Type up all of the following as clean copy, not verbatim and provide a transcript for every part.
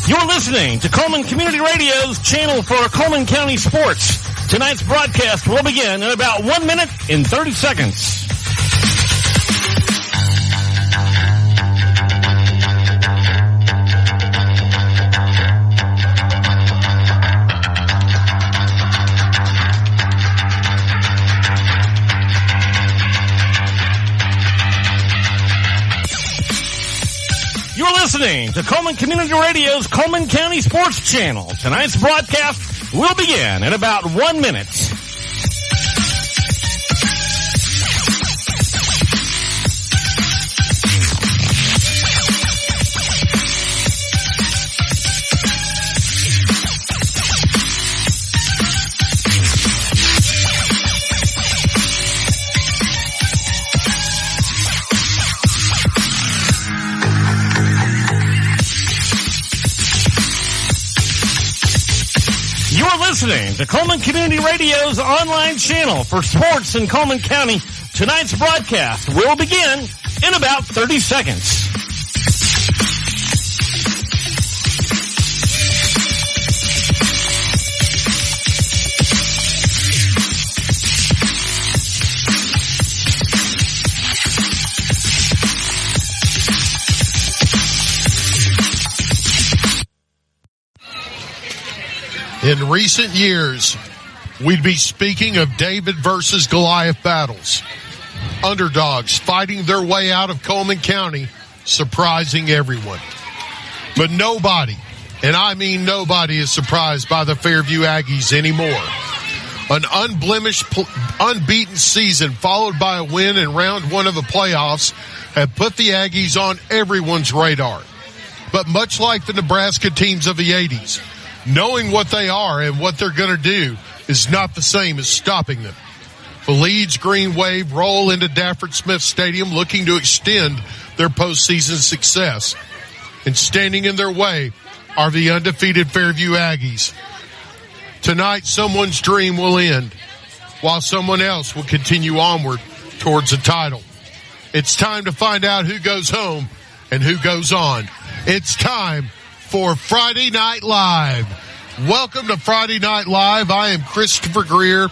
You're listening to Coleman Community Radio's channel for Coleman County sports. Tonight's broadcast will begin in about 1 minute and 30 seconds. You're listening to Coleman Community Radio's Coleman County Sports Channel. Tonight's broadcast will begin in about 1 minute. Listening to Coleman Community Radio's online channel for sports in Coleman County. Tonight's broadcast will begin in about 30 seconds. In recent years, we'd be speaking of David versus Goliath battles. Underdogs fighting their way out of Coleman County, surprising everyone. But nobody, and I mean nobody, is surprised by the Fairview Aggies anymore. An unblemished, unbeaten season followed by a win in round one of the playoffs have put the Aggies on everyone's radar. But much like the Nebraska teams of the 80s, knowing what they are and what they're going to do is not the same as stopping them. The Leeds Green Wave roll into Dafford Smith Stadium looking to extend their postseason success. And standing in their way are the undefeated Fairview Aggies. Tonight, someone's dream will end, while someone else will continue onward towards a title. It's time to find out who goes home and who goes on. It's time for Friday Night Live. Welcome to Friday Night Live. I am Christopher Greer,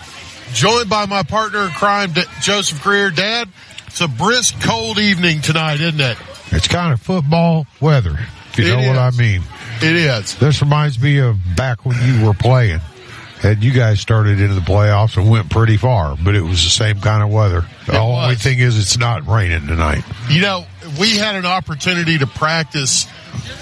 joined by my partner in crime, Joseph Greer. Dad, it's a brisk, cold evening tonight, isn't it? It's kind of football weather, if you know what I mean. It is. This reminds me of back when you were playing. And you guys started into the playoffs and went pretty far, but it was the same kind of weather. The only thing is it's not raining tonight. You know, we had an opportunity to practice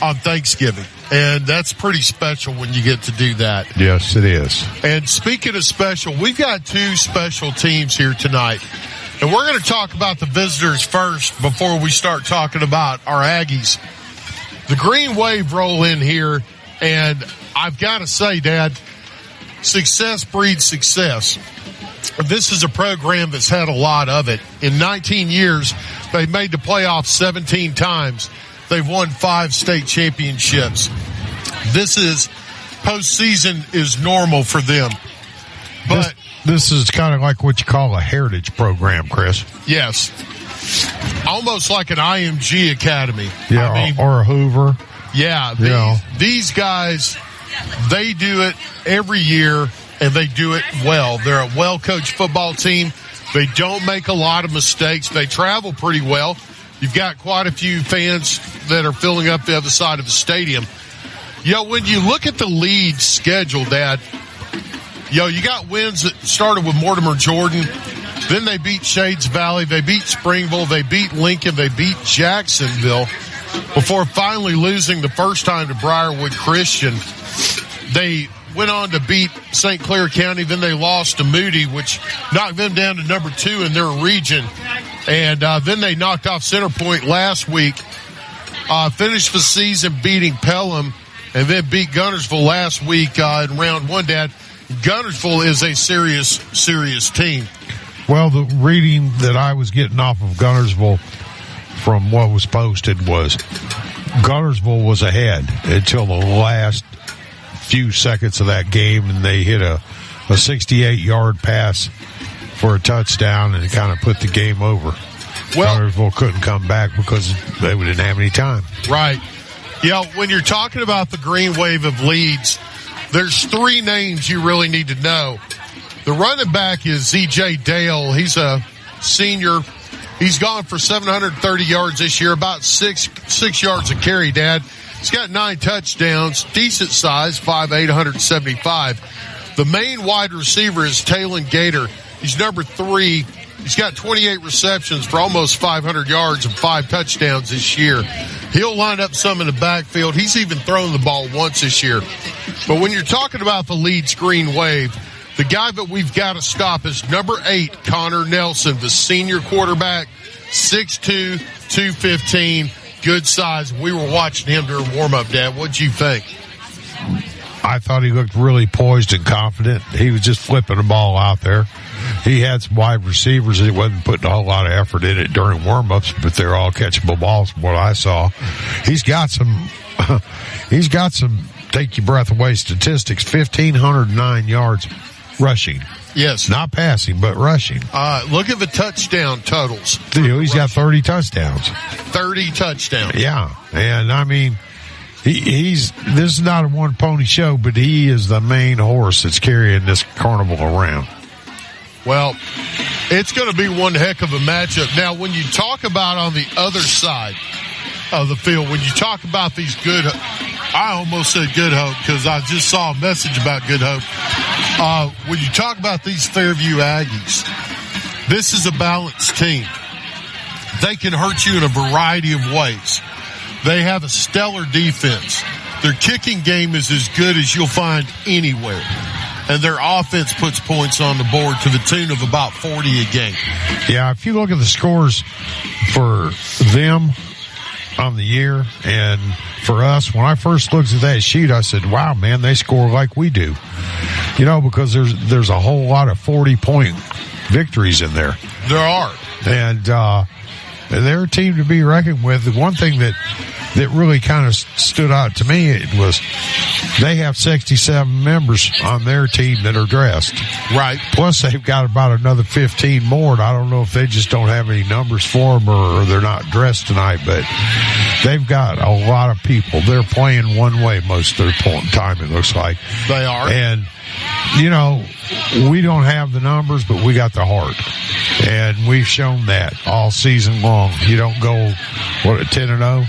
on Thanksgiving, and that's pretty special when you get to do that. Yes, it is. And speaking of special, we've got two special teams here tonight, and we're going to talk about the visitors first before we start talking about our Aggies. The Green Wave roll in here, and I've got to say, Dad, success breeds success. This is a program that's had a lot of it. In 19 years, they've made the playoffs 17 times. They've won 5 state championships. This is postseason is normal for them. But this is kind of like what you call a heritage program, Chris. Yes. Almost like an IMG academy. Yeah, I mean, or a Hoover. Yeah. These guys, they do it every year, and they do it well. They're a well-coached football team. They don't make a lot of mistakes. They travel pretty well. You've got quite a few fans that are filling up the other side of the stadium. When you look at the Leeds schedule, Dad, you got wins that started with Mortimer Jordan. Then they beat Shades Valley. They beat Springville. They beat Lincoln. They beat Jacksonville before finally losing the first time to Briarwood Christian. They went on to beat St. Clair County. Then they lost to Moody, which knocked them down to number 2 in their region. And then they knocked off Center Point last week, finished the season beating Pelham, and then beat Guntersville last week in round 1, Dad. Guntersville is a serious team. Well, the reading that I was getting off of Guntersville from what was posted was Guntersville was ahead until the last few seconds of that game, and they hit a 68-yard pass for a touchdown, and it kind of put the game over. Well, Guntersville couldn't come back because they didn't have any time. Right. When you're talking about the green wave of Leeds, there's three names you really need to know. The running back is E.J. Dale. He's a senior. He's gone for 730 yards this year, about six yards a carry, Dad. He's got 9 touchdowns, decent size, 5'8", 175. The main wide receiver is Taylon Gator. He's number 3. He's got 28 receptions for almost 500 yards and 5 touchdowns this year. He'll line up some in the backfield. He's even thrown the ball once this year. But when you're talking about the Leeds green wave, the guy that we've got to stop is number 8, Connor Nelson, the senior quarterback, 6'2", 215, good size. We were watching him during warm-up, Dad. What'd you think? I thought he looked really poised and confident. He was just flipping the ball out there. He had some wide receivers. He wasn't putting a whole lot of effort in it during warm-ups, but they're all catchable balls from what I saw. He's got some take your breath away statistics, 1,509 yards rushing. Yes. Not passing, but rushing. Look at the touchdown totals. He's got 30 touchdowns. 30 touchdowns. Yeah. And, I mean, this is not a one-pony show, but he is the main horse that's carrying this carnival around. Well, it's going to be one heck of a matchup. Now, when you talk about on the other side of the field, when you talk about these good, I almost said Good Hope because I just saw a message about Good Hope. When you talk about these Fairview Aggies, this is a balanced team. They can hurt you in a variety of ways. They have a stellar defense. Their kicking game is as good as you'll find anywhere. And their offense puts points on the board to the tune of about 40 a game. Yeah, if you look at the scores for them on the year and for us, when I first looked at that sheet, I said, wow, man, they score like we do. Because there's a whole lot of 40-point victories in there. There are. And they're a team to be reckoned with. The one thing that really kind of stood out to me, it was they have 67 members on their team that are dressed. Right. Plus, they've got about another 15 more, and I don't know if they just don't have any numbers for them or they're not dressed tonight, but they've got a lot of people. They're playing one way most of their time, it looks like. They are. And, we don't have the numbers, but we got the heart. And we've shown that all season long. You don't go, 10-0?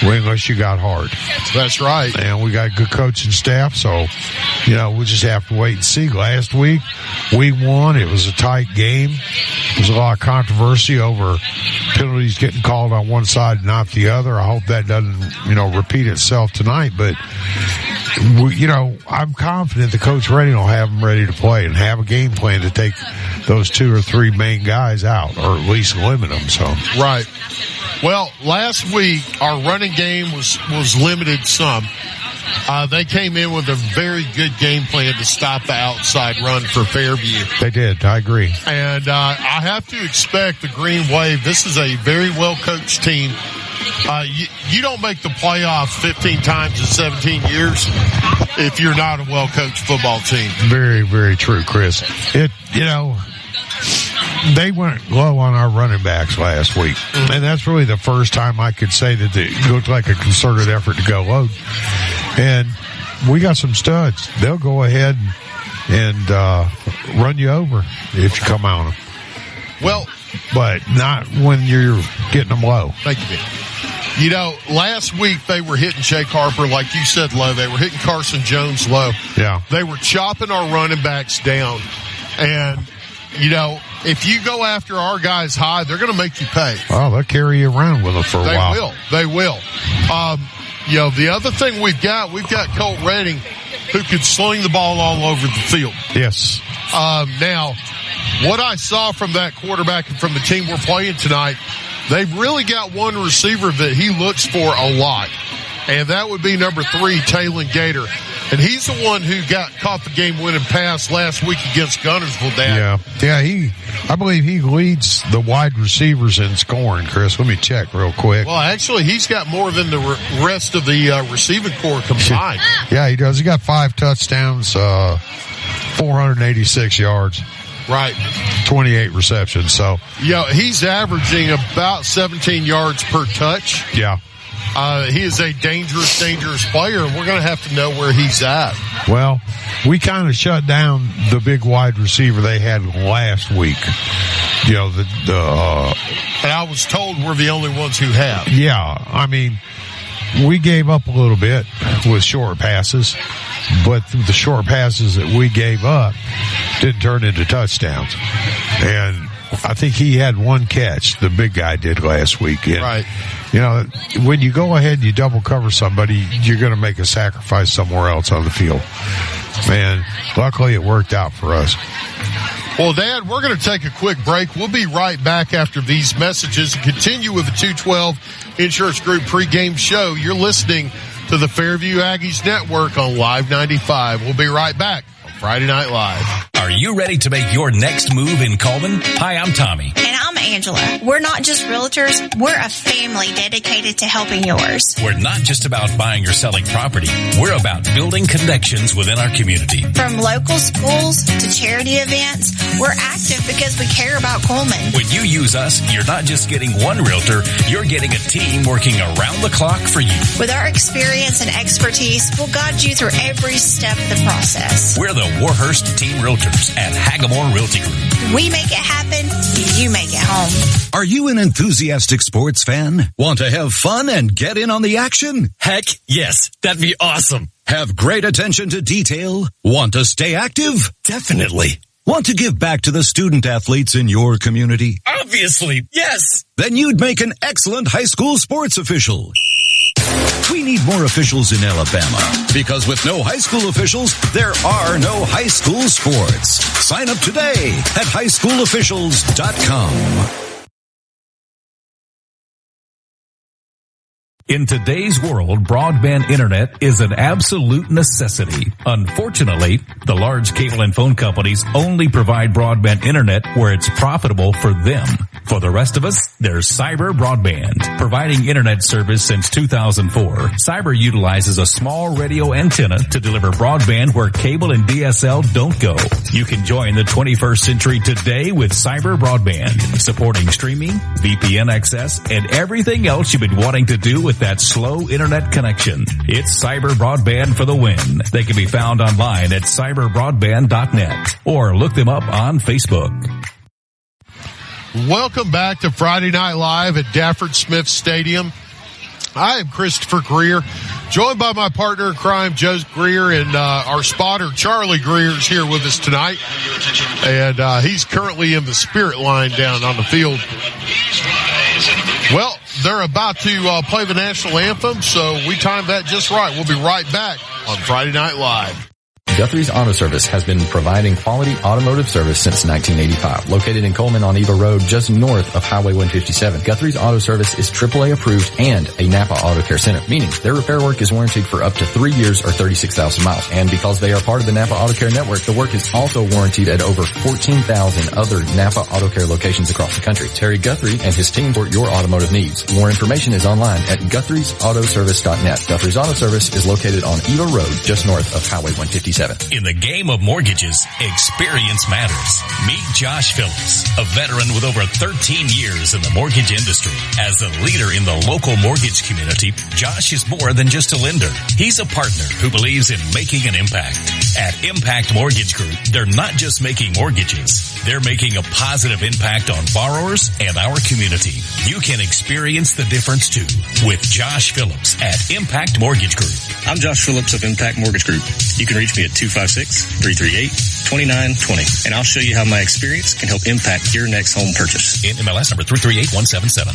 Unless you got heart. That's right. And we got good coaching staff, so, we'll just have to wait and see. Last week, we won. It was a tight game. There was a lot of controversy over penalties getting called on one side and not the other. I hope that doesn't, repeat itself tonight. But, I'm confident the Coach Redding will have them ready to play and have a game plan to take those 2 or 3 main guys out, or at least limit them. So right. Well, last week our running game was limited some. They came in with a very good game plan to stop the outside run for Fairview. They did. I agree. And I have to expect the Green Wave. This is a very well-coached team. You don't make the playoffs 15 times in 17 years if you're not a well-coached football team. Very, very true, Chris. They went low on our running backs last week. Mm-hmm. And that's really the first time I could say that it looked like a concerted effort to go low. And we got some studs. They'll go ahead and run you over if you come on them. Well, but not when you're getting them low. Thank you, Ben. Last week they were hitting Jake Harper, like you said, low. They were hitting Carson Jones low. Yeah. They were chopping our running backs down. And, if you go after our guys high, they're going to make you pay. Oh, they'll carry you around with them for a while. They will. The other thing we've got Colt Redding, who could sling the ball all over the field. Yes. Now, what I saw from that quarterback and from the team we're playing tonight, they've really got one receiver that he looks for a lot. And that would be number 3, Taylon Gator. And he's the one who caught the game-winning pass last week against Gunnersville, Dad. Yeah, I believe he leads the wide receivers in scoring, Chris. Let me check real quick. Well, actually, he's got more than the rest of the receiving corps combined. Yeah, he does. He got 5 touchdowns, 486 yards. Right. 28 receptions. So he's averaging about 17 yards per touch. Yeah. He is a dangerous player, and we're going to have to know where he's at. Well, we kind of shut down the big wide receiver they had last week. You know, and I was told we're the only ones who have. Yeah, I mean, we gave up a little bit with short passes, but the short passes that we gave up didn't turn into touchdowns. And I think he had one catch, the big guy did last week. And, right. You know, when you go ahead and you double cover somebody, you're going to make a sacrifice somewhere else on the field. And luckily it worked out for us. Well, Dad, we're going to take a quick break. We'll be right back after these messages and continue with the 212 Insurance Group pregame show. You're listening to the Fairview Aggies Network on Live 95. We'll be right back on Friday Night Live. Are you ready to make your next move in Coleman? Hi, I'm Tommy. And I'm Angela. We're not just realtors, we're a family dedicated to helping yours. We're not just about buying or selling property. We're about building connections within our community. From local schools to charity events, we're active because we care about Coleman. When you use us, you're not just getting one realtor, you're getting a team working around the clock for you. With our experience and expertise, we'll guide you through every step of the process. We're the Warhurst Team Realtors at Hagamore Realty Group. We make it happen, you make it home. Are you an enthusiastic sports fan? Want to have fun and get in on the action? Heck, yes. That'd be awesome. Have great attention to detail? Want to stay active? Definitely. Want to give back to the student athletes in your community? Obviously, yes. Then you'd make an excellent high school sports official. We need more officials in Alabama, because with no high school officials, there are no high school sports. Sign up today at highschoolofficials.com. In today's world, broadband internet is an absolute necessity. Unfortunately, the large cable and phone companies only provide broadband internet where it's profitable for them. For the rest of us, there's Cyber Broadband. Providing internet service since 2004, Cyber utilizes a small radio antenna to deliver broadband where cable and DSL don't go. You can join the 21st century today with Cyber Broadband, supporting streaming, VPN access, and everything else you've been wanting to do with that slow internet connection. It's Cyber Broadband for the win. They can be found online at cyberbroadband.net or look them up on Facebook. Welcome back to Friday Night Live at Dafford Smith Stadium. I am Christopher Greer, joined by my partner in crime, Joe Greer, and our spotter, Charlie Greer, is here with us tonight. And he's currently in the spirit line down on the field. Well, they're about to play the national anthem, so we timed that just right. We'll be right back on Friday Night Live. Guthrie's Auto Service has been providing quality automotive service since 1985. Located in Coleman on Eva Road, just north of Highway 157. Guthrie's Auto Service is AAA approved and a Napa Auto Care Center, meaning their repair work is warranted for up to 3 years or 36,000 miles. And because they are part of the Napa Auto Care Network, the work is also warranted at over 14,000 other Napa Auto Care locations across the country. Terry Guthrie and his team support your automotive needs. More information is online at Guthrie'sAutoservice.net. Guthrie's Auto Service is located on Eva Road, just north of Highway 157. In the game of mortgages, experience matters. Meet Josh Phillips, a veteran with over 13 years in the mortgage industry. As a leader in the local mortgage community, Josh is more than just a lender. He's a partner who believes in making an impact. At Impact Mortgage Group, they're not just making mortgages. They're making a positive impact on borrowers and our community. You can experience the difference too with Josh Phillips at Impact Mortgage Group. I'm Josh Phillips of Impact Mortgage Group. You can reach me at 256-338-2920, and I'll show you how my experience can help impact your next home purchase. In MLS number 338177.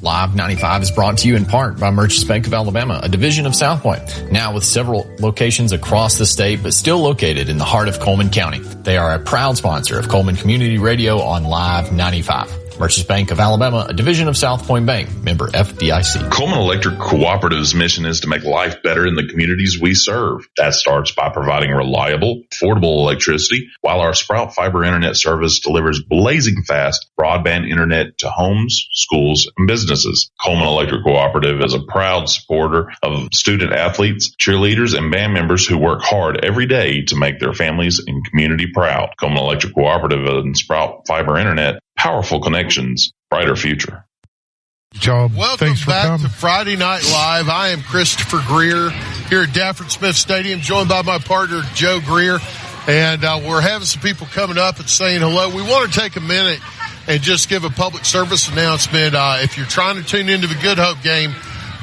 Live 95 is brought to you in part by Merchants Bank of Alabama, a division of South Point, now with several locations across the state, but still located in the heart of Coleman County. They are a proud sponsor of Coleman Community Radio on Live 95. Merchants Bank of Alabama, a division of South Point Bank, member FDIC. Coleman Electric Cooperative's mission is to make life better in the communities we serve. That starts by providing reliable, affordable electricity, while our Sprout Fiber Internet service delivers blazing fast broadband internet to homes, schools, and businesses. Coleman Electric Cooperative is a proud supporter of student athletes, cheerleaders, and band members who work hard every day to make their families and community proud. Coleman Electric Cooperative and Sprout Fiber Internet, powerful connections, brighter future. Welcome back to Friday Night Live. I am Christopher Greer here at Dafford Smith Stadium, joined by my partner, Joe Greer. And we're having some people coming up and saying hello. We want to take a minute and just give a public service announcement. If you're trying to tune into the Good Hope game,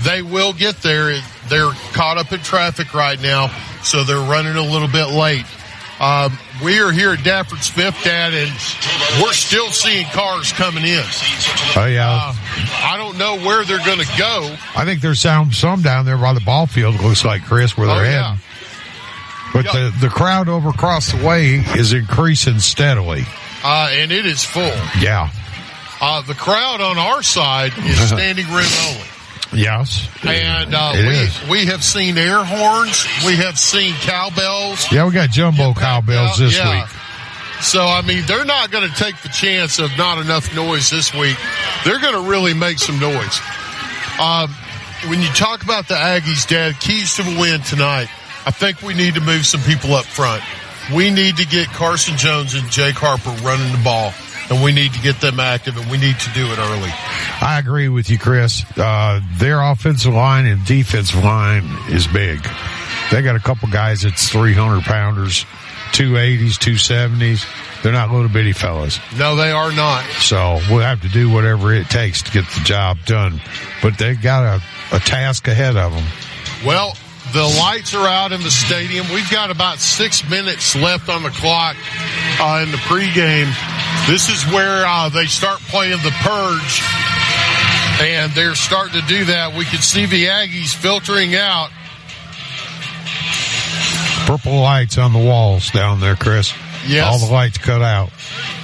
they will get there. They're caught up in traffic right now, so they're running a little bit late. We are here at Dafford Smith, Dad, and we're still seeing cars coming in. Oh, yeah. I don't know where they're going to go. I think there's some down there by the ball field, it looks like, Chris, where they're heading. But the crowd over across the way is increasing steadily. And it is full. Yeah. The crowd on our side is standing room only. Yes. And we have seen air horns. We have seen cowbells. Yeah, we got jumbo cowbells this week. So, I mean, they're not going to take the chance of not enough noise this week. They're going to really make some noise. When you talk about the Aggies, Dad, keys to the win tonight, I think we need to move some people up front. We need to get Carson Jones and Jake Harper running the ball. And we need to get them active, and we need to do it early. I agree with you, Chris. Their offensive line and defensive line is big. They got a couple guys that's 300-pounders, 280s, 270s. They're not little bitty fellas. No, they are not. So we'll have to do whatever it takes to get the job done. But they got a task ahead of them. Well, the lights are out in the stadium. We've got about 6 minutes left on the clock in the pregame. This is where they start playing the Purge, and they're starting to do that. We can see the Aggies filtering out. Purple lights on the walls down there, Chris. Yes. All the lights cut out.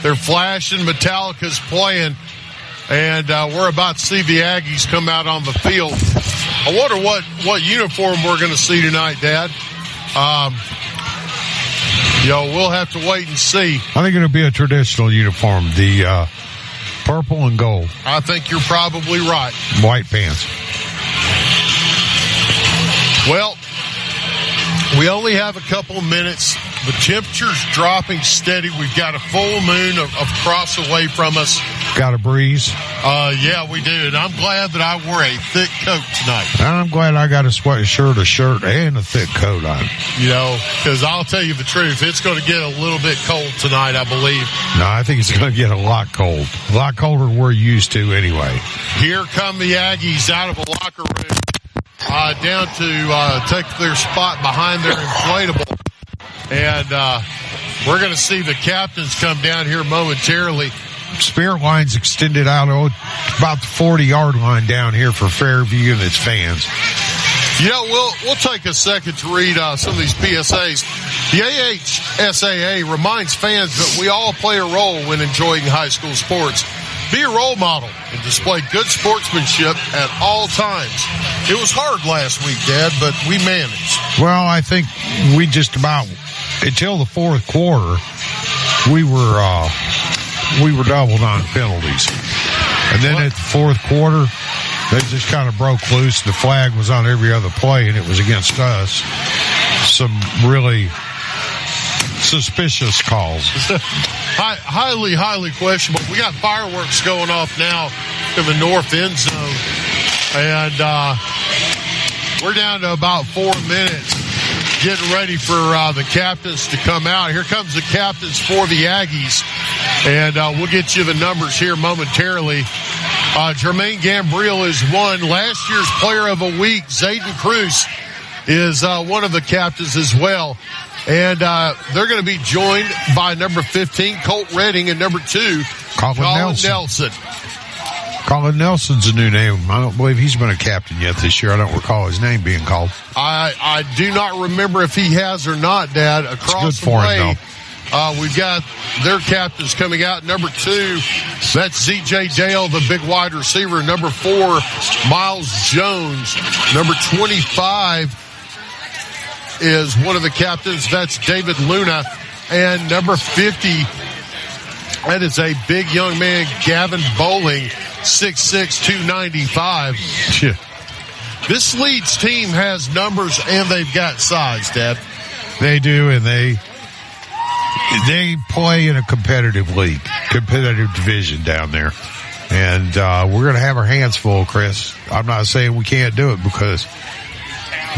They're flashing. Metallica's playing, and we're about to see the Aggies come out on the field. I wonder what uniform we're going to see tonight, Dad. We'll have to wait and see. I think it'll be a traditional uniform, the purple and gold. I think you're probably right. White pants. Well, we only have a couple of minutes. The temperature's dropping steady. We've got a full moon across away from us. Got a breeze? Yeah, we do. And I'm glad that I wore a thick coat tonight. And I'm glad I got a sweatshirt, a shirt, and a thick coat on. Because I'll tell you the truth, it's going to get a little bit cold tonight, I believe. No, I think it's going to get a lot cold. A lot colder than we're used to anyway. Here come the Aggies out of a locker room down to take their spot behind their inflatable. And we're going to see the captains come down here momentarily. Spirit line's extended out about the 40-yard line down here for Fairview and its fans. We'll take a second to read some of these PSAs. The AHSAA reminds fans that we all play a role when enjoying high school sports. Be a role model and display good sportsmanship at all times. It was hard last week, Dad, but we managed. Well, I think we just about, until the fourth quarter, we were doubled on penalties. And then at the fourth quarter, they just kind of broke loose. The flag was on every other play, and it was against us. Some really suspicious calls. Highly, highly questionable. We got fireworks going off now in the north end zone. And we're down to about 4 minutes getting ready for the captains to come out. Here comes the captains for the Aggies. And we'll get you the numbers here momentarily. Jermaine Gambriel is one. Last year's player of the week, Zayden Cruz, is one of the captains as well. And they're going to be joined by number 15, Colt Redding, and number 2, Colin Nelson. Colin Nelson's a new name. I don't believe he's been a captain yet this year. I don't recall his name being called. I do not remember if he has or not, Dad. Across the way, we've got their captains coming out. Number 2, that's Z.J. Dale, the big wide receiver. Number 4, Miles Jones. Number 25 is one of the captains. That's David Luna. And number 50, that is a big young man, Gavin Bowling, 6'6", 295. This Leeds team has numbers and they've got size, Dad. They do, and they play in a competitive league, competitive division down there. And we're going to have our hands full, Chris. I'm not saying we can't do it because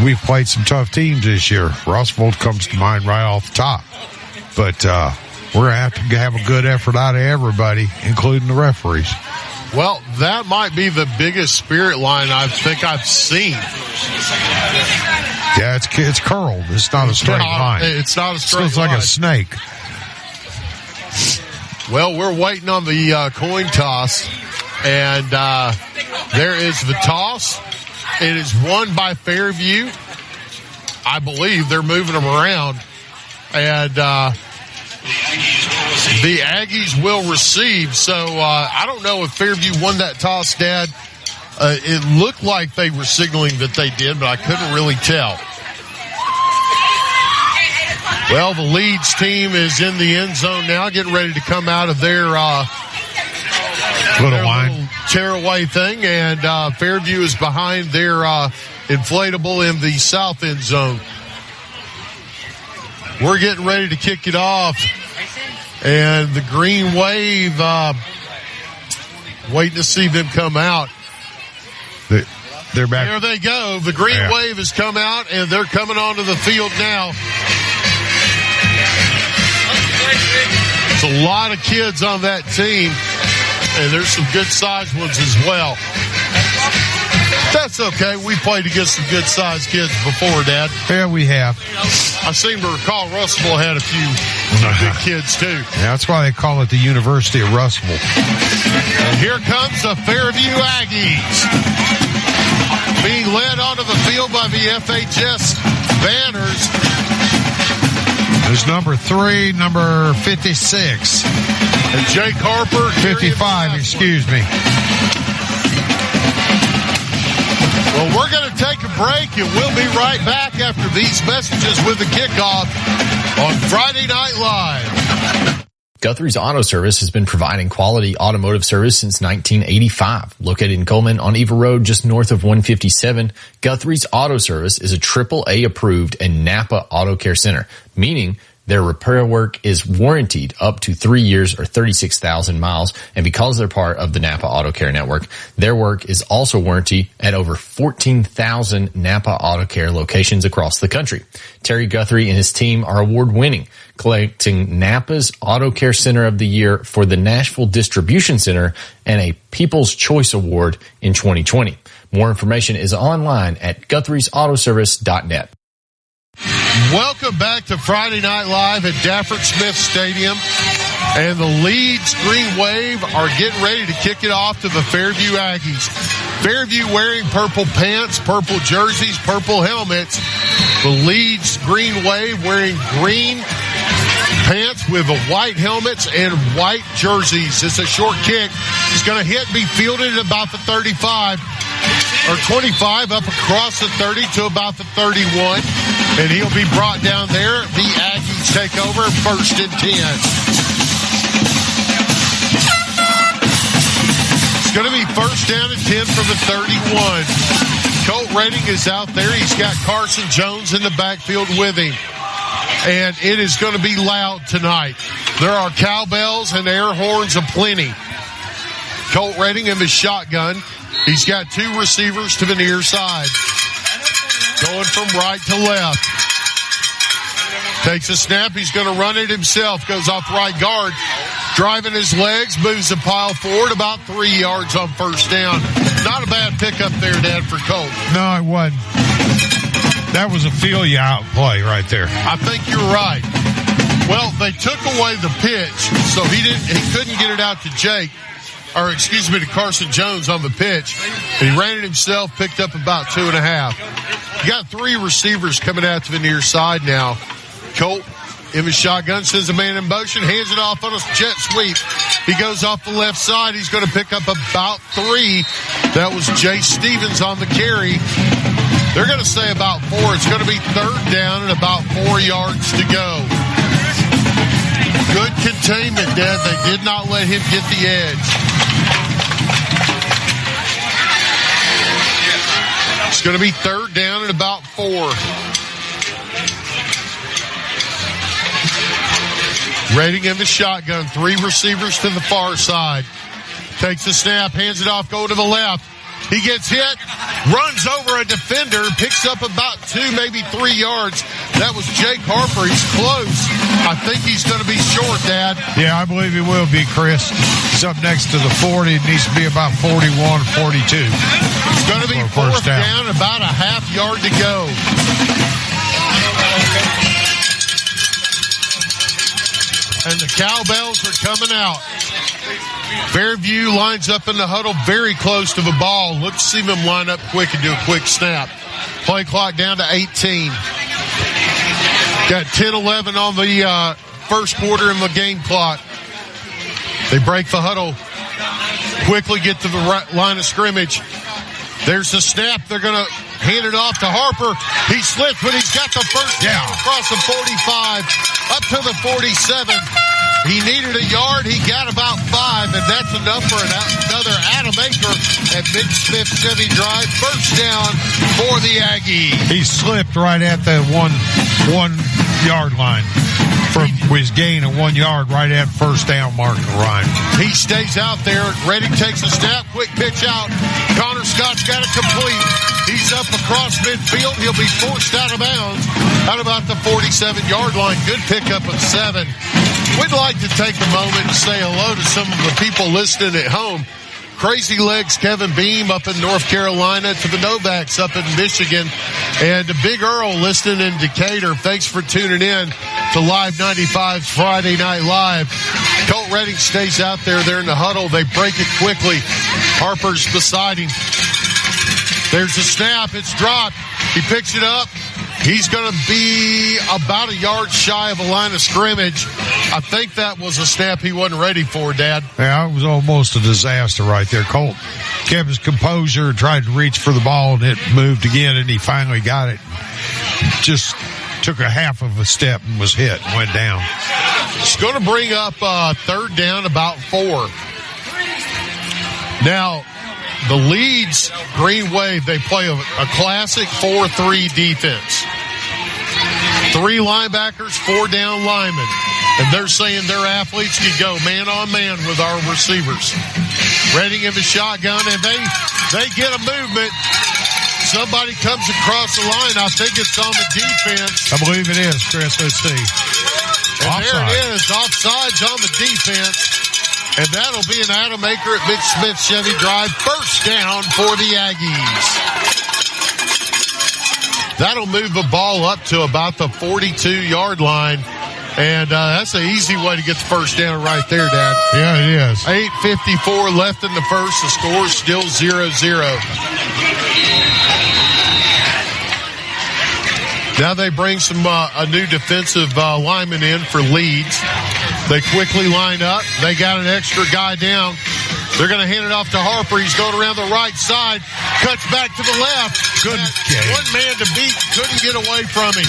we've played some tough teams this year. Russellville comes to mind right off the top. But we're going to have a good effort out of everybody, including the referees. Well, that might be the biggest spirit line I think I've seen. Yeah, it's curled. It's not a straight line. It's not a straight line. It's like a snake. Well, we're waiting on the coin toss, and there is the toss. It is won by Fairview. I believe they're moving them around, and the Aggies will receive. So I don't know if Fairview won that toss, Dad. It looked like they were signaling that they did, but I couldn't really tell. Well, the Leeds team is in the end zone now, getting ready to come out of their little tearaway thing, and Fairview is behind their inflatable in the south end zone. We're getting ready to kick it off, and the green wave, waiting to see them come out. They're back. There they go. The green wave has come out, and they're coming onto the field now. There's a lot of kids on that team, and there's some good-sized ones as well. That's okay. We played against some good-sized kids before, Dad. Yeah, we have. I seem to recall Russellville had a few big kids, too. Yeah, that's why they call it the University of Russellville. And here comes the Fairview Aggies, being led onto the field by the FHS banners. There's number 3, number 56. And Jake Harper. 55, excuse me. Well, we're going to take a break, and we'll be right back after these messages with the kickoff on Friday Night Live. Guthrie's Auto Service has been providing quality automotive service since 1985. Located in Coleman on Eva Road, just north of 157, Guthrie's Auto Service is a AAA approved and Napa Auto Care Center, meaning their repair work is warranted up to 3 years or 36,000 miles. And because they're part of the Napa Auto Care Network, their work is also warranted at over 14,000 Napa Auto Care locations across the country. Terry Guthrie and his team are award-winning, collecting Napa's Auto Care Center of the Year for the Nashville Distribution Center and a People's Choice Award in 2020. More information is online at Guthrie'sAutoservice.net. Welcome back to Friday Night Live at Dafford Smith Stadium. And the Leeds Green Wave are getting ready to kick it off to the Fairview Aggies. Fairview wearing purple pants, purple jerseys, purple helmets. The Leeds Green Wave wearing green pants with the white helmets and white jerseys. It's a short kick. It's going to hit, be fielded at about the 35 or 25 up across the 30 to about the 31. And he'll be brought down there. The Aggies take over, 1st and 10. It's going to be 1st down and 10 from the 31. Colt Redding is out there. He's got Carson Jones in the backfield with him. And it is going to be loud tonight. There are cowbells and air horns aplenty. Colt Redding in the shotgun. He's got 2 receivers to the near side. Going from right to left. Takes a snap. He's going to run it himself. Goes off right guard. Driving his legs. Moves the pile forward about 3 yards on 1st down. Not a bad pickup there, Dad, for Colt. No, it wasn't. That was a feel-you-out play right there. I think you're right. Well, they took away the pitch, so he couldn't get it out to Jake. Or, excuse me, to Carson Jones on the pitch. And he ran it himself, picked up about 2.5. You got 3 receivers coming out to the near side now. Colt in the shotgun, sends a man in motion, hands it off on a jet sweep. He goes off the left side. He's going to pick up about 3. That was Jay Stevens on the carry. They're going to say about 4. It's going to be 3rd down and about 4 yards to go. Good containment, Dad. They did not let him get the edge. It's going to be 3rd down and about 4. Redding in the shotgun. 3 receivers to the far side. Takes the snap, hands it off, go to the left. He gets hit, runs over a defender, picks up about 2, maybe 3 yards. That was Jake Harper. He's close. I think he's going to be short, Dad. Yeah, I believe he will be, Chris. He's up next to the 40. It needs to be about 41, 42. It's going to be fourth down, about a half yard to go. And the cowbells are coming out. Fairview lines up in the huddle very close to the ball. Let's see them line up quick and do a quick snap. Play clock down to 18. Got 10-11 on the first quarter in the game clock. They break the huddle. Quickly get to the right line of scrimmage. There's the snap. They're going to hand it off to Harper. He slips, but he's got the first down across the 45 up to the 47. He needed a yard. He got about 5, and that's enough for another Adam Aker at Mid-Smith Chevy Drive. First down for the Aggies. He slipped right at the one yard line. From his gain of 1 yard right at first down marker, Ryan. He stays out there. Ready, takes a snap. Quick pitch out. Connor Scott's got it complete. He's up across midfield. He'll be forced out of bounds out about the 47-yard line. Good pickup of 7. We'd like to take a moment and say hello to some of the people listening at home. Crazy Legs Kevin Beam up in North Carolina, to the Novaks up in Michigan, and to Big Earl listening in Decatur. Thanks for tuning in to Live 95's Friday Night Live. Colt Redding stays out there. They're in the huddle. They break it quickly. Harper's beside him. There's a snap. It's dropped. He picks it up. He's going to be about a yard shy of a line of scrimmage. I think that was a snap he wasn't ready for, Dad. Yeah, it was almost a disaster right there. Colt kept his composure, tried to reach for the ball, and it moved again, and he finally got it. Just took a half of a step and was hit and went down. It's going to bring up third down, about 4. Now, the Leeds Green Wave, they play a classic 4-3 defense. 3 linebackers, 4 down linemen. And they're saying their athletes can go man-on-man with our receivers. Redding in the shotgun, and they get a movement. Somebody comes across the line. I think it's on the defense. I believe it is, Chris. Let's see. And offside. There it is. Offsides on the defense. And that'll be an Adam Aker at Big Smith Chevy Drive. First down for the Aggies. That'll move the ball up to about the 42-yard line. And that's an easy way to get the first down right there, Dad. Yeah, it is. 8:54 left in the first. The score is still 0-0. Now they bring a new defensive lineman in for Leeds. They quickly line up. They got an extra guy down. They're going to hand it off to Harper. He's going around the right side. Cuts back to the left. Good game. One man to beat. Couldn't get away from him.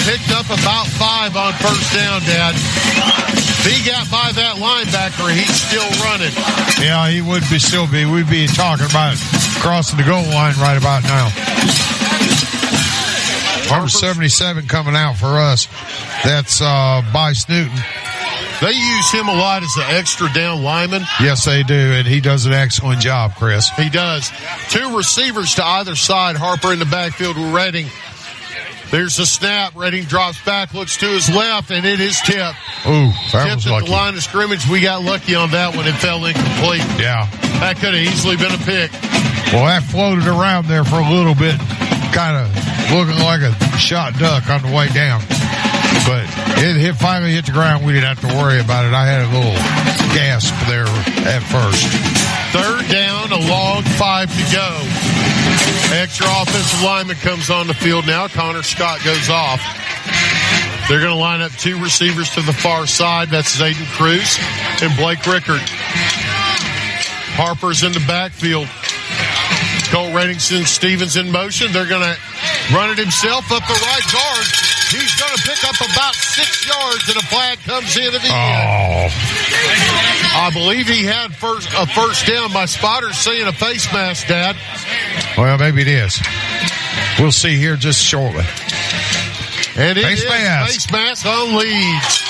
Picked up about 5 on first down, Dad. If he got by that linebacker, he's still running. Yeah, he would still be. We'd be talking about crossing the goal line right about now. Number 77 coming out for us. That's Bryce Newton. They use him a lot as an extra down lineman. Yes, they do, and he does an excellent job, Chris. He does. 2 receivers to either side. Harper in the backfield with Redding. There's a snap. Redding drops back, looks to his left, and it is tipped. Ooh, that tipped was at lucky. The line of scrimmage. We got lucky on that one. It fell incomplete. Yeah. That could have easily been a pick. Well, that floated around there for a little bit, kind of looking like a shot duck on the way down. But it finally hit the ground. We didn't have to worry about it. I had a little gasp there at first. Third down, a long 5 to go. Extra offensive lineman comes on the field now. Connor Scott goes off. They're going to line up 2 receivers to the far side. That's Zayden Cruz and Blake Rickard. Harper's in the backfield. Cole Reddington Stevens in motion. They're going to run it himself up the right guard. He's going to pick up about 6 yards, and a flag comes in at the end. I believe he had a first down. My spotter's seeing a face mask, Dad. Well, maybe it is. We'll see here just shortly. And it is face mask on Leeds.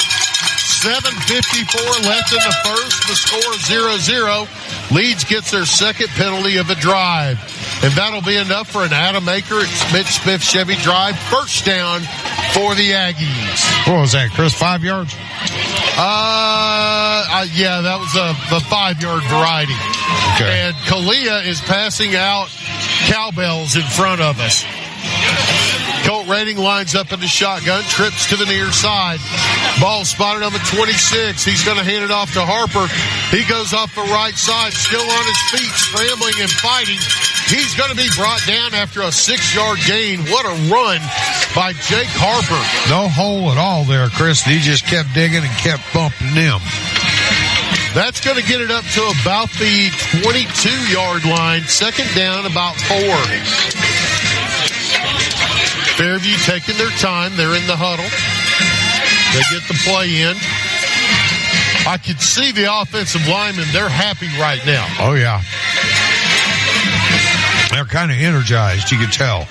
7:54 left in the first. The score is 0-0. Leeds gets their second penalty of the drive. And that'll be enough for an Adam Aker at Smith Chevy Drive. First down for the Aggies. What was that, Chris? 5 yards? Yeah, that was the 5-yard variety. Okay. And Kalia is passing out cowbells in front of us. Colt Redding lines up in the shotgun, trips to the near side. Ball spotted on the 26. He's going to hand it off to Harper. He goes off the right side, still on his feet, scrambling and fighting. He's going to be brought down after a 6-yard gain. What a run by Jake Harper. No hole at all there, Chris. He just kept digging and kept bumping them. That's going to get it up to about the 22-yard line. Second down, about 4. Fairview taking their time. They're in the huddle. They get the play in. I can see the offensive linemen. They're happy right now. Oh, yeah. They're kind of energized, you can tell.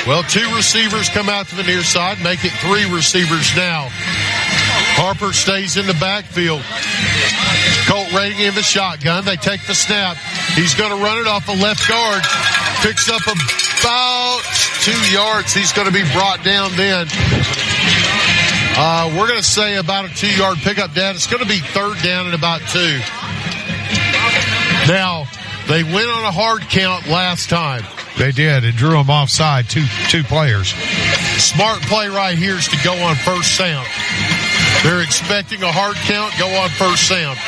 Well, 2 receivers come out to the near side, make it 3 receivers now. Harper stays in the backfield. Colt Redding in the shotgun. They take the snap. He's going to run it off the left guard. Picks up about 2 yards. He's going to be brought down then. We're going to say about a 2-yard pickup, Dad. It's going to be third down and about 2. Now, they went on a hard count last time. They did. It drew them offside, two players. Smart play right here is to go on first sound. They're expecting a hard count, go on first sound.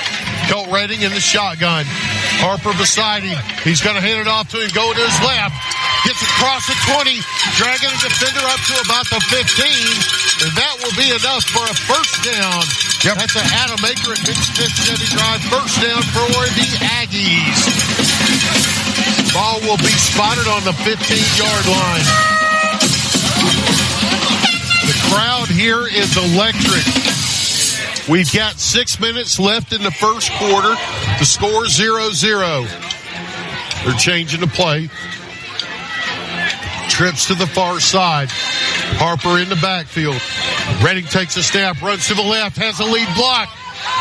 Colt Redding in the shotgun. Harper beside him. He's going to hand it off to him, go to his left. Gets across the 20, dragging the defender up to about the 15. And that will be enough for a first down. Yep. That's an Adam Aker at Smith Chevy Drive. First down for the Aggies. Ball will be spotted on the 15-yard line. The crowd here is electric. We've got 6 minutes left in the first quarter. The score 0-0. They're changing the play. Trips to the far side. Harper in the backfield. Redding takes a snap, runs to the left, has a lead block.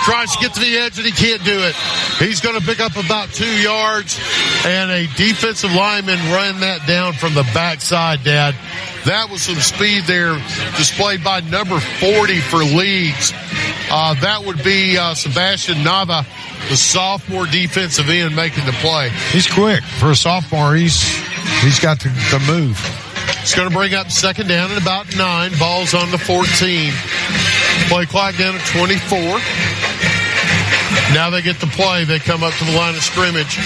Tries to get to the edge and he can't do it. He's going to pick up about 2 yards, and a defensive lineman run that down from the backside, Dad. That was some speed there displayed by number 40 for Leeds. That would be Sebastian Nava, the sophomore defensive end, making the play. He's quick. For a sophomore, he's got the move. It's going to bring up second down at about 9. Ball's on the 14. Play clock down at 24. Now they get the play. They come up to the line of scrimmage.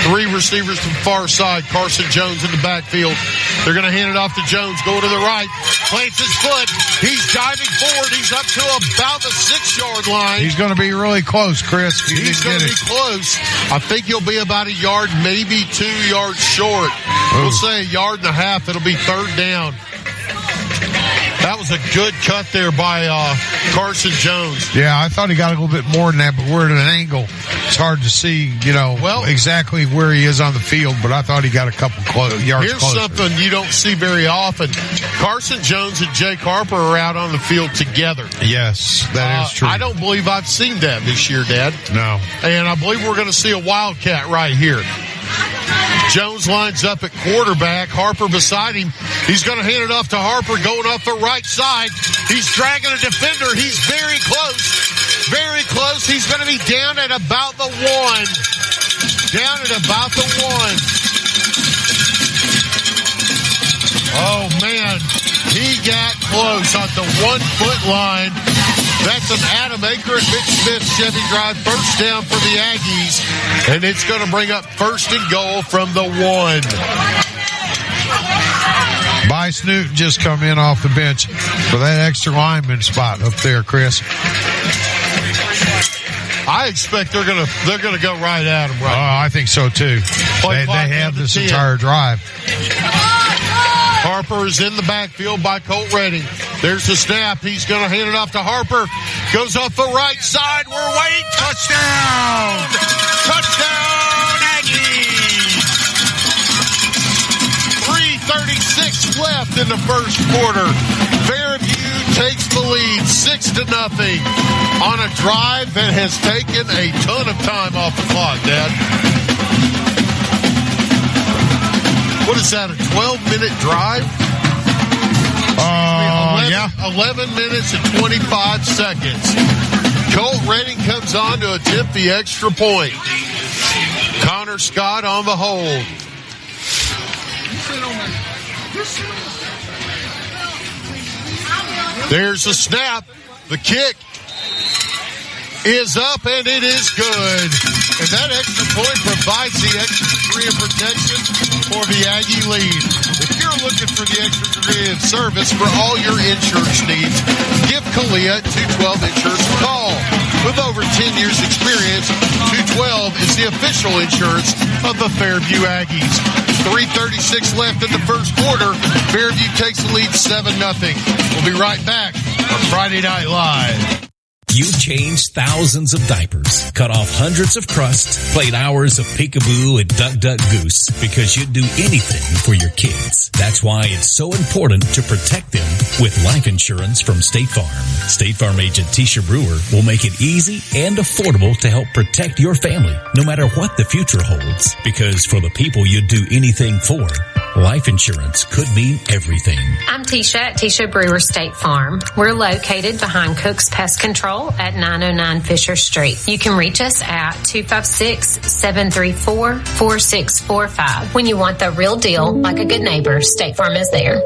3 receivers to the far side. Carson Jones in the backfield. They're going to hand it off to Jones. Go to the right. Plants his foot. He's diving forward. He's up to about the 6-yard line. He's going to be really close, Chris. He's going to be close. I think he'll be about a yard, maybe 2 yards short. We'll say a yard and a half. It'll be third down. That was a good cut there by Carson Jones. Yeah, I thought he got a little bit more than that, but we're at an angle. It's hard to see, exactly where he is on the field, but I thought he got a couple yards Here's closer. Something you don't see very often. Carson Jones and Jake Harper are out on the field together. Yes, that is true. I don't believe I've seen that this year, Dad. No. And I believe we're going to see a Wildcat right here. Jones lines up at quarterback. Harper beside him. He's going to hand it off to Harper going off the right side. He's dragging a defender. He's very close. Very close. He's going to be down at about the 1. Down at about the 1. Oh, man. He got close on the 1-foot line. That's an Adam Aker at Smith Chevy Drive. First down for the Aggies. And it's going to bring up first and goal from the 1. Bryce Newton just come in off the bench for that extra lineman spot up there, Chris. I expect they're gonna go right at him. Right? I think so too. They have this entire drive. Harper is in the backfield by Colt Redding. There's the snap. He's going to hand it off to Harper. Goes off the right side. We're waiting. Touchdown! Touchdown, Aggies! 3:36 left in the first quarter. Fairview takes the lead. lead 6-0 on a drive that has taken a ton of time off the clock, Dad. What is that, a 12-minute drive? 11 minutes and 25 seconds. Colt Redding comes on to attempt the extra point. Connor Scott on the hold. There's a snap. The kick is up, and it is good. And that extra point provides the extra degree of protection for the Aggie lead. If you're looking for the extra degree of service for all your insurance needs, give Kalia 212 Insurance a call. With over 10 years experience, 212 is the official insurance of the Fairview Aggies. 3:36 left in the first quarter. Fairview takes the lead 7-0. We'll be right back on Friday Night Live. You've changed thousands of diapers, cut off hundreds of crusts, played hours of peekaboo and duck goose because you'd do anything for your kids. That's why it's so important to protect them with life insurance from State Farm. State Farm agent Tisha Brewer will make it easy and affordable to help protect your family, no matter what the future holds. Because for the people you'd do anything for, life insurance could mean everything. I'm Tisha at Tisha Brewer State Farm. We're located behind Cook's Pest Control at 909 Fisher Street. You can reach us at 256-734-4645. When you want the real deal, like a good neighbor, State Farm is there.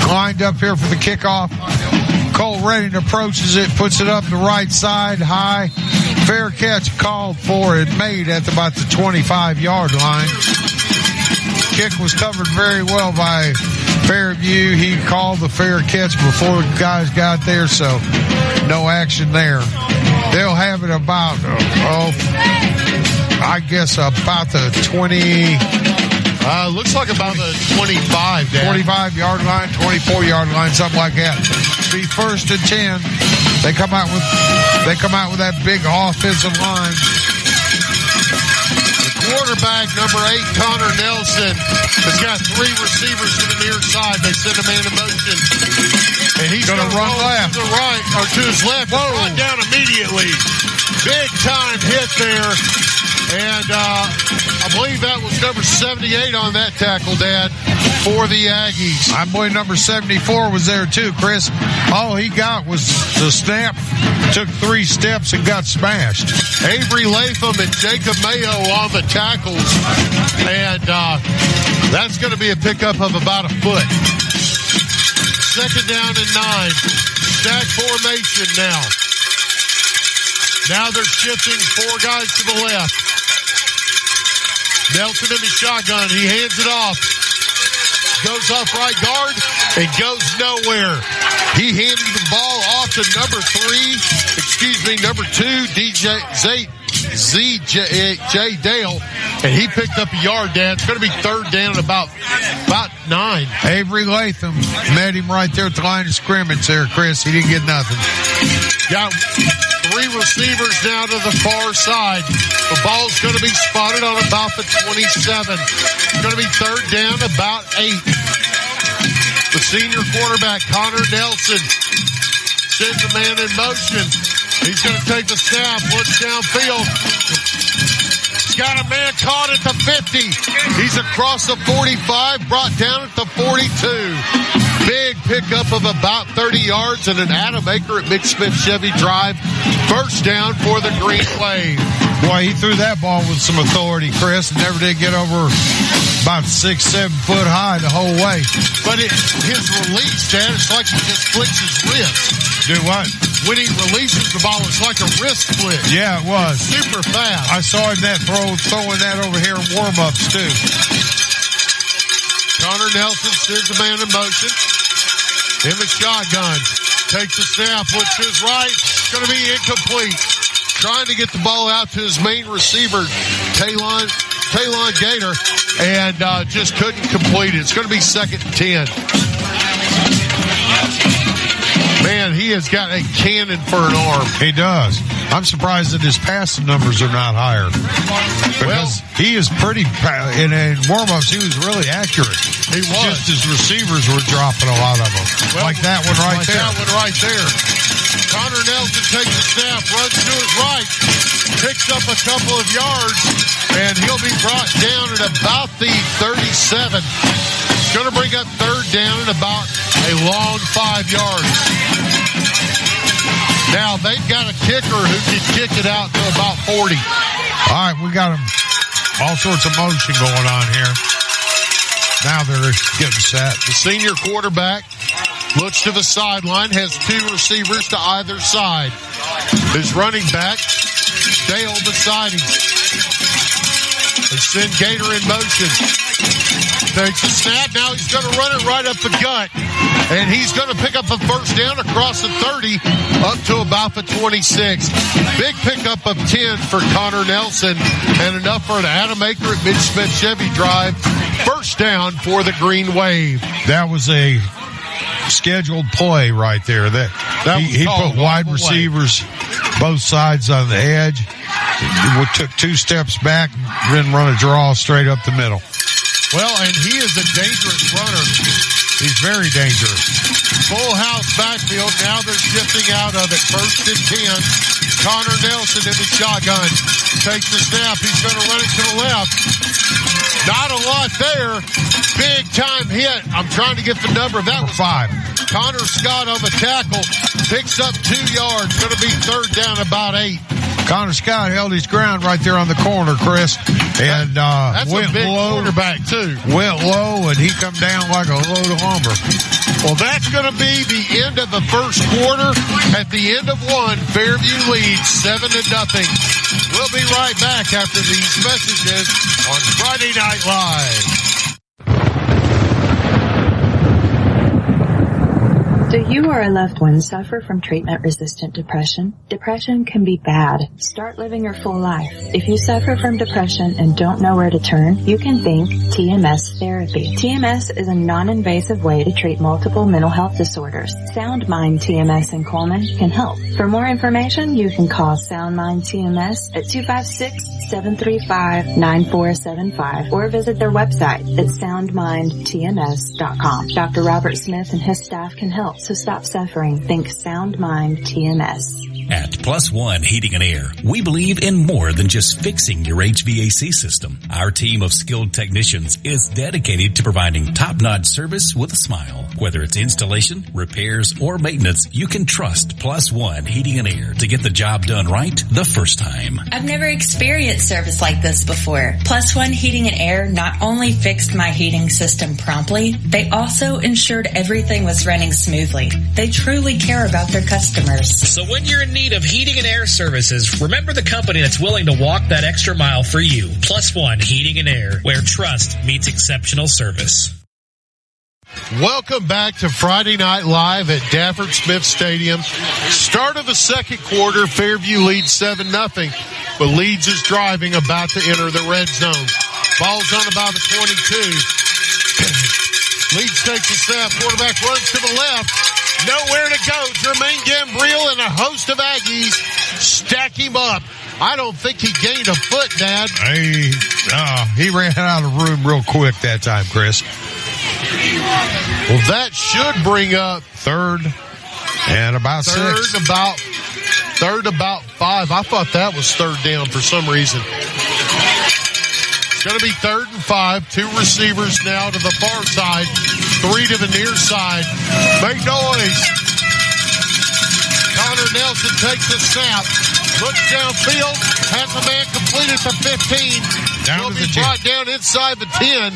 Lined up here for the kickoff. Colt Redding approaches it, puts it up the right side, high. Fair catch called for and made at about the 25-yard line. Kick was covered very well by Fairview. He called the fair catch before the guys got there, so no action there. They'll have it about, I guess about the 20... looks like about the 25, Dad. 25-yard line, 24-yard line, something like that. Be 1st and 10. They come out with that big offensive line. The quarterback, number 8, Connor Nelson, has got 3 receivers to the near side. They send a man in motion, and he's going to run left to the right or to his left. Brought down immediately. Big time hit there. And I believe that was number 78 on that tackle, Dad, for the Aggies. I believe number 74 was there too, Chris. All he got was the snap, took 3 steps and got smashed. Avery Latham and Jacob Mayo on the tackles. And that's going to be a pickup of about a foot. 2nd down and 9. Stack formation now. Now they're shifting 4 guys to the left. Nelson in the shotgun. He hands it off. Goes off right guard and goes nowhere. He handed the ball off to number 2, ZJ Dale, and he picked up a yard, Dad. It's going to be 3rd down and about 9. Avery Latham met him right there at the line of scrimmage there, Chris. He didn't get nothing. Got 3 receivers now to the far side. The ball's going to be spotted on about the 27. It's going to be 3rd down, about 8. The senior quarterback, Connor Nelson, sends a man in motion. He's going to take the snap, looks downfield. He's got a man caught at the 50. He's across the 45, brought down at the 42. Big pickup of about 30 yards and an Adam Aker at McSmith Chevy Drive. 1st down for the Green Wave. Boy, he threw that ball with some authority, Chris, and never did get over about 6-7 foot high the whole way. But his release, Dad, it's like he just flicks his wrist. Do what? When he releases the ball, it's like a wrist flick. Yeah, it was. Super fast. I saw him throwing that over here in warm-ups, too. Connor Nelson sends a man in motion. In the shotgun. Takes the snap, looks to his right. It's going to be incomplete. Trying to get the ball out to his main receiver, Talon Gator, and just couldn't complete it. It's going to be 2nd and 10. Man, he has got a cannon for an arm. He does. I'm surprised that his passing numbers are not higher. Because he is pretty, in warm-ups, he was really accurate. He was. Just his receivers were dropping a lot of them. Like that one right there. That one right there. Connor Nelson takes the snap, runs to his right, picks up a couple of yards, and he'll be brought down at about the 37. It's going to bring up third down at about a long 5 yards. Now, they've got a kicker who can kick it out to about 40. All right, we got all sorts of motion going on here. Now they're getting set. The senior quarterback looks to the sideline, has two receivers to either side. His running back, Dale beside him. They send Gator in motion. Takes a snap. Now he's going to run it right up the gut. And he's going to pick up a first down across the 30 up to about the 26. Big pickup of 10 for Connor Nelson and enough for an Adam Aker at Mitch Smith Chevy Drive. First down for the Green Wave. That was a scheduled play right there. He put wide receivers both sides on the edge. We took 2 steps back, then run a draw straight up the middle. Well, and he is a dangerous runner. He's very dangerous. Full house backfield. Now they're shifting out of it. First and 10. Connor Nelson in the shotgun. Takes the snap. He's going to run it to the left. Not a lot there. Big time hit. I'm trying to get the number. That was 5. Connor Scott on the tackle. Picks up 2 yards. Going to be third down about 8. Connor Scott held his ground right there on the corner, Chris. And that's went a big low. quarterback, too. Went low, and he come down like a load of lumber. Well, that's going to be the end of the first quarter. At the end of one, Fairview leads 7-0. We'll be right back after these messages on Friday Night Live. Do you or a loved one suffer from treatment-resistant depression? Depression can be bad. Start living your full life. If you suffer from depression and don't know where to turn, you can think TMS therapy. TMS is a non-invasive way to treat multiple mental health disorders. Sound Mind TMS in Coleman can help. For more information, you can call Sound Mind TMS at 256-735-9475 or visit their website at soundmindtms.com. Dr. Robert Smith and his staff can help. So stop suffering. Think Sound Mind TMS. At Plus One Heating and Air, we believe in more than just fixing your HVAC system. Our team of skilled technicians is dedicated to providing top-notch service with a smile. Whether it's installation, repairs, or maintenance, you can trust Plus One Heating and Air to get the job done right the first time. I've never experienced service like this before. Plus One Heating and Air not only fixed my heating system promptly, they also ensured everything was running smoothly. They truly care about their customers. So when you're in need of heating and air services, remember the company that's willing to walk that extra mile for you. Plus One Heating and Air, where trust meets exceptional service. Welcome back to Friday Night Live at Dafford Smith Stadium. Start of the second quarter, Fairview leads 7-0, but Leeds is driving, about to enter the red zone. Ball's on about the 22. Leeds takes a snap, quarterback runs to the left. Nowhere to go. Jermaine Gambriel and a host of Aggies stack him up. I don't think he gained a foot, Dad. He ran out of room real quick that time, Chris. Well, that should bring up third and about 6. Third about 5. I thought that was third down for some reason. It's going to be 3rd and 5. 2 receivers now to the far side. 3 to the near side. Make noise. Connor Nelson takes a snap. Looks downfield. Has a man completed for 15. Will be brought down inside the 10.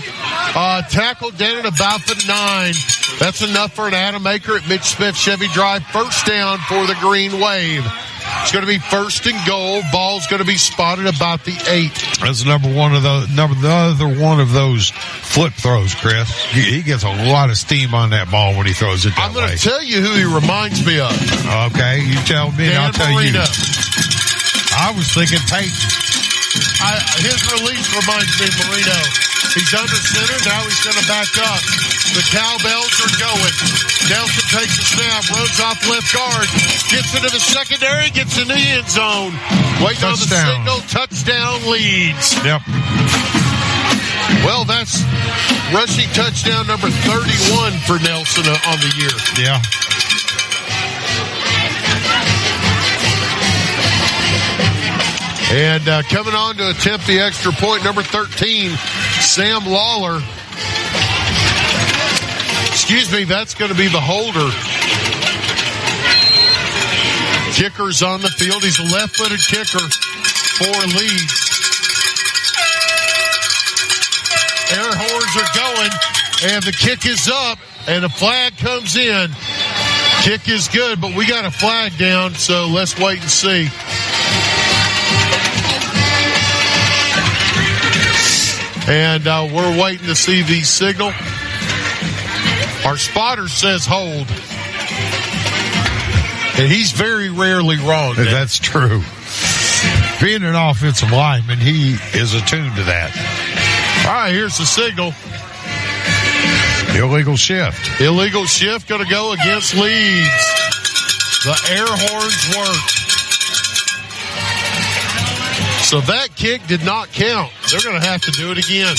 Tackled down at about the 9. That's enough for an Adam Aker at Mitch Smith Chevy Drive. First down for the Green Wave. It's going to be 1st and goal. Ball's going to be spotted about the 8. That's the other one of those flip throws, Chris. He gets a lot of steam on that ball when he throws it that way. I'm going to tell you who he reminds me of. Okay, you tell me, and I'll tell Marino. you. I was thinking Peyton. His release reminds me of Marino. He's under center. Now he's going to back up. The cowbells are going. Nelson takes a snap, runs off left guard, gets into the secondary, gets in the end zone. Waiting on the signal. Touchdown Leeds. Yep. Well, that's rushing touchdown number 31 for Nelson on the year. Yeah. And coming on to attempt the extra point, number 13, Sam Lawler. Excuse me, that's going to be the holder. Kicker's on the field. He's a left-footed kicker for Leeds. Air horns are going, and the kick is up, and a flag comes in. Kick is good, but we got a flag down, so let's wait and see. And we're waiting to see the signal. Our spotter says hold. And he's very rarely wrong. That's true. Being an offensive lineman, he is attuned to that. All right, here's the signal. Illegal shift. Illegal shift going to go against Leeds. The air horns work. So that kick did not count. They're going to have to do it again.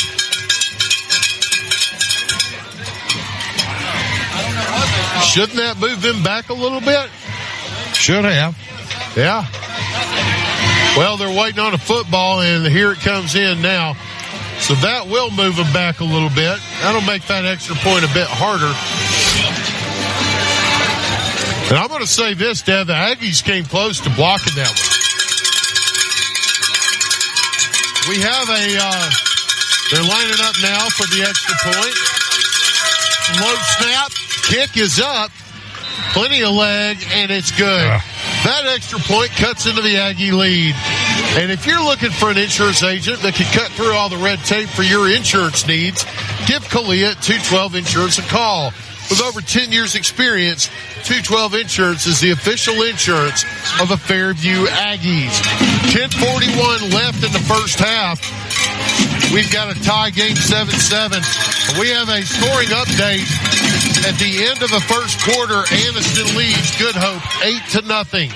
Shouldn't that move them back a little bit? Should have. Yeah. Well, they're waiting on a football, and here it comes in now. So that will move them back a little bit. That'll make that extra point a bit harder. And I'm going to say this, Dad, the Aggies came close to blocking that one. We have they're lining up now for the extra point. Low snap, kick is up, plenty of leg, and it's good. That extra point cuts into the Aggie lead. And if you're looking for an insurance agent that can cut through all the red tape for your insurance needs, give Kalia at 212 Insurance a call. With over 10 years experience, 212 Insurance is the official insurance of the Fairview Aggies. 10:41 left in the first half. We've got a tie game 7-7. We have a scoring update at the end of the first quarter. Anniston leads Good Hope 8-0.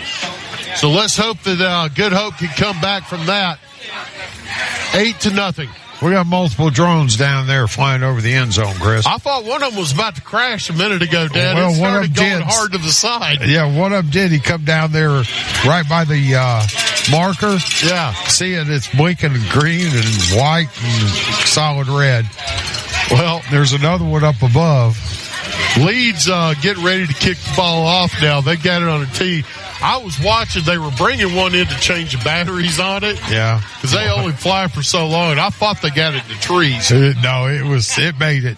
So let's hope that Good Hope can come back from that. 8-0. We got multiple drones down there flying over the end zone, Chris. I thought one of them was about to crash a minute ago, Dad. Well, it started going did. hard to the side. Yeah, one of them did. He come down there right by the marker. Yeah. Seeing it's blinking green and white and solid red. Well, there's another one up above. Leeds getting ready to kick the ball off now. They got it on a tee. I was watching. They were bringing one in to change the batteries on it. Yeah. Because they only fly for so long. I thought they got it in the trees. No, it made it.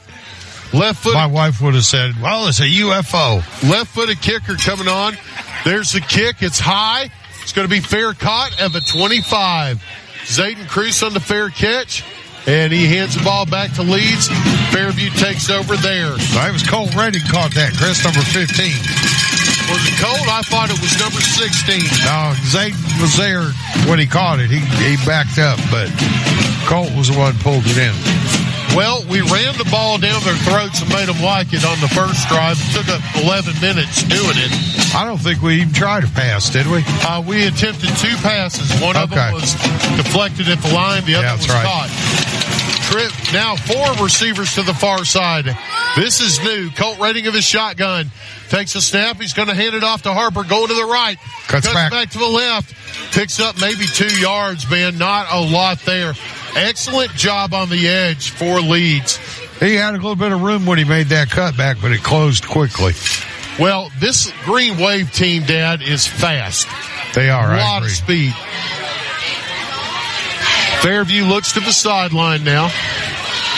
Left foot. My wife would have said, well, it's a UFO. Left-footed kicker coming on. There's the kick. It's high. It's going to be fair caught at the 25. Zayden Cruz on the fair catch. And he hands the ball back to Leeds. Fairview takes over there. It was Colt Redding caught that, Chris, number 15. Was it Colt? I thought it was number 16. No, Zayden was there when he caught it. He backed up, but Colt was the one who pulled it in. Well, we ran the ball down their throats and made them like it on the first drive. It took up 11 minutes doing it. I don't think we even tried to pass, did we? We attempted 2 passes. One of them was deflected at the line. The other was caught. Now 4 receivers to the far side. This is new. Colt Redding of his shotgun. Takes a snap. He's going to hand it off to Harper. Going to the right. Cuts back to the left. Picks up maybe 2 yards, man. Not a lot there. Excellent job on the edge for Leeds. He had a little bit of room when he made that cutback, but it closed quickly. Well, this Green Wave team, Dad, is fast. They are. A lot of speed. Fairview looks to the sideline now.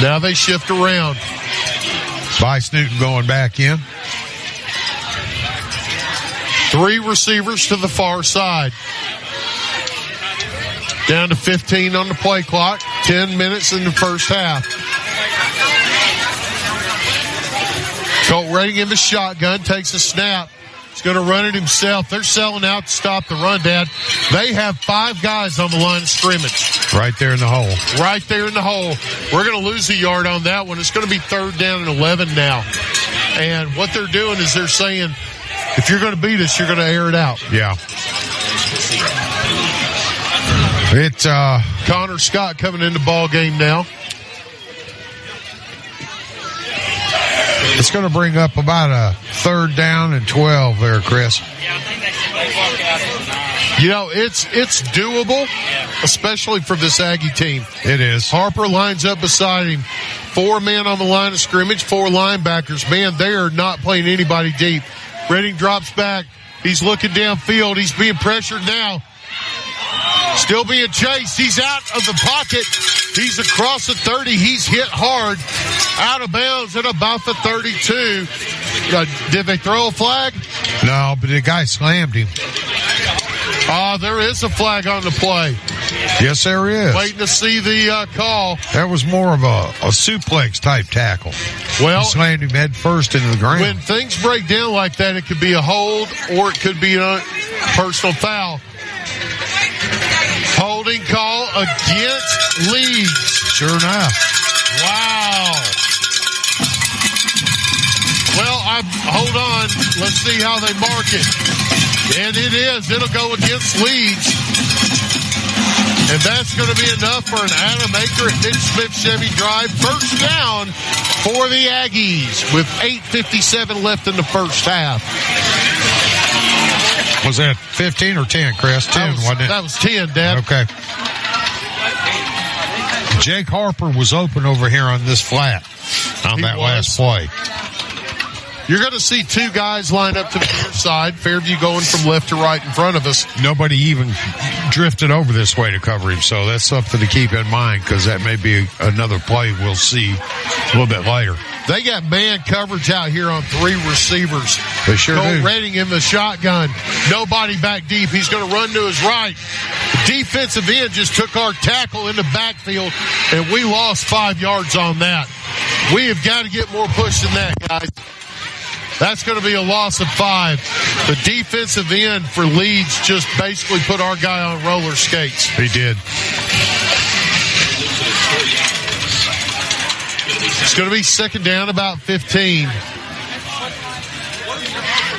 Now they shift around. Bryce Newton going back in. 3 receivers to the far side. Down to 15 on the play clock. 10 minutes in the first half. Colt Redding in the shotgun. Takes a snap. He's going to run it himself. They're selling out to stop the run, Dad. They have 5 guys on the line of scrimmage. Right there in the hole. Right there in the hole. We're going to lose a yard on that one. It's going to be 3rd down and 11 now. And what they're doing is they're saying, if you're going to beat us, you're going to air it out. Yeah. It's Connor Scott coming into ball game now. It's going to bring up about a 3rd down and 12 there, Chris. You know, it's doable, especially for this Aggie team. It is. Harper lines up beside him. 4 men on the line of scrimmage, 4 linebackers. Man, they are not playing anybody deep. Redding drops back. He's looking downfield. He's being pressured now. Still being chased. He's out of the pocket. He's across the 30. He's hit hard. Out of bounds at about the 32. Did they throw a flag? No, but the guy slammed him. There is a flag on the play. Yes, there is. Waiting to see the call. That was more of a suplex type tackle. Well, he slammed him head first into the ground. When things break down like that, it could be a hold or it could be a personal foul. Holding call against Leeds. Sure enough. Wow. Well, hold on. Let's see how they mark it. And it is. It'll go against Leeds. And that's going to be enough for an Adam Aker at Mitch-Smith Chevy Drive. 1st down for the Aggies with 8:57 left in the first half. Was that 15 or 10, Chris? 10, wasn't it? That was 10, Dad. Okay. Jake Harper was open over here on this flat on that last play. You're going to see 2 guys line up to the near side. Fairview going from left to right in front of us. Nobody even drifted over this way to cover him, so that's something to keep in mind because that may be another play we'll see a little bit later. They got man coverage out here on 3 receivers. They sure do. Redding in the shotgun. Nobody back deep. He's going to run to his right. The defensive end just took our tackle in the backfield, and we lost 5 yards on that. We have got to get more push than that, guys. That's going to be a loss of 5. The defensive end for Leeds just basically put our guy on roller skates. He did. It's going to be 2nd down, about 15.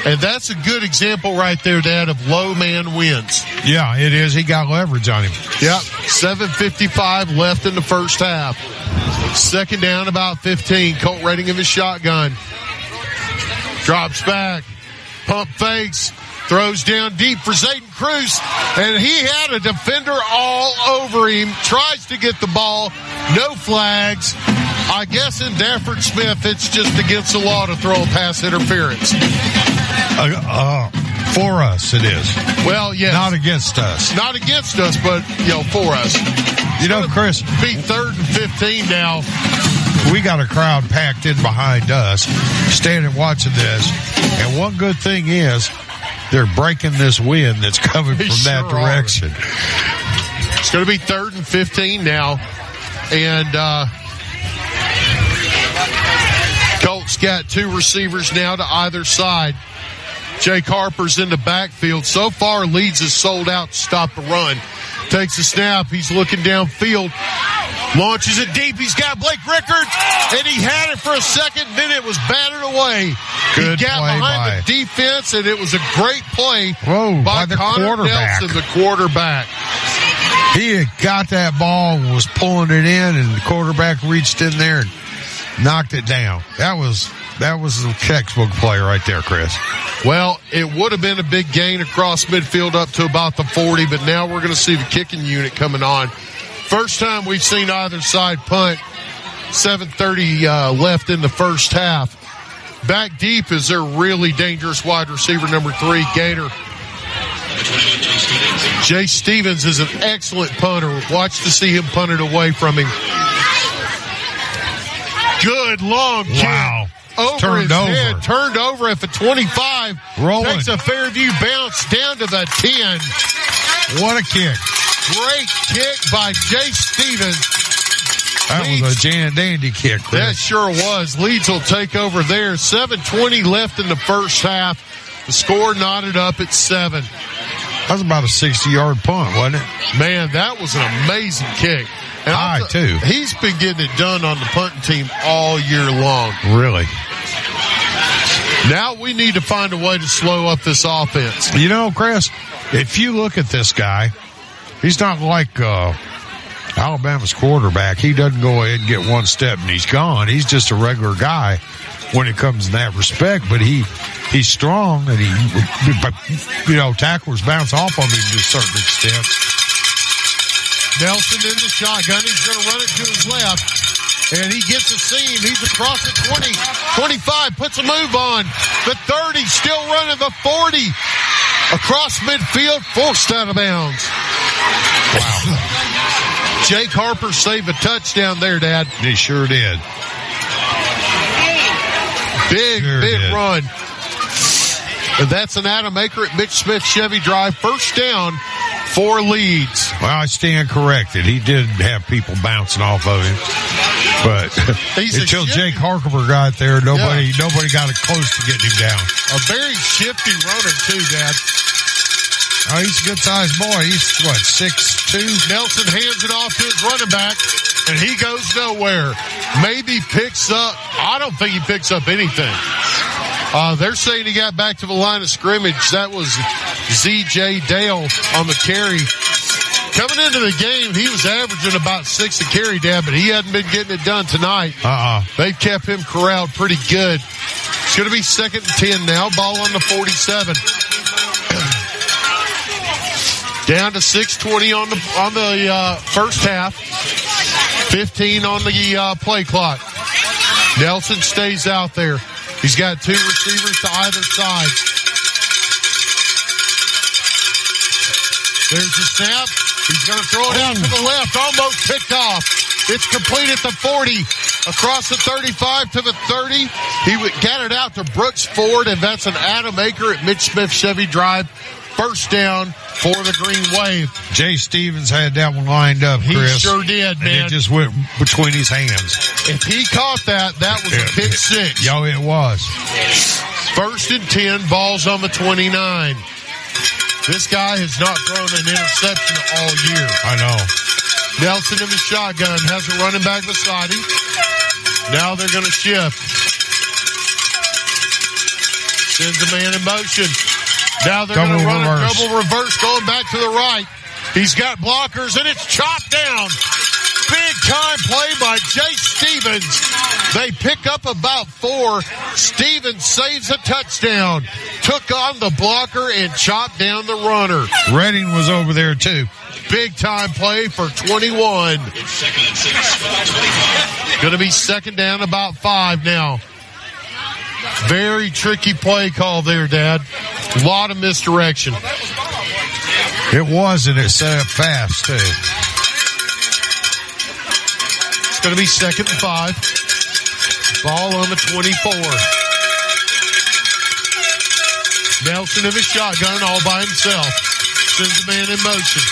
And that's a good example right there, Dad, of low man wins. Yeah, it is. He got leverage on him. Yep. 7:55 left in the first half. 2nd down, about 15. Colt Redding in the shotgun. Drops back. Pump fakes. Throws down deep for Zayden Cruz. And he had a defender all over him. Tries to get the ball. No flags. I guess in Dafford Smith, it's just against the law to throw a pass interference. For us, it is. Well, yes. Not against us. Not against us, but, for us. You know, Chris. Be 3rd and 15 now. We got a crowd packed in behind us, standing watching this. And one good thing is, they're breaking this wind that's coming from that direction. It's going to be 3rd and 15 now. And, Colt's got 2 receivers now to either side. Jake Harper's in the backfield. So far, Leeds is sold out to stop the run. Takes a snap. He's looking downfield. Launches it deep. He's got Blake Rickards, and he had it for a second. Then it was batted away. Good he got play behind the defense, and it was a great play by the Connor quarterback. Nelson, the quarterback. He had got that ball and was pulling it in, and the quarterback reached in there and knocked it down. That was a textbook play right there, Chris. Well, it would have been a big gain across midfield up to about the 40, but now we're going to see the kicking unit coming on. First time we've seen either side punt. 7:30 left in the first half. Back deep is their really dangerous wide receiver, number 3, Gator. Jay Stevens is an excellent punter. Watch to see him punt it away from him. Good long kick. Wow. Over his head. Turned over at the 25. Rolling. Takes a Fairview bounce down to the 10. What a kick. Great kick by Jay Stevens. That was a Jan Dandy kick, Chris. That sure was. Leeds will take over there. 7:20 left in the first half. The score knotted up at 7. That was about a 60-yard punt, wasn't it? Man, that was an amazing kick. And high, too. He's been getting it done on the punting team all year long. Really? Now we need to find a way to slow up this offense. You know, Chris, if you look at this guy, he's not like Alabama's quarterback. He doesn't go ahead and get one step and he's gone. He's just a regular guy when it comes in that respect. But he's strong and tacklers bounce off of him to a certain extent. Nelson in the shotgun. He's going to run it to his left. And he gets a seam. He's across the 20, 25, puts a move on. The 30, still running the 40. Across midfield, forced out of bounds. Wow. Jake Harper saved a touchdown there, Dad. He sure did. Big run. And that's an Adam Aker at Mitch Smith Chevy Drive. First down for Leeds. Well, I stand corrected. He did have people bouncing off of him. But until Jake Harper got there, nobody got it close to getting him down. A very shifty runner, too, Dad. Oh, he's a good-sized boy. He's, 6'2"? Nelson hands it off to his running back, and he goes nowhere. Maybe picks up. I don't think he picks up anything. They're saying he got back to the line of scrimmage. That was Z.J. Dale on the carry. Coming into the game, he was averaging about 6 a carry, Dad, but he hadn't been getting it done tonight. They've kept him corralled pretty good. It's going to be 2nd and 10 now. Ball on the 47. Down to 6:20 on the first half. 15 on the play clock. Nelson stays out there. He's got 2 receivers to either side. There's the snap. He's going to throw it out to the left. Almost picked off. It's complete at the 40. Across the 35 to the 30. He got it out to Brooks Ford, and that's an Adam Aker at Mitch Smith Chevy Drive. First down for the Green Wave. Jay Stevens had that one lined up, Chris. He sure did, man. And it just went between his hands. If he caught that was a pick six. Yo, it was. 1st and 10, balls on the 29. This guy has not thrown an interception all year. I know. Nelson in the shotgun has a running back beside him. Now they're going to shift. Sends a man in motion. Now they're going to run a double reverse going back to the right. He's got blockers, and it's chopped down. Big time play by Jay Stevens. They pick up about 4. Stevens saves a touchdown. Took on the blocker and chopped down the runner. Redding was over there, too. Big time play for 21. Going to be 2nd down, about 5 now. Very tricky play call there, Dad. A lot of misdirection. It was, and it set up fast, too. It's going to be 2nd and 5. Ball on the 24. Nelson in the shotgun all by himself. Sends a man in motion.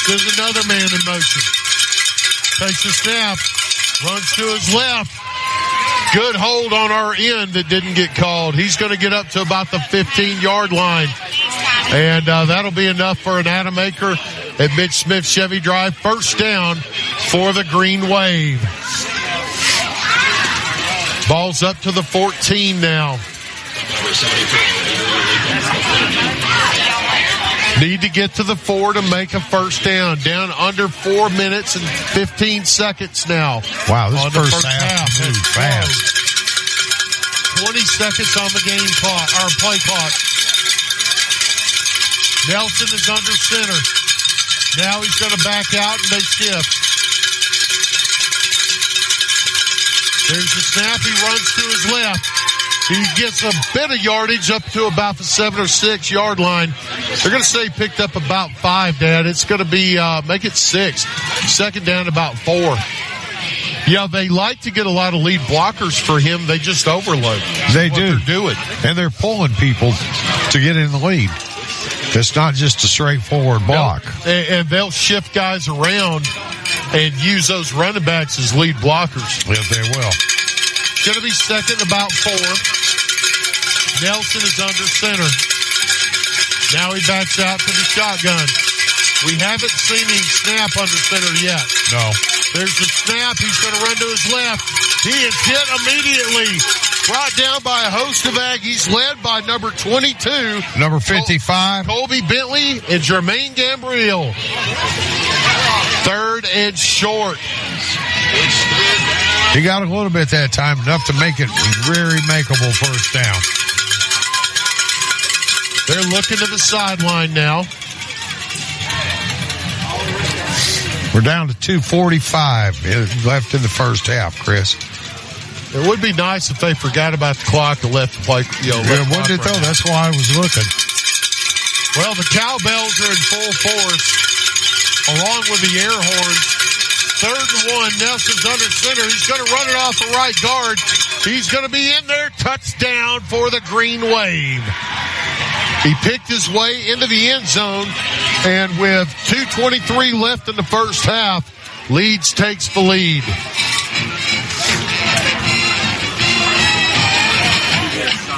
Sends another man in motion. Takes a snap. Runs to his left. Good hold on our end that didn't get called. He's going to get up to about the 15-yard line. And that'll be enough for an Adam Aker at Mitch Smith Chevy Drive. First down for the Green Wave. Ball's up to the 14 now. Need to get to the 4 to make a first down. Down under 4 minutes and 15 seconds now. Wow, this first half moved fast. 20 seconds on the game clock, or play clock. Nelson is under center. Now he's going to back out and they shift. There's the snap. He runs to his left. He gets a bit of yardage up to about the 7 or 6 yard line. They're going to say he picked up about 5, Dad. It's going to be, make it 6. 2nd down, about 4. Yeah, they like to get a lot of lead blockers for him. They just overload. They do. They're doing. And they're pulling people to get in the lead. It's not just a straightforward block. No, and they'll shift guys around and use those running backs as lead blockers. Yeah, they will. Going to be 2nd, about 4. Nelson is under center. Now he backs out to the shotgun. We haven't seen him snap under center yet. No. There's the snap. He's going to run to his left. He is hit immediately. Brought down by a host of Aggies, led by number 22. Number 55. Colby Bentley and Jermaine Gambriel. Third and short. He got a little bit that time, enough to make it very makeable first down. They're looking to the sideline now. We're down to 2:45 left in the first half, Chris. It would be nice if they forgot about the clock and left the play. Wouldn't it though? That's why I was looking. Well, the cowbells are in full force, along with the air horns. 3rd and 1. Nelson's under center. He's going to run it off the right guard. He's going to be in there. Touchdown for the Green Wave. He picked his way into the end zone, and with 2:23 left in the first half, Leeds takes the lead.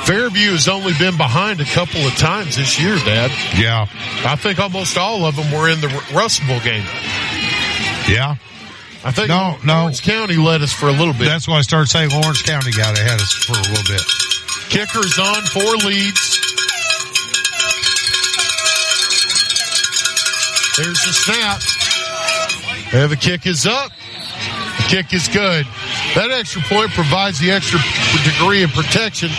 Fairview has only been behind a couple of times this year, Dad. Yeah. I think almost all of them were in the Rust Bowl game. Yeah. I think Lawrence County led us for a little bit. That's why I started saying Lawrence County got ahead of us for a little bit. Kicker's on for Leeds. There's the snap. And the kick is up. The kick is good. That extra point provides the extra degree of protection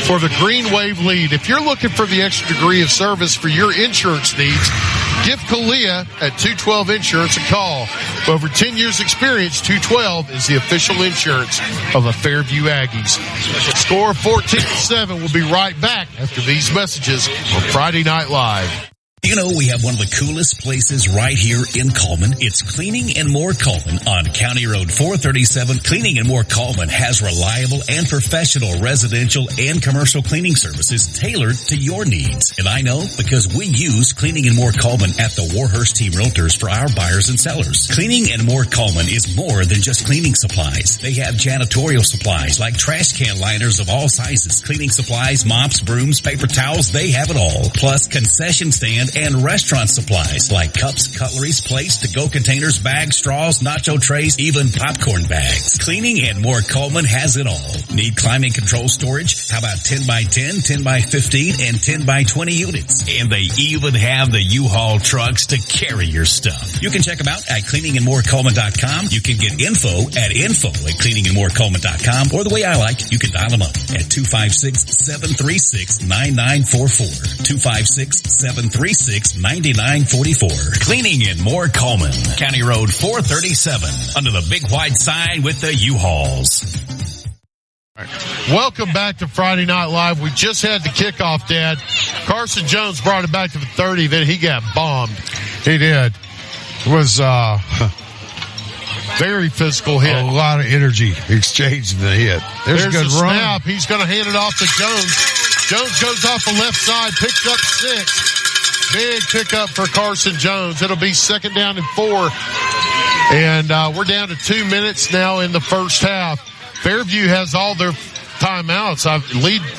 for the Green Wave lead. If you're looking for the extra degree of service for your insurance needs, give Kalia at 212 Insurance a call. With over 10 years experience, 212 is the official insurance of the Fairview Aggies. Score 14-7. We'll be right back after these messages on Friday Night Live. You know, we have one of the coolest places right here in Coleman. It's Cleaning and More Coleman on County Road 437. Cleaning and More Coleman has reliable and professional residential and commercial cleaning services tailored to your needs. And I know because we use Cleaning and More Coleman at the Warhurst Team Realtors for our buyers and sellers. Cleaning and More Coleman is more than just cleaning supplies. They have janitorial supplies like trash can liners of all sizes, cleaning supplies, mops, brooms, paper towels, they have it all. Plus concession stand and restaurant supplies like cups, cutleries, plates, to-go containers, bags, straws, nacho trays, even popcorn bags. Cleaning and More Coleman has it all. Need climate control storage? How about 10 by 10, 10 by 15, and 10 by 20 units? And they even have the U-Haul trucks to carry your stuff. You can check them out at cleaningandmorecoleman.com. You can get info at cleaningandmorecoleman.com, or the way I like, you can dial them up at 256-736-9944. 256-736-9944. Cleaning and More Coleman. County Road 437. Under the big white sign with the U-Hauls. Welcome back to Friday Night Live. We just had the kickoff, Dad. Carson Jones brought it back to the 30, then he got bombed. He did. It was very physical hit. A lot of energy exchanged in the hit. There's a good run. Snap. He's going to hand it off to Jones. Jones goes off the left side, picks up 6. Big pickup for Carson Jones. It'll be 2nd down and 4. And we're down to 2 minutes now in the first half. Fairview has all their timeouts.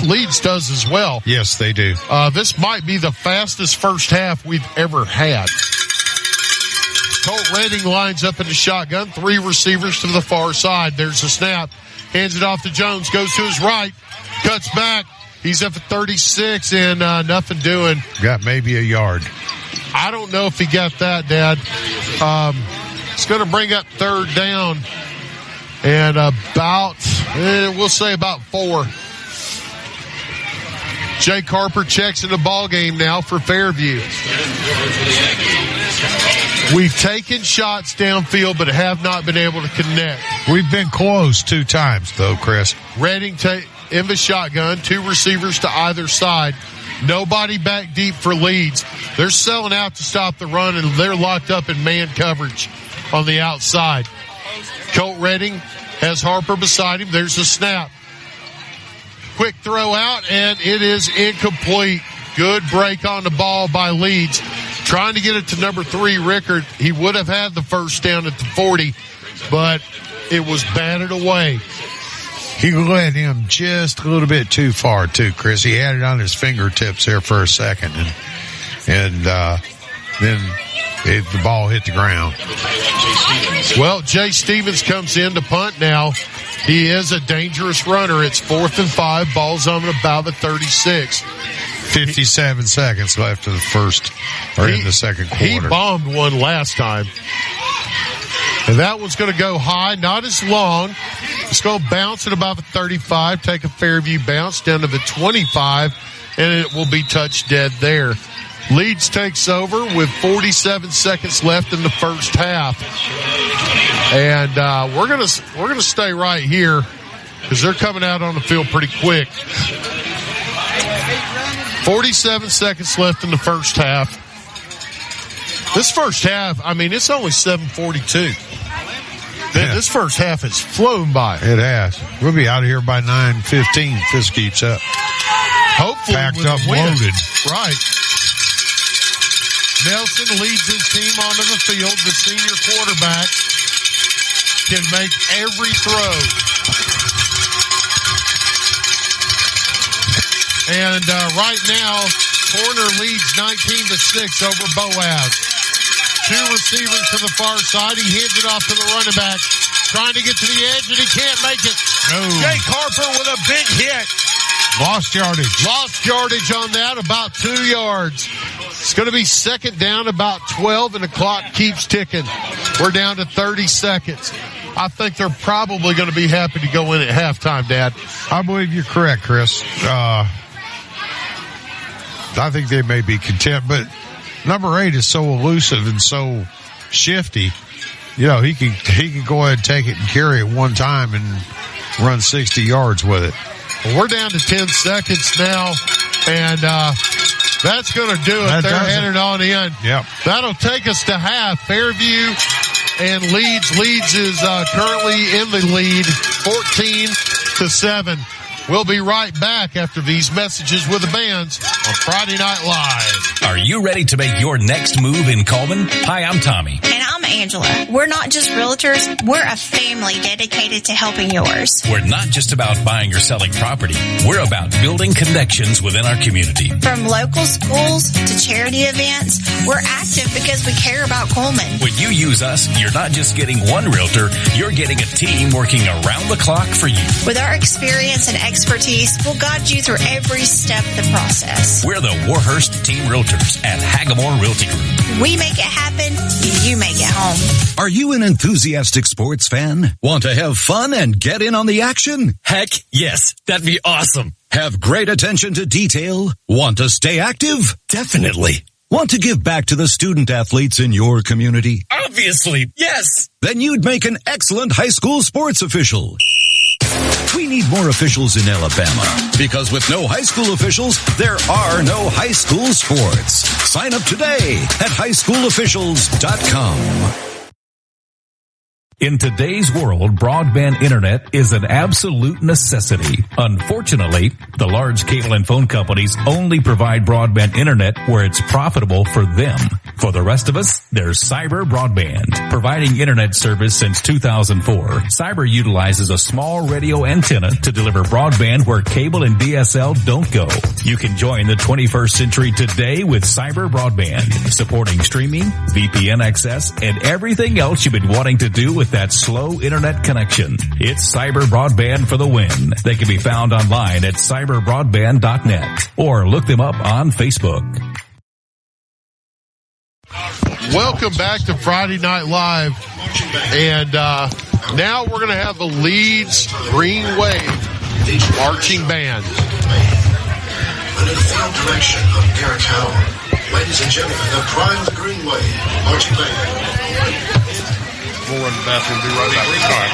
Leeds does as well. Yes, they do. This might be the fastest first half we've ever had. Colt Redding lines up in the shotgun. 3 receivers to the far side. There's a snap. Hands it off to Jones. Goes to his right. Cuts back. He's up at 36 and nothing doing. Got maybe a yard. I don't know if he got that, Dad. It's going to bring up 3rd down and about, we'll say about 4. Jake Harper checks in the ball game now for Fairview. We've taken shots downfield, but have not been able to connect. We've been close 2 times, though, Chris. Redding in the shotgun, 2 receivers to either side. Nobody back deep for Leeds. They're selling out to stop the run, and they're locked up in man coverage on the outside. Colt Redding has Harper beside him. There's a snap. Quick throw out, and it is incomplete. Good break on the ball by Leeds. Trying to get it to number 3, Rickard. He would have had the first down at the 40, but it was batted away. He led him just a little bit too far, too, Chris. He had it on his fingertips there for a second, and then the ball hit the ground. Well, Jay Stevens comes in to punt now. He is a dangerous runner. It's 4th and 5. Ball's on about the 36. 57 seconds left of the first, or in the second quarter. He bombed one last time. And that one's going to go high, not as long. It's going to bounce at about the 35, take a Fairview bounce down to the 25, and it will be touched dead there. Leeds takes over with 47 seconds left in the first half. And we're gonna stay right here because they're coming out on the field pretty quick. 47 seconds left in the first half. This first half, I mean, it's only 7:42. Yeah. This first half has flown by. It has. We'll be out of here by 9:15 if this keeps up. Hopefully, packed up, loaded. Right. Nelson leads his team onto the field. The senior quarterback can make every throw. And right now, Corner leads 19-6 over Boaz. Two receivers to the far side. He hands it off to the running back. Trying to get to the edge, and he can't make it. No. Jake Harper with a big hit. Lost yardage. Lost yardage on that, about 2 yards. It's going to be second down, about 12, and the clock keeps ticking. We're down to 30 seconds. I think they're probably going to be happy to go in at halftime, Dad. I believe you're correct, Chris. I think they may be content, but number 8 is so elusive and so shifty. You know, he can go ahead and take it and carry it one time and run 60 yards with it. Well, we're down to 10 seconds now, and that's going to do it. They're headed on in. Yep. That'll take us to half. Fairview and Leeds. Leeds is currently in the lead, 14-7. We'll be right back after these messages with the bands on Friday Night Live. Are you ready to make your next move in Coleman? Hi, I'm Tommy. And I'm Angela. We're not just realtors, we're a family dedicated to helping yours. We're not just about buying or selling property. We're about building connections within our community. From local schools to charity events, we're active because we care about Coleman. When you use us, you're not just getting one realtor, you're getting a team working around the clock for you. With our experience and expertise, we'll guide you through every step of the process. We're the Warhurst Team Realtors at Hagamore Realty Group. We make it happen, you make it home. Are you an enthusiastic sports fan? Want to have fun and get in on the action? Heck, yes. That'd be awesome. Have great attention to detail? Want to stay active? Definitely. Want to give back to the student athletes in your community? Obviously, yes. Then you'd make an excellent high school sports official. We need more officials in Alabama because with no high school officials, there are no high school sports. Sign up today at highschoolofficials.com. In today's world, broadband internet is an absolute necessity. Unfortunately, the large cable and phone companies only provide broadband internet where it's profitable for them. For the rest of us, there's Cyber Broadband. Providing internet service since 2004, Cyber utilizes a small radio antenna to deliver broadband where cable and DSL don't go. You can join the 21st century today with Cyber Broadband, supporting streaming, VPN access, and everything else you've been wanting to do with that slow internet connection. It's Cyber Broadband for the win. They can be found online at cyberbroadband.net or look them up on Facebook. Welcome back to Friday Night Live. And now we're going to have the Leeds Green Wave marching band. Under the field direction of Derek Howard. Ladies and gentlemen, the Prime's Green Wave marching band. We'll run to the bathroom and be right back.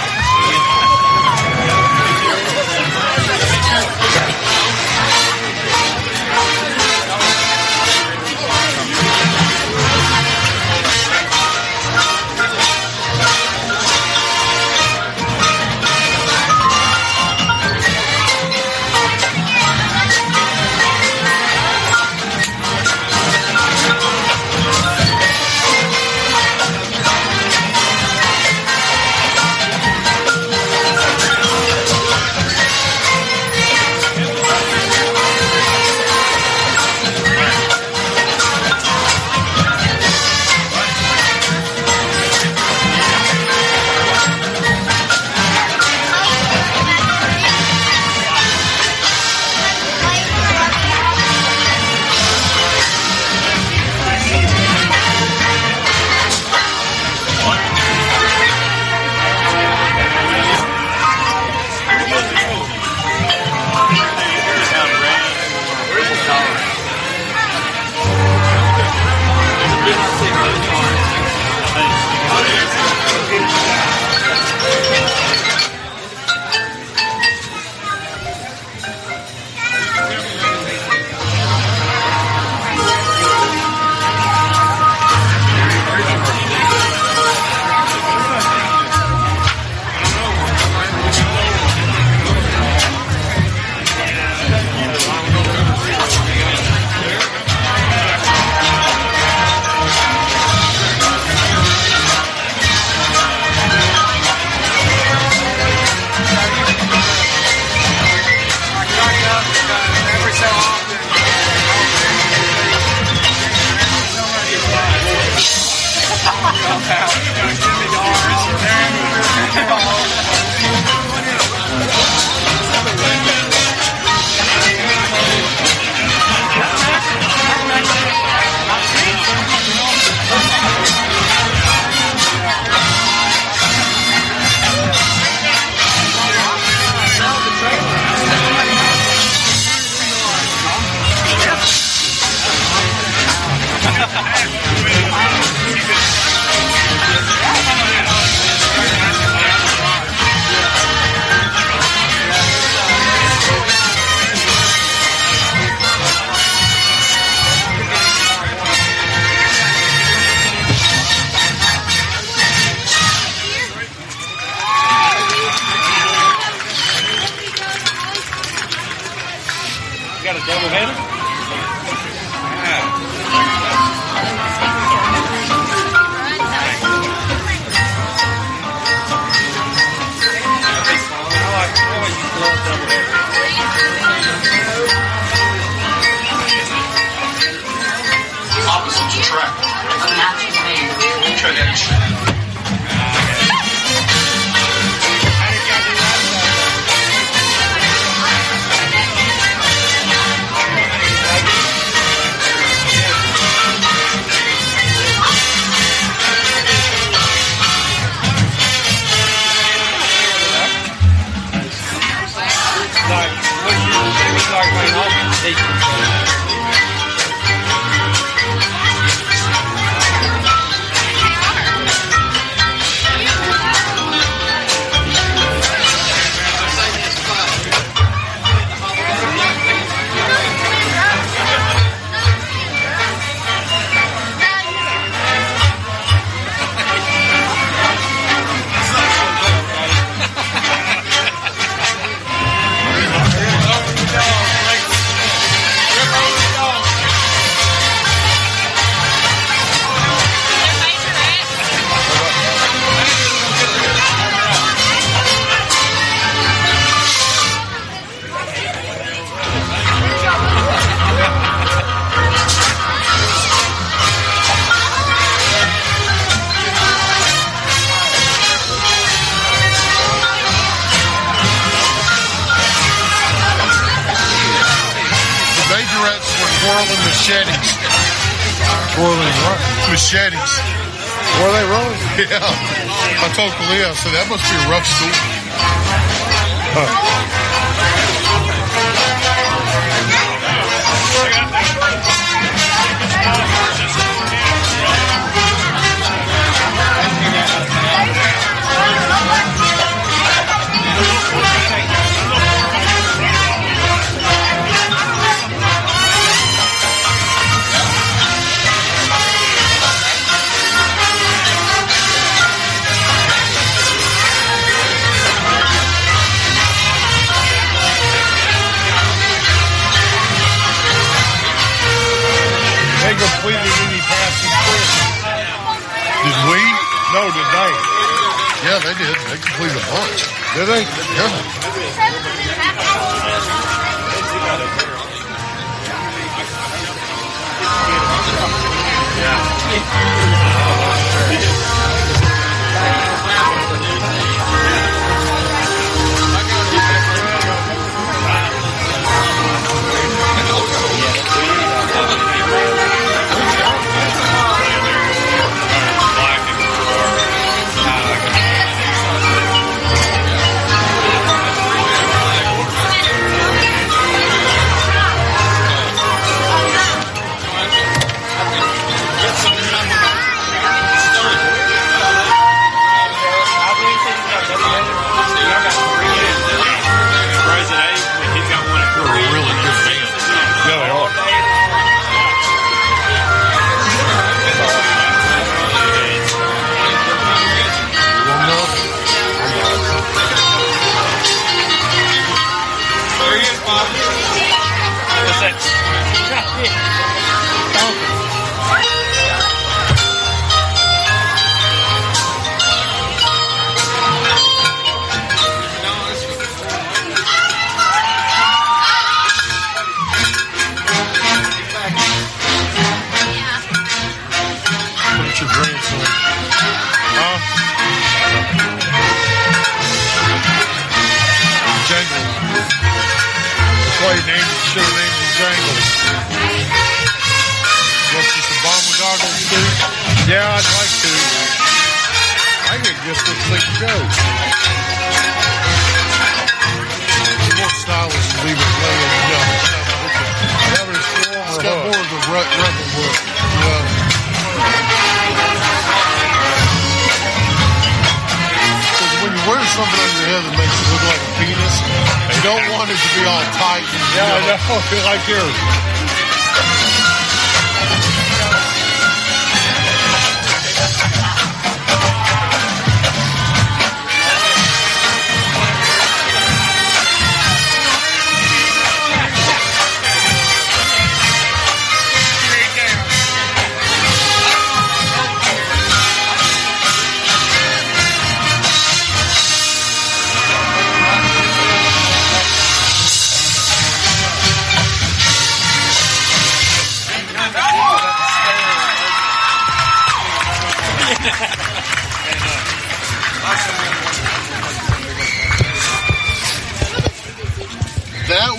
Machetes. Were they rolling? Yeah. I told Kalia, I said, that must be a rough Completed any passing quick. Did we? No, did they? Yeah, they did. They completed a bunch. Did they? Yeah, I'd like to. I could just this thing go. More stylish to leave it laying. Yeah, but it's got more of the rebel look. Because when you wear something on your head that makes it look like a penis, you don't want it to be all tight. And, yeah, I know. Like yours.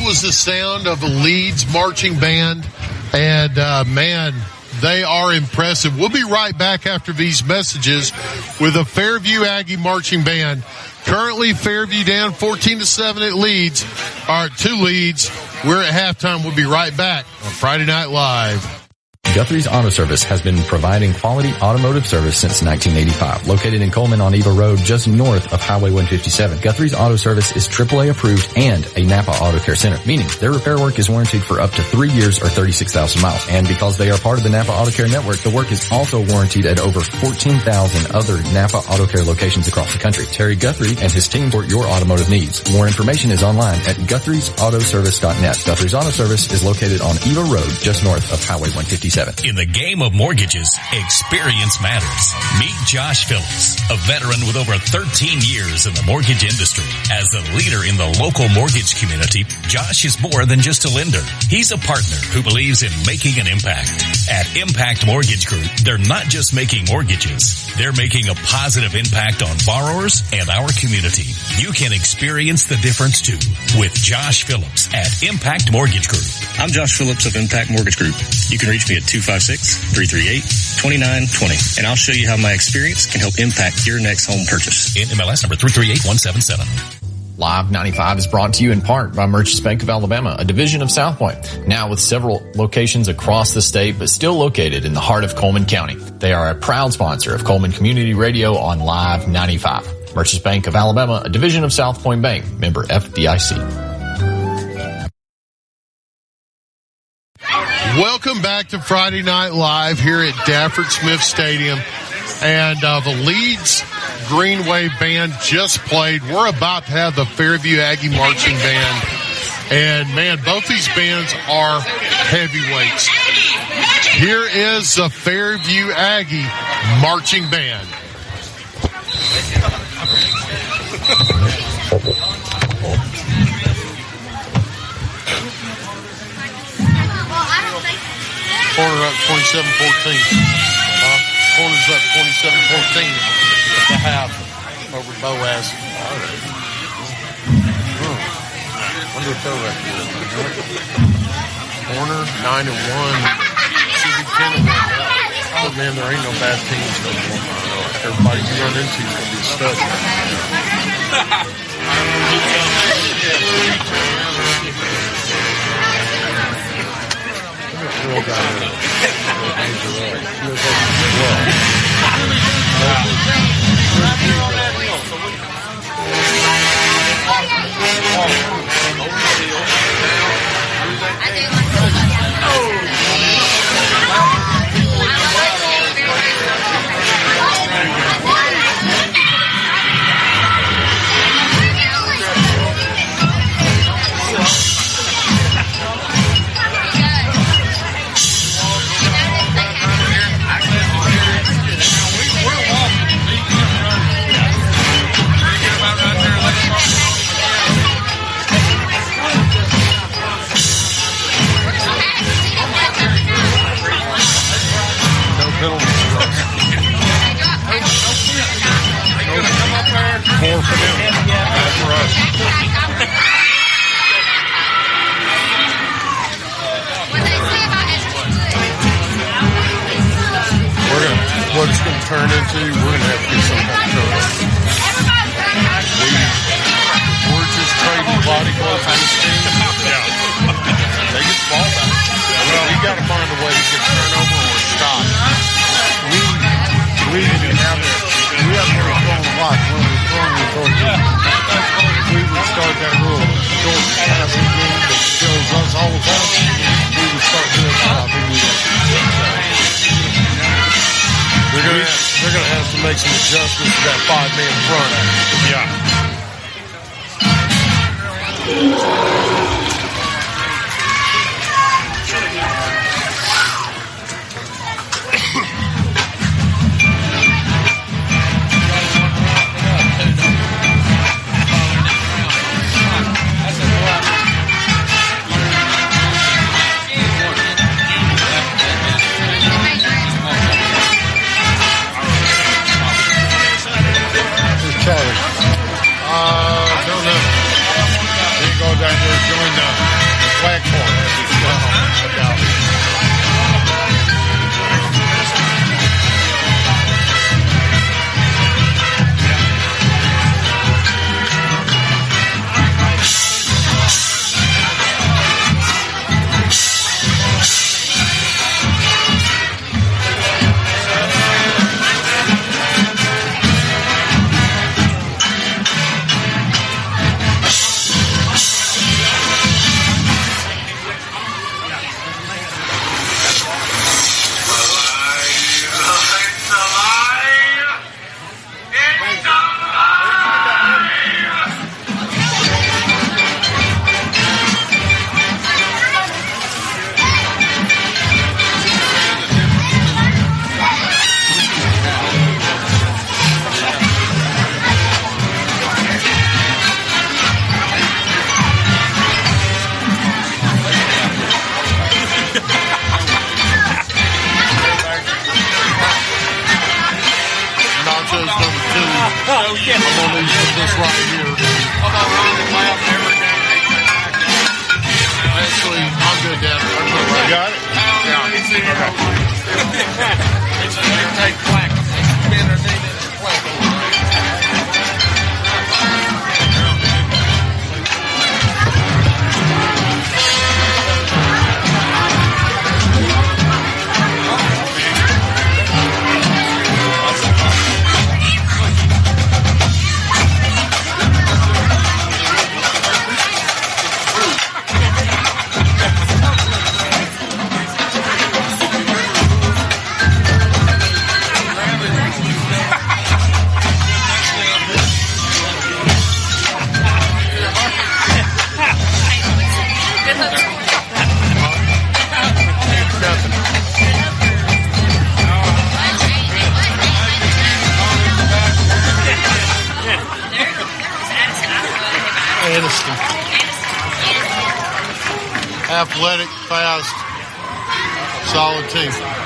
was the sound of a Leeds marching band, and man, they are impressive. We'll be right back after these messages with a Fairview Aggie marching band. Currently, Fairview down 14-7 at Leeds. All right, 2 Leeds. We're at halftime. We'll be right back on Friday Night Live. Guthrie's Auto Service has been providing quality automotive service since 1985. Located in Coleman on Eva Road, just north of Highway 157. Guthrie's Auto Service is AAA approved and a Napa Auto Care Center, meaning their repair work is warranted for up to 3 years or 36,000 miles. And because they are part of the Napa Auto Care network, the work is also warranted at over 14,000 other Napa Auto Care locations across the country. Terry Guthrie and his team support your automotive needs. More information is online at Guthrie'sAutoservice.net. Guthrie's Auto Service is located on Eva Road, just north of Highway 157. In the game of mortgages, experience matters. Meet Josh Phillips, a veteran with over 13 years in the mortgage industry. As a leader in the local mortgage community, Josh is more than just a lender. He's a partner who believes in making an impact. At Impact Mortgage Group, they're not just making mortgages. They're making a positive impact on borrowers and our community. You can experience the difference too with Josh Phillips at Impact Mortgage Group. I'm Josh Phillips of Impact Mortgage Group. You can reach me at 256-338-2920, and I'll show you how my experience can help impact your next home purchase. In MLS number 338177. Live 95 is brought to you in part by Merchants Bank of Alabama, a division of South Point, now with several locations across the state, but still located in the heart of Coleman County. They are a proud sponsor of Coleman Community Radio on Live 95. Merchants Bank of Alabama, a division of South Point Bank, member FDIC. Welcome back to Friday Night Live here at Dafford Smith Stadium. And the Leeds Greenway Band just played. We're about to have the Fairview Aggie Marching Band. And, man, both these bands are heavyweights. Here is the Fairview Aggie Marching Band. Corner up 27-14. Corner's up 27-14 at the half over Boaz. Wonder if they're right here. Corner 9-1. Should be 10-1. Oh man, there ain't no bad teams no more. Everybody you run into is gonna be stuck. More for them. Not for us. What it's going to turn into, we're going to have to get some kind of trouble. We're just trading body blows on this team. Yeah. They get the ball back. Well, we got to find a way to get turnover or stop. We have never thrown a lot. When we're throwing, we throw it. If we would start that real short passing game that shows us all the time, we would start doing that. I think they're going to have to make some adjustments to that 5-man front. Yeah. back there join the platform. Athletic, fast, solid team.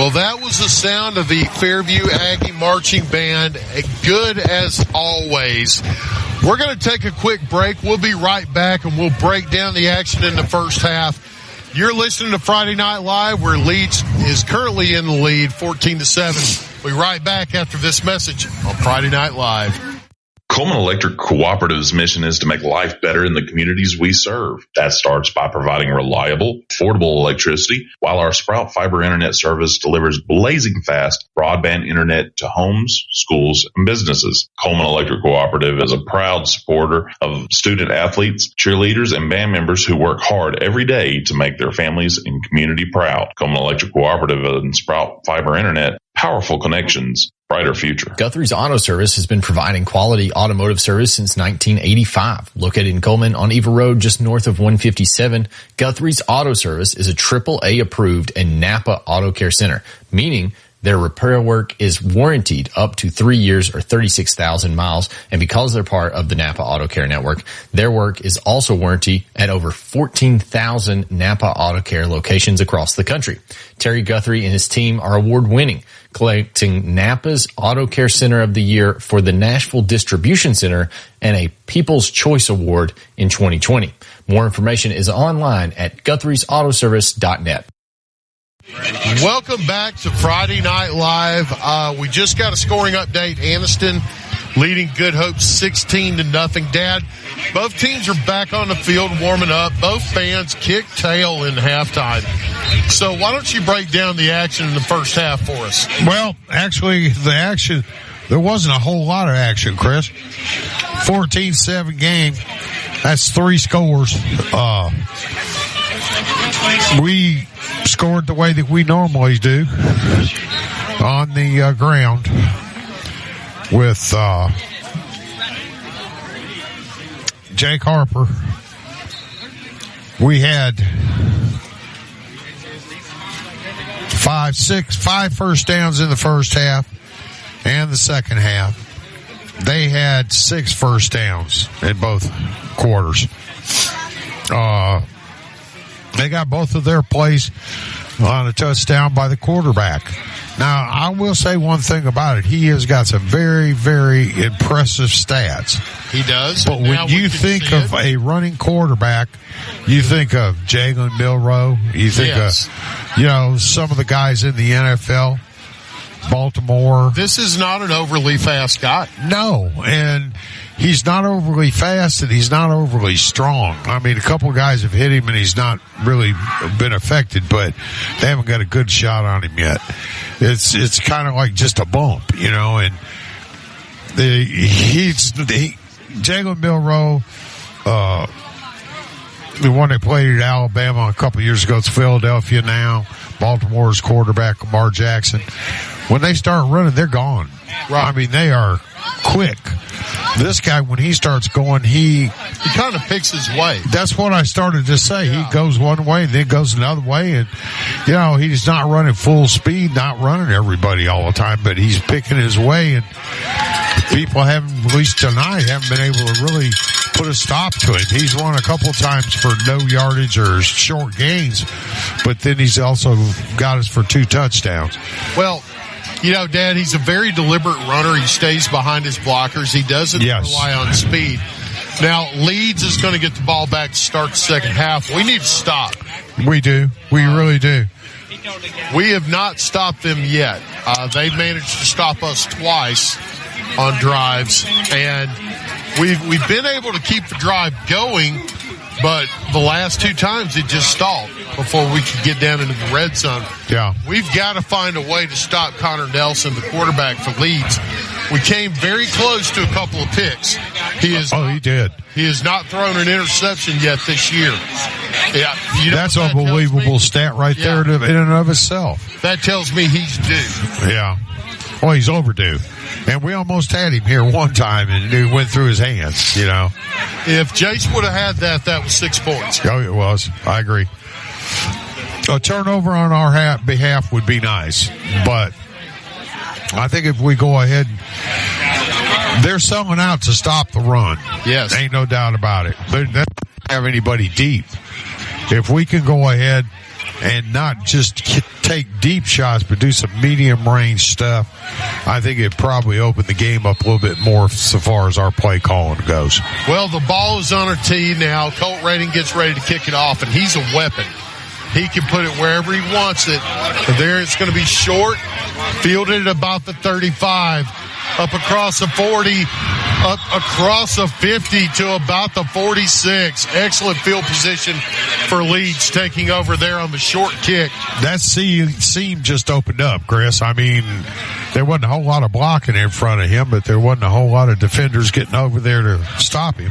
Well, that was the sound of the Fairview Aggie Marching Band. Good as always. We're going to take a quick break. We'll be right back, and we'll break down the action in the first half. You're listening to Friday Night Live, where Leeds is currently in the lead, 14-7. We'll be right back after this message on Friday Night Live. Coleman Electric Cooperative's mission is to make life better in the communities we serve. That starts by providing reliable, affordable electricity, while our Sprout Fiber Internet service delivers blazing fast broadband internet to homes, schools, and businesses. Coleman Electric Cooperative is a proud supporter of student athletes, cheerleaders, and band members who work hard every day to make their families and community proud. Coleman Electric Cooperative and Sprout Fiber Internet Powerful connections, brighter future. Guthrie's Auto Service has been providing quality automotive service since 1985. Located in Coleman on Eva Road, just north of 157, Guthrie's Auto Service is a AAA approved and Napa Auto Care Center, meaning their repair work is warranted up to 3 years or 36,000 miles. And because they're part of the Napa Auto Care Network, their work is also warranted at over 14,000 Napa Auto Care locations across the country. Terry Guthrie and his team are award-winning, collecting Napa's Auto Care Center of the Year for the Nashville Distribution Center and a People's Choice Award in 2020. More information is online at Guthrie'sAutoservice.net. Welcome back to Friday Night Live. We just got a scoring update. Anniston leading Good Hope 16-0. Dad, both teams are back on the field warming up. Both bands kicked tail in halftime. So why don't you break down the action in the first half for us? Well, actually, the action, there wasn't a whole lot of action, Chris. 14-7 game. That's 3 scores. We scored the way that we normally do on the ground with Jake Harper. We had 5 first downs in the first half and the second half. They had 6 first downs in both quarters. They got both of their plays on a touchdown by the quarterback. Now, I will say one thing about it. He has got some very, very impressive stats. He does. But when you think of a running quarterback, you think of Jalen Milroe. You think of, some of the guys in the NFL, Baltimore. This is not an overly fast guy. No, and he's not overly fast and he's not overly strong. I mean, a couple of guys have hit him and he's not really been affected, but they haven't got a good shot on him yet. It's kind of like just a bump, and Jalen Milroe, the one that played at Alabama a couple of years ago, it's Philadelphia now. Baltimore's quarterback, Lamar Jackson. When they start running, they're gone. Right. I mean, they are quick. This guy, when he starts going, he kind of picks his way. That's what I started to say. Yeah. He goes one way, then goes another way, and he's not running full speed, not running everybody all the time, but he's picking his way, and people haven't, at least tonight, haven't been able to really put a stop to him. He's run a couple times for no yardage or short gains, but then he's also got us for 2 touchdowns. Well, Dad, he's a very deliberate runner. He stays behind his blockers. He doesn't rely on speed. Now, Leeds is going to get the ball back to start the second half. We need to stop. We do. We really do. We have not stopped them yet. They've managed to stop us twice on drives, and we've been able to keep the drive going, but the last 2 times it just stalled before we could get down into the red zone. Yeah. We've got to find a way to stop Connor Nelson, the quarterback for Leeds. We came very close to a couple of picks. He did. He has not thrown an interception yet this year. Yeah, that's an unbelievable stat right there in and of itself. That tells me he's due. Yeah. Well, he's overdue. And we almost had him here one time, and it went through his hands, If Jace would have had that was 6 points. Oh, it was. I agree. A turnover on our behalf would be nice, but I think if we go ahead, they're selling out to stop the run. Yes. Ain't no doubt about it. They don't have anybody deep. If we can go ahead and not just take deep shots, but do some medium range stuff, I think it probably opened the game up a little bit more so far as our play calling goes. Well, the ball is on our tee now. Colt Rating gets ready to kick it off, and he's a weapon. He can put it wherever he wants it. There it's going to be short, fielded at about the 35, up across the 40, up across the 50 to about the 46. Excellent field position for Leeds, taking over there on the short kick. That seam just opened up, Chris. I mean, there wasn't a whole lot of blocking in front of him, but there wasn't a whole lot of defenders getting over there to stop him.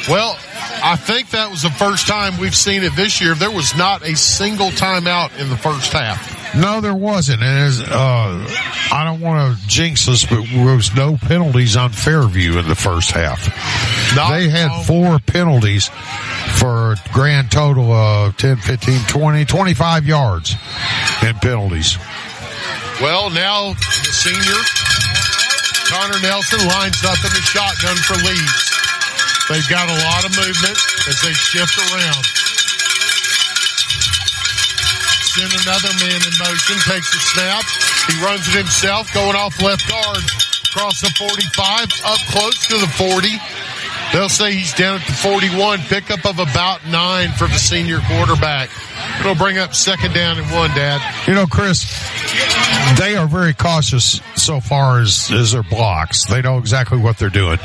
Well, I think that was the first time we've seen it this year. There was not a single timeout in the first half. No, there wasn't. And I don't want to jinx us, but there was no penalties on Fairview in the first half. They had 4 penalties for a grand total of 10, 15, 20, 25 yards in penalties. Well, now the senior, Connor Nelson, lines up in the shotgun for Leeds. They've got a lot of movement as they shift around. Send another man in motion, takes a snap. He runs it himself, going off left guard, across the 45, up close to the 40. They'll say he's down at the 41, pickup of about 9 for the senior quarterback. It'll bring up 2nd down and 1, Dad. You know, Chris, they are very cautious so far as their blocks. They know exactly what they're doing.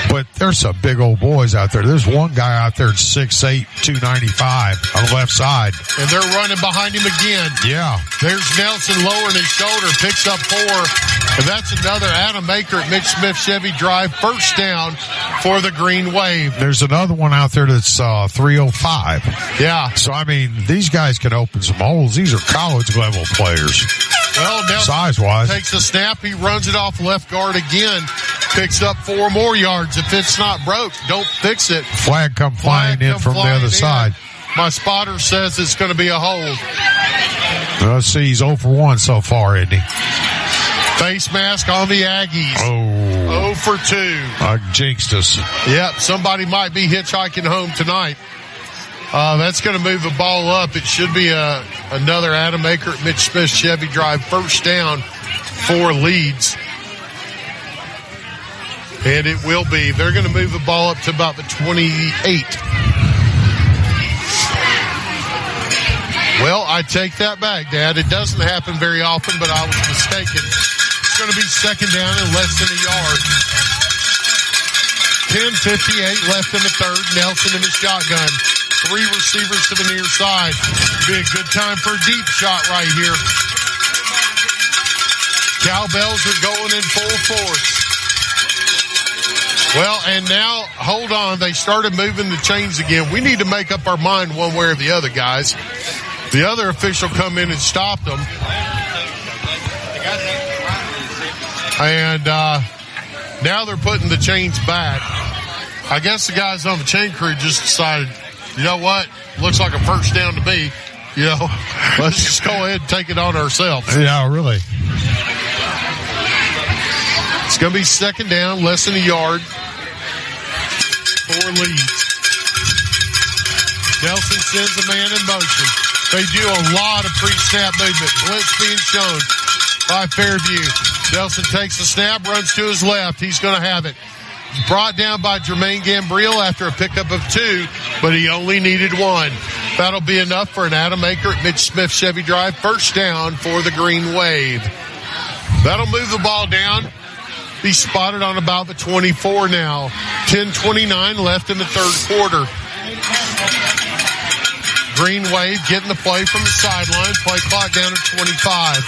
But there's some big old boys out there. There's one guy out there, 6'8", 295 on the left side. And they're running behind him again. Yeah. There's Nelson lowering his shoulder, picks up 4. And that's another Adam Baker at Mitch Smith Chevy Drive, 1st down for the Green Wave. There's another one out there that's 305. Yeah. So, I mean, these guys can open some holes. These are college-level players. Well, Nelson size-wise takes a snap. He runs it off left guard again. Picks up 4 more yards. If it's not broke, don't fix it. Flag come flying in from the other side. My spotter says it's going to be a hold. Let's see, he's 0 for 1 so far, isn't he? Face mask on the Aggies. Oh. 0 for 2. I jinxed us. Yep, somebody might be hitchhiking home tonight. That's going to move the ball up. It should be another Adam Baker at Mitch Smith Chevy Drive, 1st down for Leeds. And it will be. They're going to move the ball up to about the 28. Well, I take that back, Dad. It doesn't happen very often, but I was mistaken. It's going to be 2nd down and less than a yard. 10:58 left in the 3rd. Nelson in the shotgun. 3 receivers to the near side. Be a good time for a deep shot right here. Cowbells are going in full force. Well, and now, hold on. They started moving the chains again. We need to make up our mind one way or the other, guys. The other official come in and stopped them. And now they're putting the chains back. I guess the guys on the chain crew just decided, you know what? Looks like a 1st down to me. You know, let's just go ahead and take it on ourselves. Yeah, really. It's going to be 2nd down, less than a yard for Leeds. Nelson sends a man in motion. They do a lot of pre-snap movement. Blitz being shown by Fairview. Nelson takes the snap, runs to his left. He's going to have it. Brought down by Jermaine Gambriel after a pickup of 2, but he only needed 1. That'll be enough for an Adam Baker at Mitch Smith Chevy Drive, 1st down for the Green Wave. That'll move the ball down. He's spotted on about the 24 now. 10:29 left in the 3rd quarter. Green Wave getting the play from the sideline. Play clock down at 25.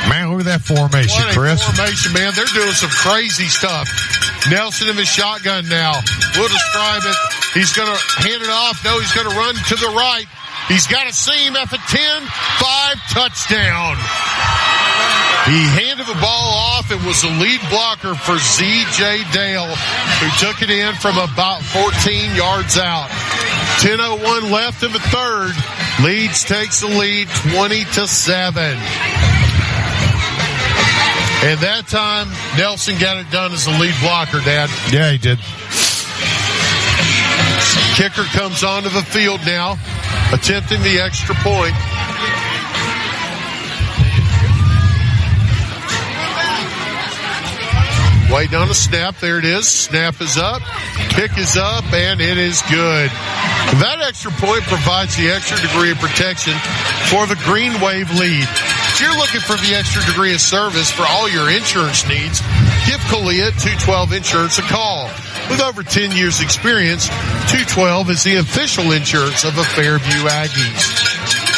Man, look at that formation, Chris. Formation, man. They're doing some crazy stuff. Nelson in the shotgun now. We'll describe it. He's going to hand it off. No, he's going to run to the right. He's got a seam at the 10-5 touchdown. He handed the ball off and was the lead blocker for Z.J. Dale, who took it in from about 14 yards out. 10:01 left in the 3rd. Leeds takes the lead 20-7. And that time, Nelson got it done as the lead blocker, Dad. Yeah, he did. Kicker comes onto the field now, attempting the extra point. Waiting on a snap. There it is. Snap is up. Kick is up, and it is good. That extra point provides the extra degree of protection for the Green Wave lead. If you're looking for the extra degree of service for all your insurance needs, give Kalia 212 Insurance a call. With over 10 years experience, 212 is the official insurance of the Fairview Aggies.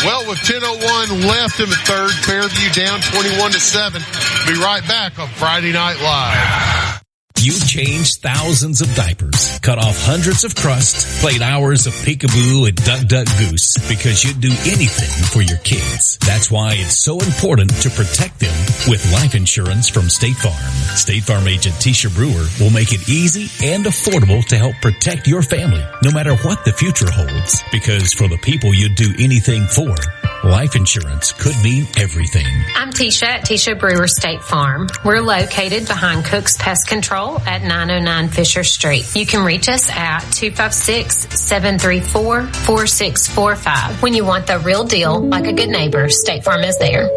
Well, with 10:01 left in the 3rd, Fairview down 21-7. Be right back on Friday Night Live. You've changed thousands of diapers, cut off hundreds of crusts, played hours of peekaboo and duck goose because you'd do anything for your kids. That's why it's so important to protect them with life insurance from State Farm. State Farm agent Tisha Brewer will make it easy and affordable to help protect your family, no matter what the future holds. Because for the people you'd do anything for, life insurance could mean everything. I'm Tisha at Tisha Brewer State Farm. We're located behind Cook's Pest Control at 909 Fisher Street. You can reach us at 256-734-4645. When you want the real deal, like a good neighbor, State Farm is there.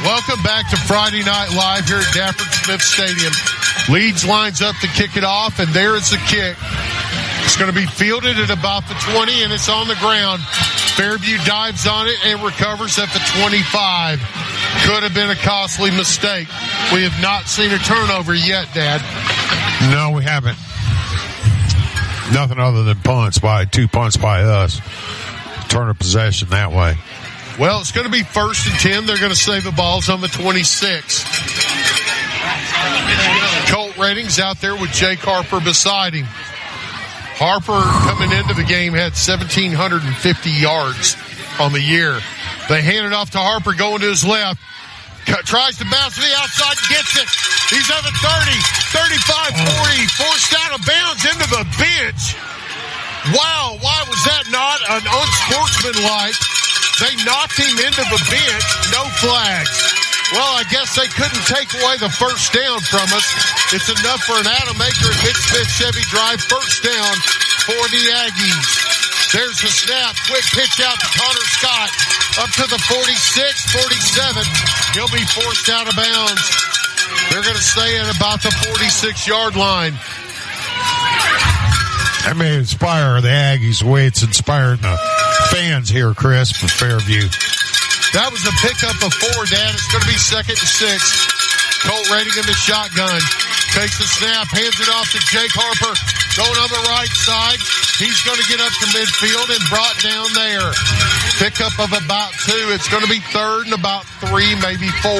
Welcome back to Friday Night Live here at Dafford Smith Stadium. Leeds lines up to kick it off, and there is the kick. It's going to be fielded at about the 20, and it's on the ground. Fairview dives on it and recovers at the 25. Could have been a costly mistake. We have not seen a turnover yet, Dad. No, we haven't. Nothing other than two punts by us. Turn of possession that way. Well, it's going to be 1st and 10. They're going to save the balls on the 26. Colt Redding's out there with Jake Harper beside him. Harper, coming into the game, had 1,750 yards on the year. They hand it off to Harper, going to his left. Tries to bounce to the outside, gets it. He's at the 30, 35, 40, forced out of bounds into the bench. Wow, why was that not an unsportsmanlike? They knocked him into the bench, no flags. Well, I guess they couldn't take away the first down from us. It's enough for an Adamaker at Mitch Chevy Drive. First down for the Aggies. There's the snap. Quick pitch out to Connor Scott. Up to the 46, 47. He'll be forced out of bounds. They're going to stay at about the 46-yard line. That may inspire the Aggies the way it's inspiring the fans here, Chris, for Fairview. That was a pickup of 4, Dad. It's going to be 2nd and 6. Colt Redding in the shotgun. Takes the snap, hands it off to Jake Harper. Going on the right side. He's going to get up to midfield and brought down there. Pickup of about 2. It's going to be 3rd and about 3, maybe 4.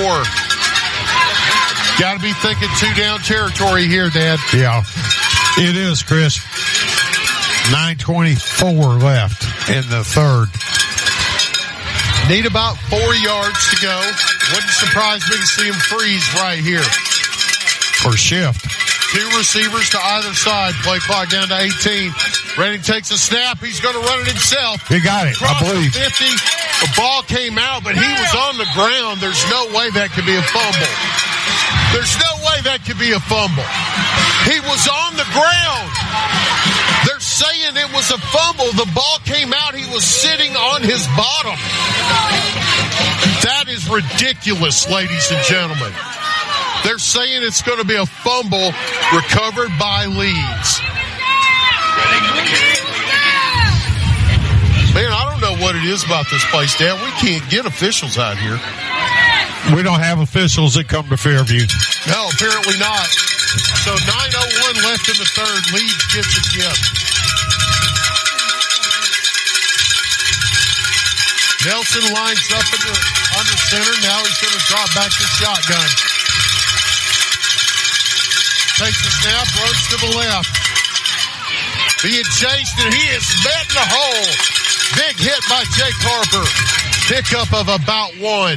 Got to be thinking 2-down territory here, Dad. Yeah, it is, Chris. 9:24 left in the 3rd. Need about 4 yards to go. Wouldn't surprise me to see him freeze right here. For shift. 2 receivers to either side. Play clock down to 18. Redding takes a snap. He's going to run it himself. He got it, I believe. 50. The ball came out, but he was on the ground. There's no way that could be a fumble. There's no way that could be a fumble. He was on the ground. They're saying it was a fumble. The ball came out. He was sitting on his bottom. That is ridiculous, ladies and gentlemen. They're saying it's going to be a fumble recovered by Leeds. Man, I don't know what it is about this place, Dan. We can't get officials out here. We don't have officials that come to Fairview. No, apparently not. So 9:01 left in the 3rd. Leeds gets a gift. Nelson lines up under center. Now he's going to drop back the shotgun. Takes the snap, runs to the left. Being chased, and he is met in the hole. Big hit by Jake Harper. Pickup of about 1.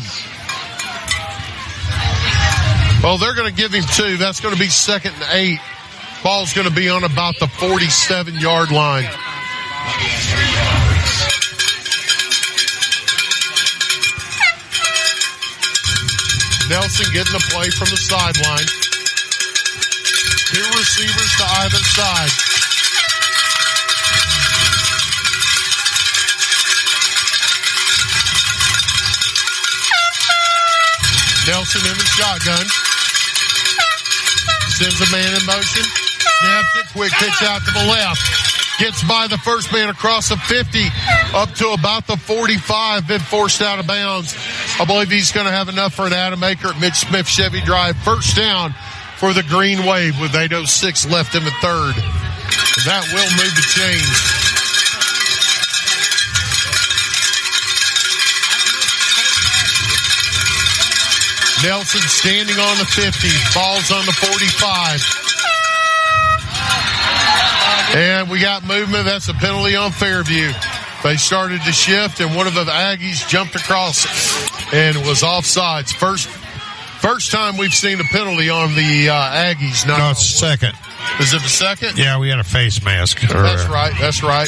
Well, they're going to give him 2. That's going to be 2nd and 8. Ball's going to be on about the 47-yard line. Nelson getting the play from the sideline. 2 receivers to either side. Nelson in the shotgun. Sends a man in motion. Snaps it. Quick pitch out to the left. Gets by the first man across the 50 up to about the 45. Been forced out of bounds. I believe he's going to have enough for an Adamaker at Mitch Smith Chevy Drive. First down for the Green Wave with 8:06 left in the 3rd. That will move the chains. Nelson standing on the 50. Ball's on the 45. And we got movement. That's a penalty on Fairview. They started to shift, and one of the Aggies jumped across and was offsides. First time we've seen a penalty on the Aggies. No, it's second. Is it the second? Yeah, we had a face mask. That's right.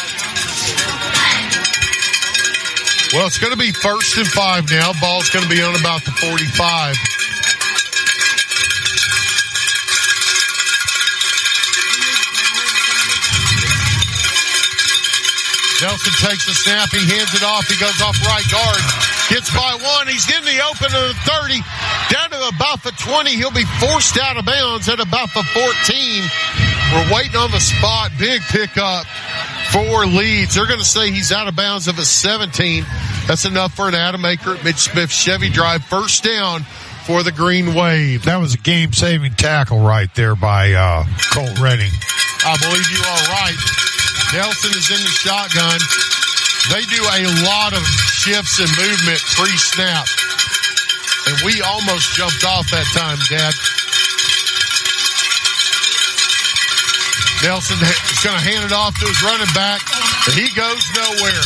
Well, it's going to be 1st and 5 now. Ball's going to be on about the 45. Nelson takes the snap. He hands it off. He goes off right guard. Gets by one. He's getting the open of the 30. Down to about the 20. He'll be forced out of bounds at about the 14. We're waiting on the spot. Big pickup for Leeds. They're going to say he's out of bounds of a 17. That's enough for an Adam Aker Mitch Smith Chevy drive. First down for the Green Wave. That was a game-saving tackle right there by Colt Redding. I believe you are right. Nelson is in the shotgun. They do a lot of shifts and movement pre-snap. And we almost jumped off that time, Dad. Nelson is going to hand it off to his running back, but he goes nowhere.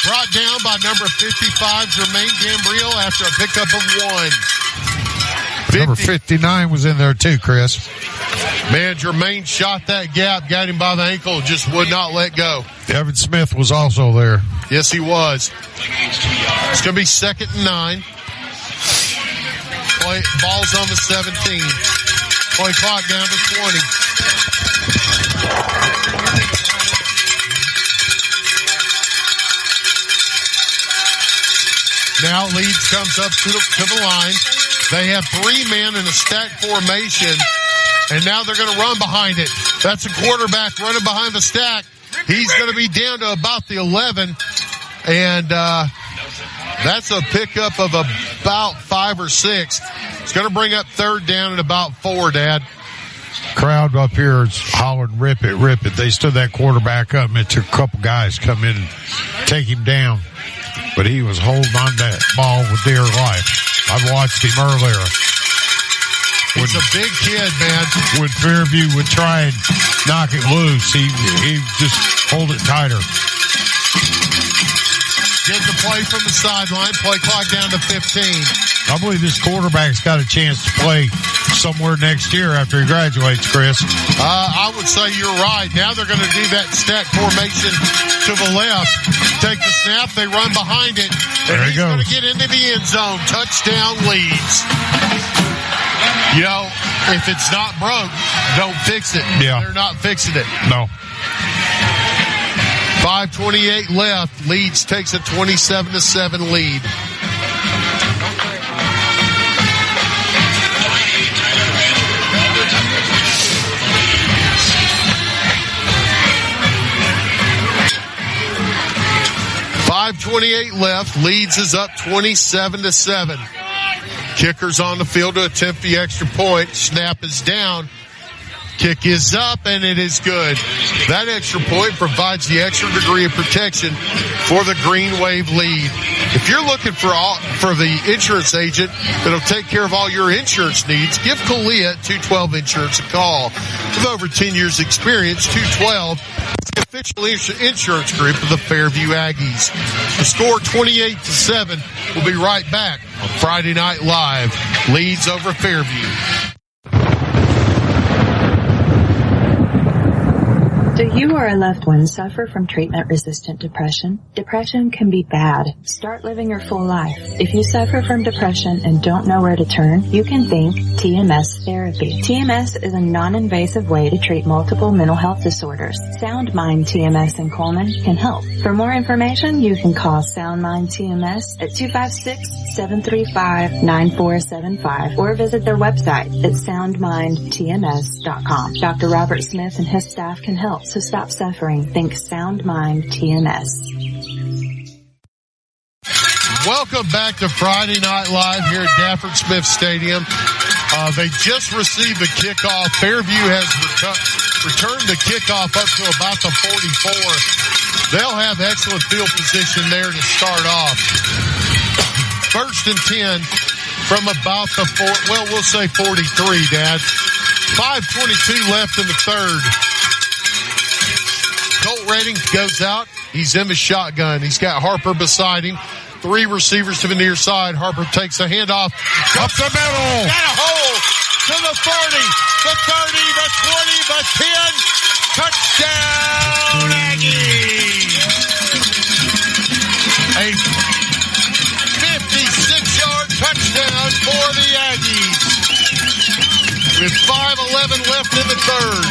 Brought down by number 55, Jermaine Gambriel, after a pickup of 1. Number 59 was in there too, Chris. Man, Jermaine shot that gap, got him by the ankle, just would not let go. Evan Smith was also there. Yes, he was. It's going to be 2nd and 9. Ball's on the 17. Play clock down to 20. Now Leeds comes up to the line. They have 3 men in a stack formation, and now they're going to run behind it. That's a quarterback running behind the stack. He's going to be down to about the 11, and that's a pickup of about 5 or 6. It's going to bring up 3rd down at about 4, Dad. Crowd up here is hollering, rip it, rip it. They stood that quarterback up, and it took a couple guys to come in and take him down. But he was holding on to that ball with dear life. I've watched him earlier. He's a big kid, man. When Fairview would try and knock it loose, he just hold it tighter. Get the play from the sideline. Play clock down to 15. I believe this quarterback's got a chance to play somewhere next year after he graduates, Chris. I would say you're right. Now they're going to do that stack formation to the left. Take the snap. They run behind it. And he's going to get into the end zone. Touchdown Leeds. You know, if it's not broke, don't fix it. Yeah. They're not fixing it. No. 5:28 left. Leeds takes a 27-7 lead. .28 left. Leeds is up 27-7. Kicker's on the field to attempt the extra point. Snap is down. Kick is up, and it is good. That extra point provides the extra degree of protection for the Green Wave lead. If you're looking for the insurance agent that'll take care of all your insurance needs, give Kalia at 212 Insurance a call. With over 10 years experience, 212 is the official insurance group of the Fairview Aggies. The score 28-7. We'll be right back on Friday Night Live. Leeds over Fairview. Do you or a loved one suffer from treatment-resistant depression? Depression can be bad. Start living your full life. If you suffer from depression and don't know where to turn, you can think TMS therapy. TMS is a non-invasive way to treat multiple mental health disorders. Sound Mind TMS in Coleman can help. For more information, you can call Sound Mind TMS at 256-735-9475 or visit their website at soundmindtms.com. Dr. Robert Smith and his staff can help. So stop suffering. Think Sound Mind TMS. Welcome back to Friday Night Live here at Dafford Smith Stadium. They just received the kickoff. Fairview has returned the kickoff up to about the 44. They'll have excellent field position there to start off. 1st and 10 from about the we'll say 43, Dad. 5:22 left in the third. Colt Redding goes out. He's in the shotgun. He's got Harper beside him. 3 receivers to the near side. Harper takes a handoff. Up the middle. Got a hole to the 30, the 30, the 20, the 10. Touchdown, Aggies. A 56-yard touchdown for the Aggies. With 5:11 left in the third.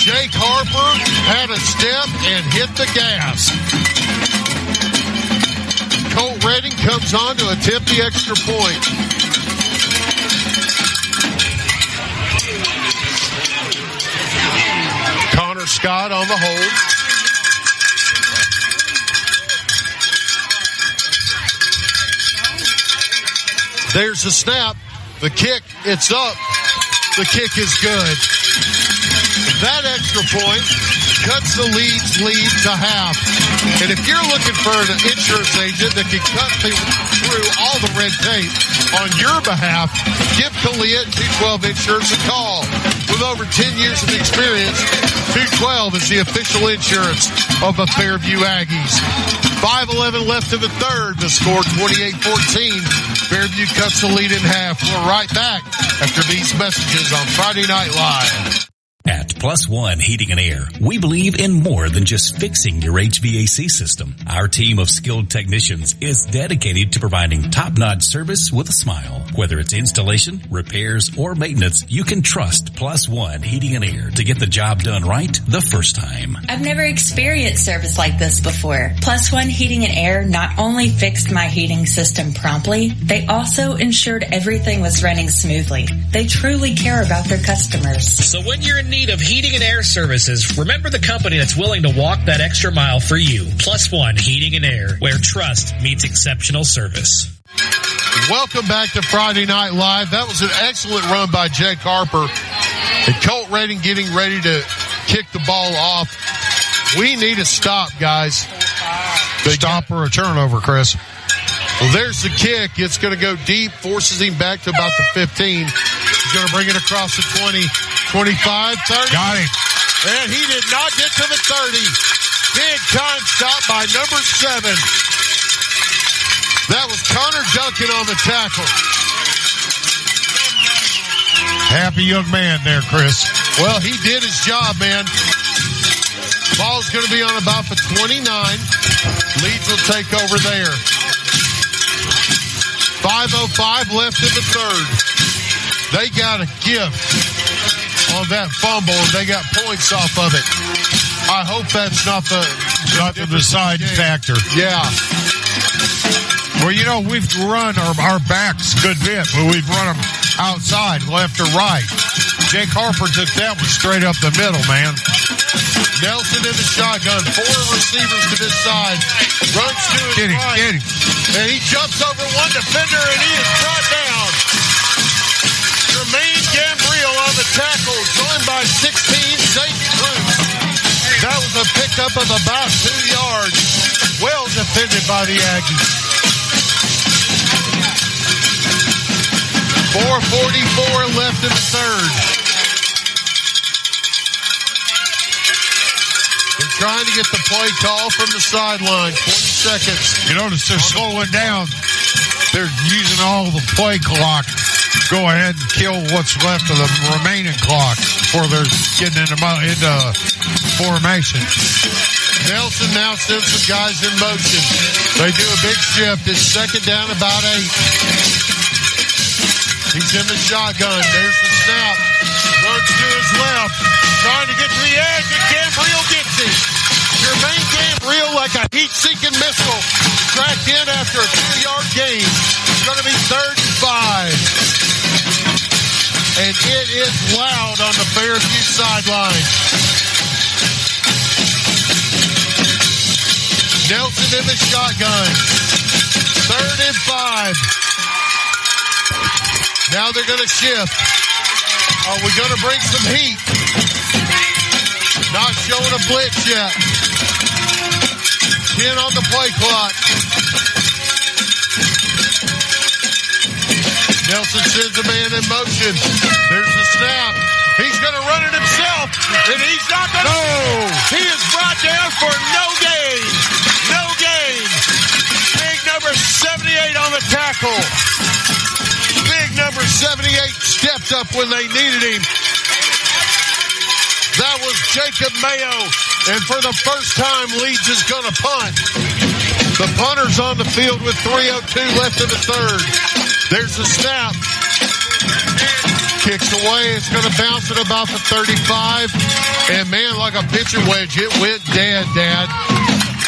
Jake Harper had a step and hit the gas. Colt Redding comes on to attempt the extra point. Connor Scott on the hold. There's the snap. The kick, it's up. The kick is good. That extra point cuts the Leeds lead to half. And if you're looking for an insurance agent that can cut through all the red tape on your behalf, give Kalia at 212 Insurance a call. With over 10 years of experience, 212 is the official insurance of the Fairview Aggies. 5:11 left in the third. The score 28-14. Fairview cuts the lead in half. We're right back after these messages on Friday Night Live. At Plus One Heating and Air, we believe in more than just fixing your HVAC system. Our team of skilled technicians is dedicated to providing top-notch service with a smile. Whether it's installation, repairs, or maintenance, you can trust Plus One Heating and Air to get the job done right the first time. I've never experienced service like this before. Plus One Heating and Air not only fixed my heating system promptly, they also ensured everything was running smoothly. They truly care about their customers. So when you're in need of heating and air services, remember the company that's willing to walk that extra mile for you. Plus One Heating and Air, where trust meets exceptional service. Welcome back to Friday Night Live. That was an excellent run by Jake Harper. And Colt Redding getting ready to kick the ball off. We need a stop, guys. Stop or a turnover, Chris. Well, there's the kick. It's going to go deep, forces him back to about the 15. He's going to bring it across the 20, 25, 30. Got him. And he did not get to the 30. Big time stop by number 7. That was Connor Duncan on the tackle. Happy young man there, Chris. Well, he did his job, man. Ball's going to be on about the 29. Leeds will take over there. 5:05 left in the third. They got a gift on that fumble, and they got points off of it. I hope that's not the deciding factor. Yeah. Well, you know, we've run our backs a good bit, but we've run them outside, left or right. Jake Harper took that one straight up the middle, man. Nelson in the shotgun. 4 receivers to this side. Runs to his right. Get him. And he jumps over one defender, and he is brought down. Jermaine Gambriel on the tackle, joined by 16, Zayden Cruz. That was a pickup of about 2 yards. Well defended by the Aggies. 4:44 left in the third. They're trying to get the play call from the sideline. 20 seconds. You notice they're slowing down. They're using all the play clock. Go ahead and kill what's left of the remaining clock before they're getting into formation. Nelson now sends some guys in motion. They do a big shift. It's second down, about 8. He's in the shotgun. There's the snap. Runs to his left. Trying to get to the edge, and Gambriel gets him. Jermaine Gambriel, like a heat-seeking missile, tracked in after a 2-yard gain. It's going to be 3rd and 5. And it is loud on the Fairview sideline. Nelson in the shotgun. 3rd and 5. Now they're going to shift. Are we going to bring some heat? Not showing a blitz yet. 10 on the play clock. Nelson sends a man in motion. There's the snap. He's going to run it himself, and he's not going to. No! He is brought down for no gain. No gain. Big number 78 on the tackle. Big number 78 stepped up when they needed him. That was Jacob Mayo, and for the first time, Leeds is going to punt. The punter's on the field with 3:02 left in the third. There's the snap. Kicks away. It's going to bounce at about the 35. And, man, like a pitcher wedge, it went dead.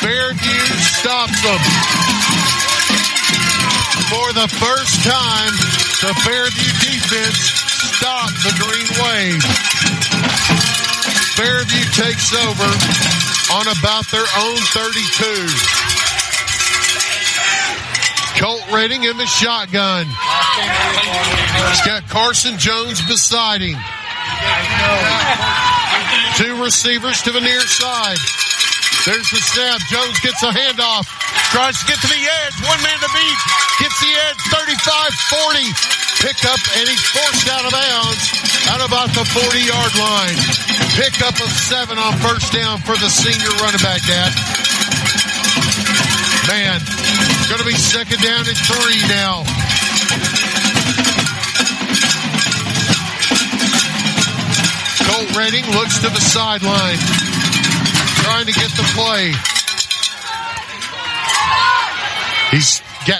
Fairview stops them. For the first time, the Fairview defense stopped the Green Wave. Fairview takes over on about their own 32. Colt Redding in the shotgun. He's got Carson Jones beside him. Two receivers to the near side. There's the snap. Jones gets a handoff. Tries to get to the edge. One man to beat. Gets the edge. 35-40. Pick up, and he's forced out of bounds at about the 40-yard line. Pick up of 7 on first down for the senior running back, Dad. Man, going to be second down and 3 now. Colt Redding looks to the sideline, trying to get the play.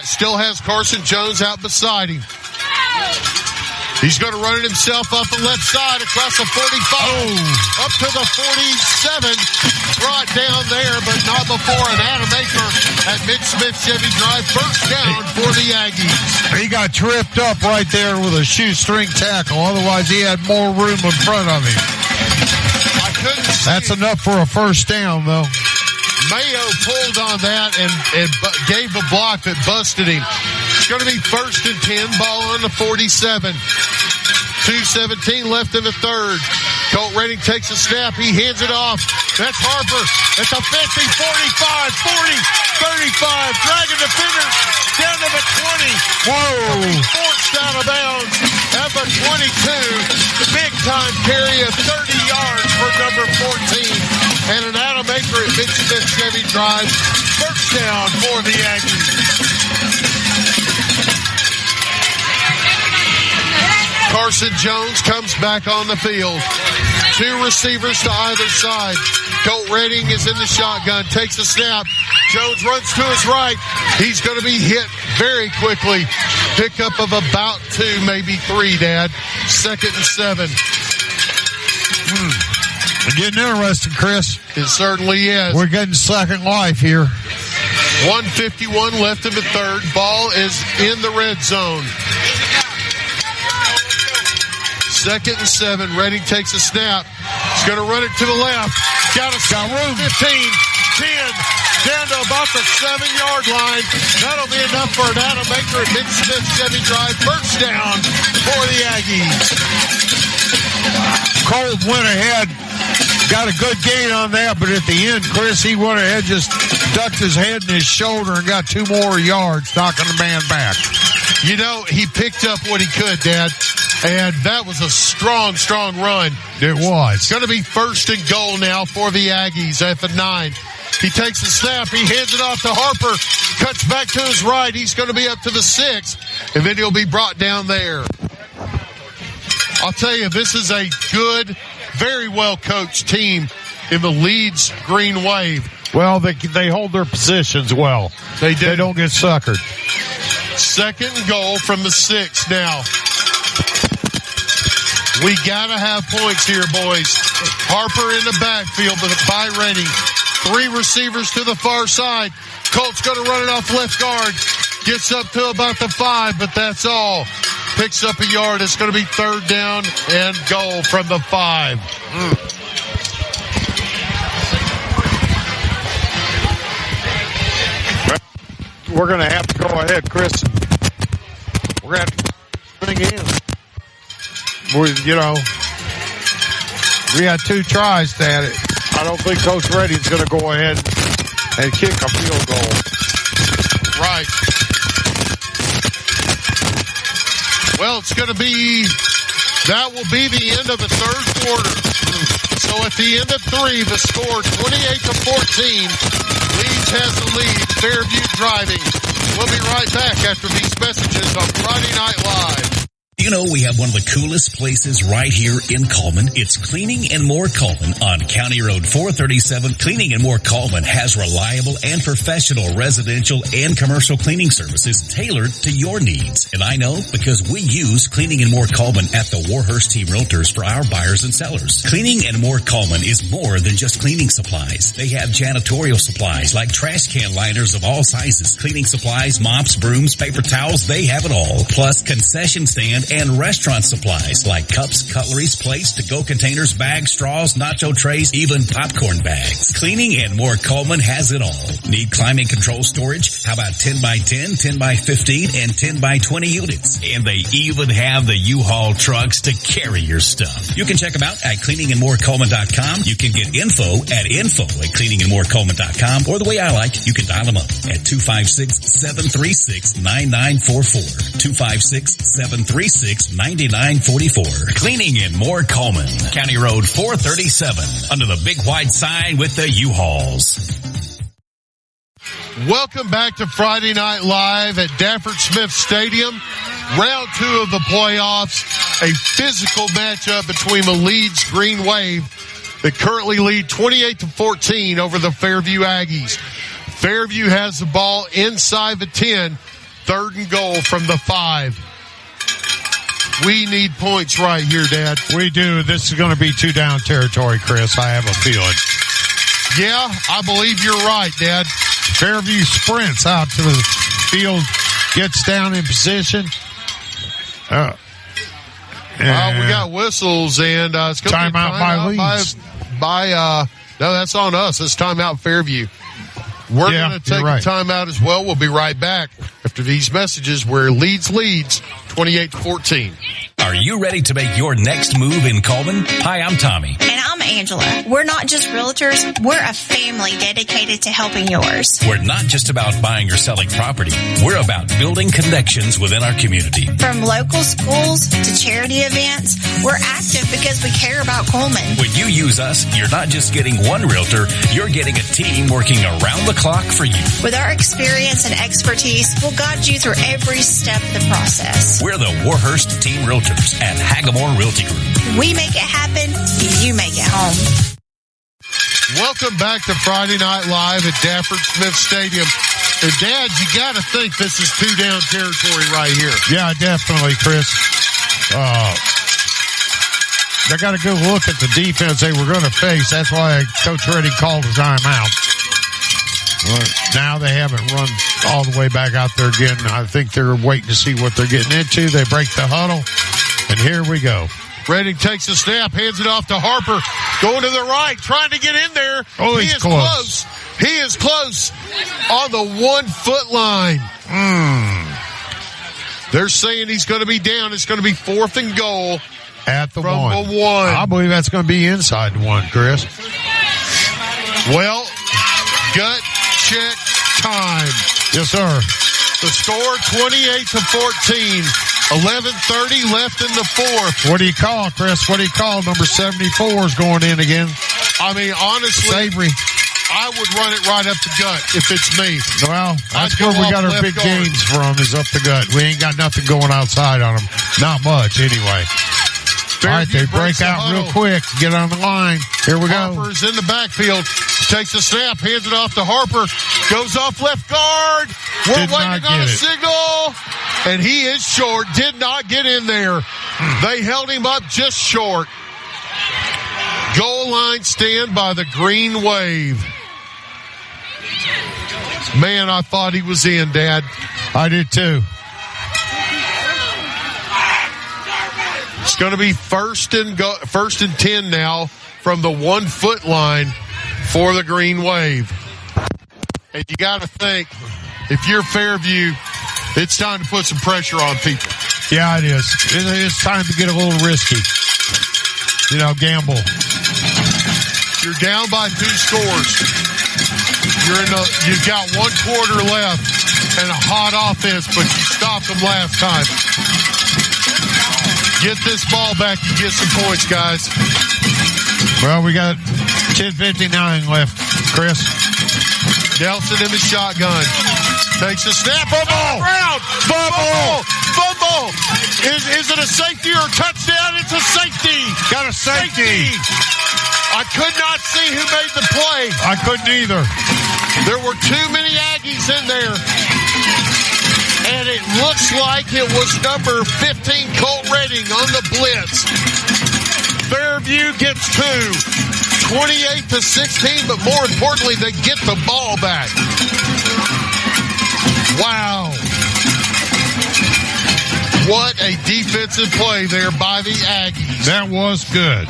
Still has Carson Jones out beside him. He's going to run it himself up the left side across the 45, up to the 47. Brought down there, but not before an Adamaker at Mid-Smith Chevy Drive. First down for the Aggies. He got tripped up right there with a shoestring tackle. Otherwise, he had more room in front of him. I couldn't see. That's enough for a first down, though. Mayo pulled on that and gave a block that busted him. It's going to be first and 10, ball on the 47. 2:17 left in the third. Colt Redding takes a snap. He hands it off. That's Harper at the 50, 45, 40, 35. Dragging defender down to the 20. Whoa. Forced out of bounds at the 22. Big time carry of 30 yards for number 14. And an Adamaker at Mid-Smith Chevy Drive. First down for the Aggies. Carson Jones comes back on the field. Two receivers to either side. Colt Redding is in the shotgun, takes a snap. Jones runs to his right. He's going to be hit very quickly. Pickup of about 2, maybe 3, Dad. Second and 7. We're getting interesting, Chris. It certainly is. We're getting second life here. 1:51 left in the third. Ball is in the red zone. Second and 7. Redding takes a snap. He's going to run it to the left. Got room. 15, 10, down to about the 7-yard line. That'll be enough for an Adamaker at Mid-Smith Chevy Drive. First down for the Aggies. Colt went ahead, got a good gain on that, but at the end, Chris, he went ahead, just ducked his head and his shoulder and got 2 more yards, knocking the man back. You know, he picked up what he could, Dad. And that was a strong, strong run. It was. It's going to be first and goal now for the Aggies at the 9. He takes the snap. He hands it off to Harper. Cuts back to his right. He's going to be up to the 6. And then he'll be brought down there. I'll tell you, this is a good, very well-coached team in the Leeds Green Wave. Well, they hold their positions well. They do. They don't get suckered. Second and goal from the 6 now. We gotta have points here, boys. Harper in the backfield by Redding. 3 receivers to the far side. Colt's gonna run it off left guard. Gets up to about the 5, but that's all. Picks up a yard. It's gonna be third down and goal from the 5. We're gonna have to go ahead, Chris. We're gonna have to bring in. We had 2 tries at it. I don't think Coach Redding's going to go ahead and and kick a field goal. Right. Well, that will be the end of the third quarter. So at the end of 3, the score 28-14. Leeds has the lead. Fairview driving. We'll be right back after these messages on Friday Night Live. You know, we have one of the coolest places right here in Coleman. It's Cleaning and More Coleman on County Road 437. Cleaning and More Coleman has reliable and professional residential and commercial cleaning services tailored to your needs. And I know because we use Cleaning and More Coleman at the Warhurst Team Realtors for our buyers and sellers. Cleaning and More Coleman is more than just cleaning supplies. They have janitorial supplies like trash can liners of all sizes, cleaning supplies, mops, brooms, paper towels, they have it all. Plus concession stand and restaurant supplies like cups, cutleries, plates, to-go containers, bags, straws, nacho trays, even popcorn bags. Cleaning and More Coleman has it all. Need climate control storage? How about 10 by 10, 10 by 15, and 10 by 20 units? And they even have the U-Haul trucks to carry your stuff. You can check them out at cleaningandmorecoleman.com. You can get info at cleaningandmorecoleman.com, or the way I like, you can dial them up at 256-736-9944. 256-736-9944. Cleaning and More Coleman. County Road 437. Under the big white sign with the U-Hauls. Welcome back to Friday Night Live at Dafford Smith Stadium. Round 2 of the playoffs. A physical matchup between the Leeds Green Wave that currently lead 28-14 over the Fairview Aggies. Fairview has the ball inside the 10. 3rd and goal from the 5. We need points right here, Dad. We do. This is going to be 2-down territory, Chris. I have a feeling. Yeah, I believe you're right, Dad. Fairview sprints out to the field, gets down in position. We got whistles, and it's going to be timeout by Leeds. No, that's on us. It's timeout Fairview. We're going to take a timeout as well. We'll be right back after these messages where Leeds leads 28-14. Are you ready to make your next move in Coleman? Hi, I'm Tommy. And I'm Angela. We're not just realtors. We're a family dedicated to helping yours. We're not just about buying or selling property. We're about building connections within our community. From local schools to charity events, we're active because we care about Coleman. When you use us, you're not just getting one realtor, you're getting a team working around the clock for you. With our experience and expertise, we'll guide you through every step of the process. We're the Warhurst Team Realtors at Hagamore Realty Group. We make it happen, you make it home. Welcome back to Friday Night Live at Dafford Smith Stadium. And Dad, you got to think this is 2-down territory right here. Yeah, definitely, Chris. They got a good look at the defense they were going to face. That's why Coach Reddy called a timeout. Now they haven't run all the way back out there again. I think they're waiting to see what they're getting into. They break the huddle, and here we go. Redding takes the snap, hands it off to Harper, going to the right, trying to get in there. Oh, he's close. He is close on the 1-foot line. They're saying he's going to be down. It's going to be 4th and goal at the from 1. The 1. I believe that's going to be inside the 1, Chris. Well, gut check time. Yes, sir. The score 28-14. 11:30 left in the 4th. What do you call, Chris? What do you call? Number 74 is going in again. I mean, honestly, Savory. I would run it right up the gut if it's me. Well, that's where we got our big gains from, is up the gut. We ain't got nothing going outside on them. Not much, anyway. All right, they break out real quick. Get on the line. Here we go. Harper's in the backfield. Takes a snap, hands it off to Harper. Goes off left guard. We're waiting on a signal. And he is short. Did not get in there. They held him up just short. Goal line stand by the Green Wave. Man, I thought he was in, Dad. I did too. It's going to be first and 10 now from the 1-foot line for the Green Wave. And you got to think, if you're Fairview, it's time to put some pressure on people. Yeah, it is. It's time to get a little risky. You know, gamble. You're down by 2 scores. You've got 1 quarter left and a hot offense, but you stopped them last time. Get this ball back and get some points, guys. Well, we got 10:59 left, Chris. Nelson in the shotgun. Takes a snap. Fumble! Fumble! Is it a safety or a touchdown? It's a safety. Got a safety. I could not see who made the play. I couldn't either. There were too many Aggies in there. And it looks like it was number 15, Colt Redding, on the blitz. Fairview gets 2. 28-16, but more importantly, they get the ball back. Wow. What a defensive play there by the Aggies. That was good.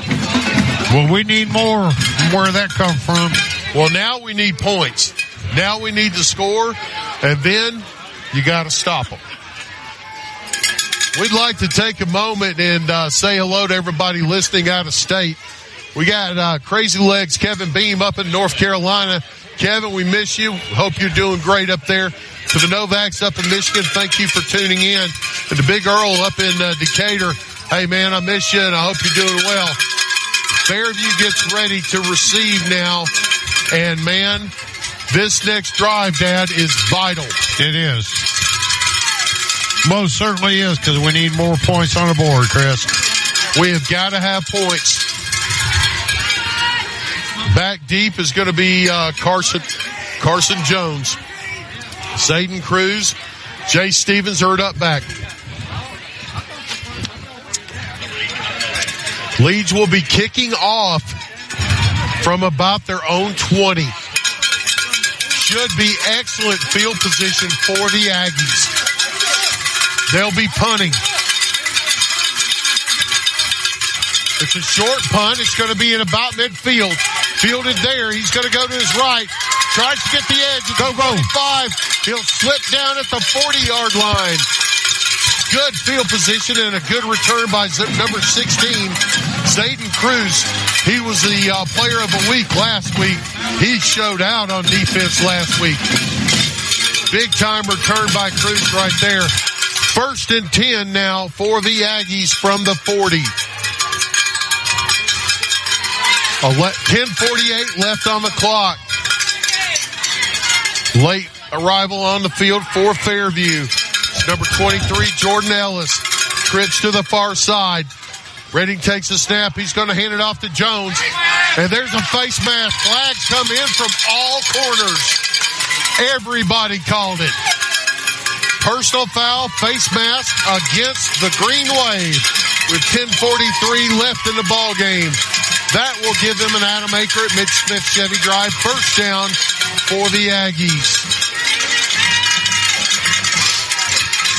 Well, we need more. Where did that come from? Well, now we need points. Now we need to score, and then you got to stop them. We'd like to take a moment and say hello to everybody listening out of state. We got Crazy Legs Kevin Beam up in North Carolina. Kevin, we miss you. Hope you're doing great up there. To the Novaks up in Michigan, thank you for tuning in. And to Big Earl up in Decatur, hey, man, I miss you, and I hope you're doing well. Fairview gets ready to receive now. And, man, this next drive, Dad, is vital. It is. Most certainly is, because we need more points on the board, Chris. We have got to have points. Back deep is going to be Carson Jones. Zayden Cruz, Jay Stevens are up back. Leeds will be kicking off from about their own 20. Should be excellent field position for the Aggies. They'll be punting. It's a short punt. It's going to be in about midfield. Fielded there. He's going to go to his right. Tries to get the edge. Go. 5. He'll slip down at the 40-yard line. Good field position and a good return by number 16, Zayden Cruz. He was the player of the week last week. He showed out on defense last week. Big time return by Cruz right there. 1st and 10 now for the Aggies from the 40. 10:48 left on the clock. Late arrival on the field for Fairview. Number 23, Jordan Ellis. Trips to the far side. Redding takes a snap. He's going to hand it off to Jones. And there's a face mask. Flags come in from all corners. Everybody called it. Personal foul, face mask against the Green Wave with 10:43 left in the ball game. That will give them an Adam Aker at Mitch Smith Chevy Drive. First down for the Aggies.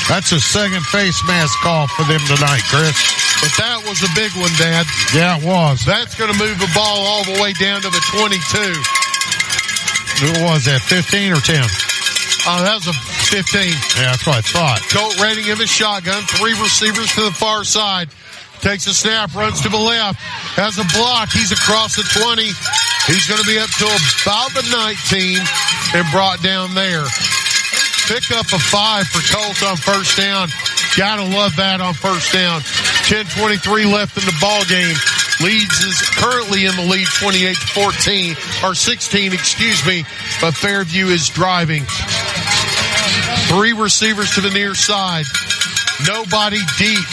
That's a second face mask call for them tonight, Chris. But that was a big one, Dad. Yeah, it was. That's going to move the ball all the way down to the 22. Who was that, 15 or 10? Oh, that was a 15. Yeah, that's what I thought. Colt Redding in the shotgun. 3 receivers to the far side. Takes a snap, runs to the left. Has a block. He's across the 20. He's going to be up to about the 19 and brought down there. Pick up a 5 for Colt on first down. Gotta love that on first down. 10:23 left in the ball game. Leeds is currently in the lead 28-14, or 16, but Fairview is driving. 3 receivers to the near side. Nobody deep.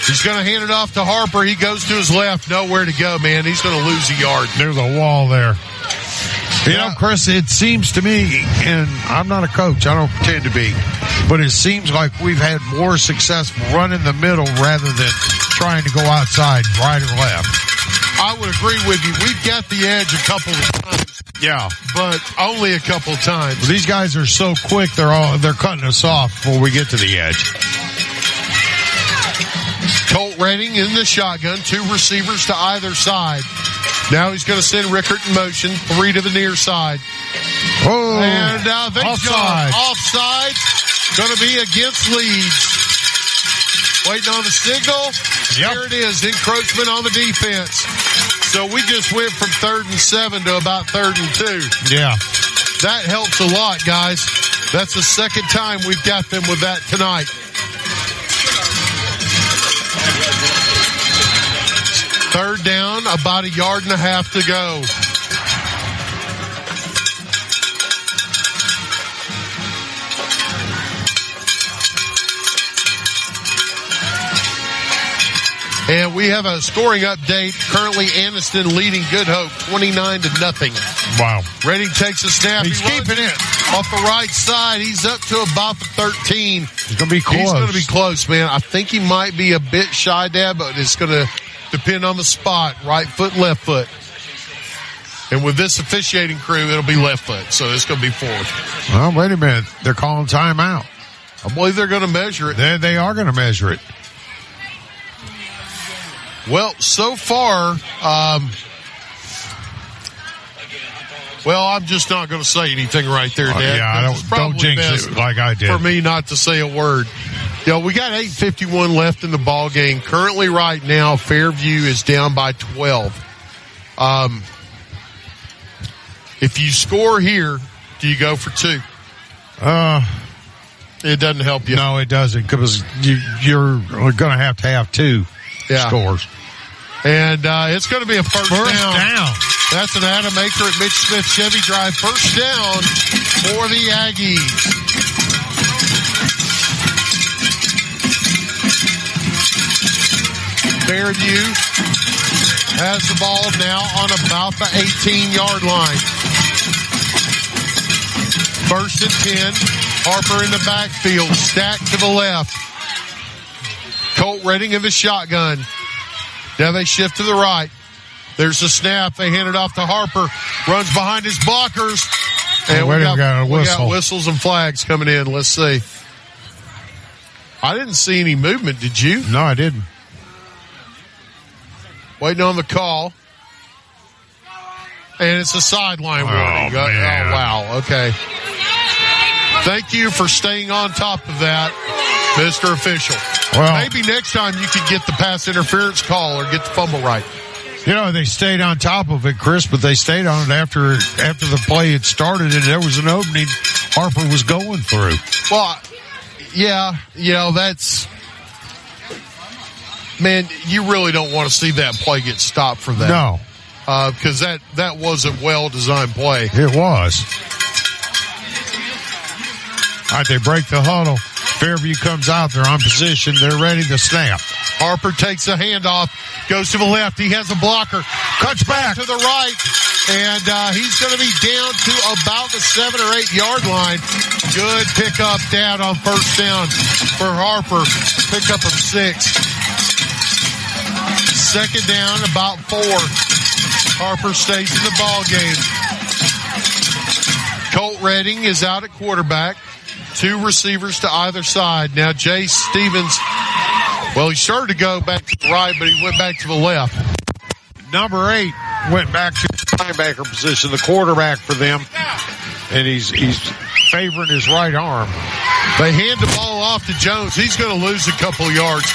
He's going to hand it off to Harper. He goes to his left. Nowhere to go, man. He's going to lose a yard. There's a wall there. You know, Chris, it seems to me, and I'm not a coach, I don't pretend to be, but it seems like we've had more success running the middle rather than trying to go outside, right or left. I would agree with you. We've got the edge a couple of times. Yeah. But only a couple of times. Well, these guys are so quick, they're cutting us off before we get to the edge. Colt Redding in the shotgun, 2 receivers to either side. Now he's going to send Rickert in motion, 3 to the near side. Oh, and offside. Offside. Going to be against Leeds. Waiting on the signal. Yep. There it is. Encroachment on the defense. So we just went from 3rd and 7 to about 3rd and 2. Yeah. That helps a lot, guys. That's the second time we've got them with that tonight. Third down, about 1.5 yards to go. And we have a scoring update. Currently, Anniston leading Good Hope 29-0. Wow. Redding takes a snap. He's keeping it off the right side. He's up to about the 13. He's going to be close. He's going to be close, man. I think he might be a bit shy, Dad, but it's going to depend on the spot. Right foot, left foot. And with this officiating crew, it'll be left foot. So it's going to be forward. Well, wait a minute. They're calling timeout. I believe they're going to measure it. They are going to measure it. Well, so far, I'm just not going to say anything right there, Dad. Yeah, don't jinx it like I did. For me not to say a word. We got 8:51 left in the ball game. Currently, right now, Fairview is down by 12. If you score here, do you go for 2? It doesn't help you. No, it doesn't, because you're going to have 2 scores. And it's going to be a first down. That's an Adam Aker at Mitch Smith Chevy Drive. First down for the Aggies. Fairview has the ball now on about the 18-yard line. First and 10. Harper in the backfield. Stacked to the left. Colt Redding in the shotgun. Now they shift to the right. There's a snap. They hand it off to Harper. Runs behind his blockers. And we got whistles and flags coming in. Let's see. I didn't see any movement. Did you? No, I didn't. Waiting on the call. And it's a sideline warning. Man. Oh, wow. Okay. Thank you for staying on top of that, Mr. Official. Well, maybe next time you could get the pass interference call or get the fumble right. They stayed on top of it, Chris, but they stayed on it after the play had started and there was an opening Harper was going through. Well, yeah, that's... Man, you really don't want to see that play get stopped for that. No. Because that was a well-designed play. It was. All right, they break the huddle. Fairview comes out. They're on position. They're ready to snap. Harper takes a handoff, goes to the left. He has a blocker. Cuts back to the right. And he's going to be down to about the 7 or 8 yard line. Good pickup down on first down for Harper. Pickup of 6. Second down, about 4. Harper stays in the ball game. Colt Redding is out at quarterback. 2 receivers to either side. Now Jay Stevens, he started to go back to the right, but he went back to the left. Number 8 went back to linebacker position, the quarterback for them, and he's favoring his right arm. They hand the ball off to Jones. He's going to lose a couple of yards.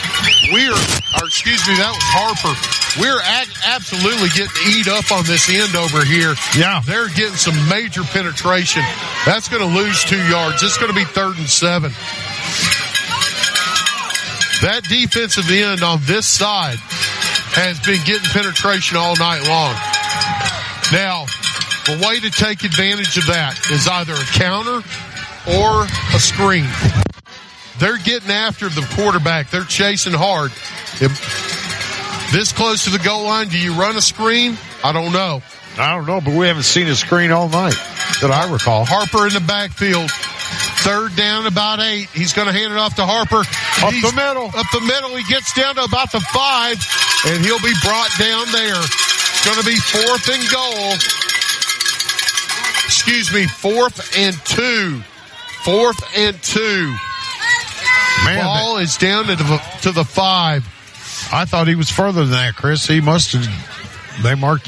That was Harper. We're absolutely getting eat up on this end over here. Yeah. They're getting some major penetration. That's going to lose 2 yards. It's going to be 3rd and 7. That defensive end on this side has been getting penetration all night long. Now, the way to take advantage of that is either a counter or a screen. They're getting after the quarterback. They're chasing hard. This close to the goal line, do you run a screen? I don't know. But we haven't seen a screen all night that I recall. Harper in the backfield. 3rd down, about 8. He's going to hand it off to Harper. Up the middle. He gets down to about the 5, and he'll be brought down there. It's going to be 4th and goal. 4th and 2. 4th and 2. Man, ball is down to the 5. I thought he was further than that, Chris. They marked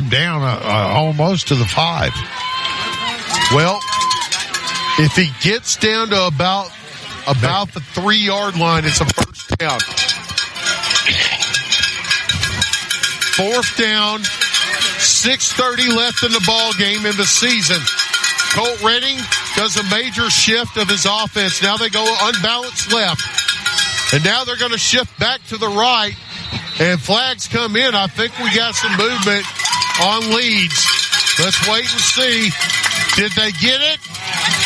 him down almost to the 5. Well, if he gets down to about the 3 yard line, it's a first down. 4th down, 6:30 left in the ball game in the season. Colt Redding does a major shift of his offense. Now they go unbalanced left. And now they're going to shift back to the right. And flags come in. I think we got some movement on Leeds. Let's wait and see. Did they get it?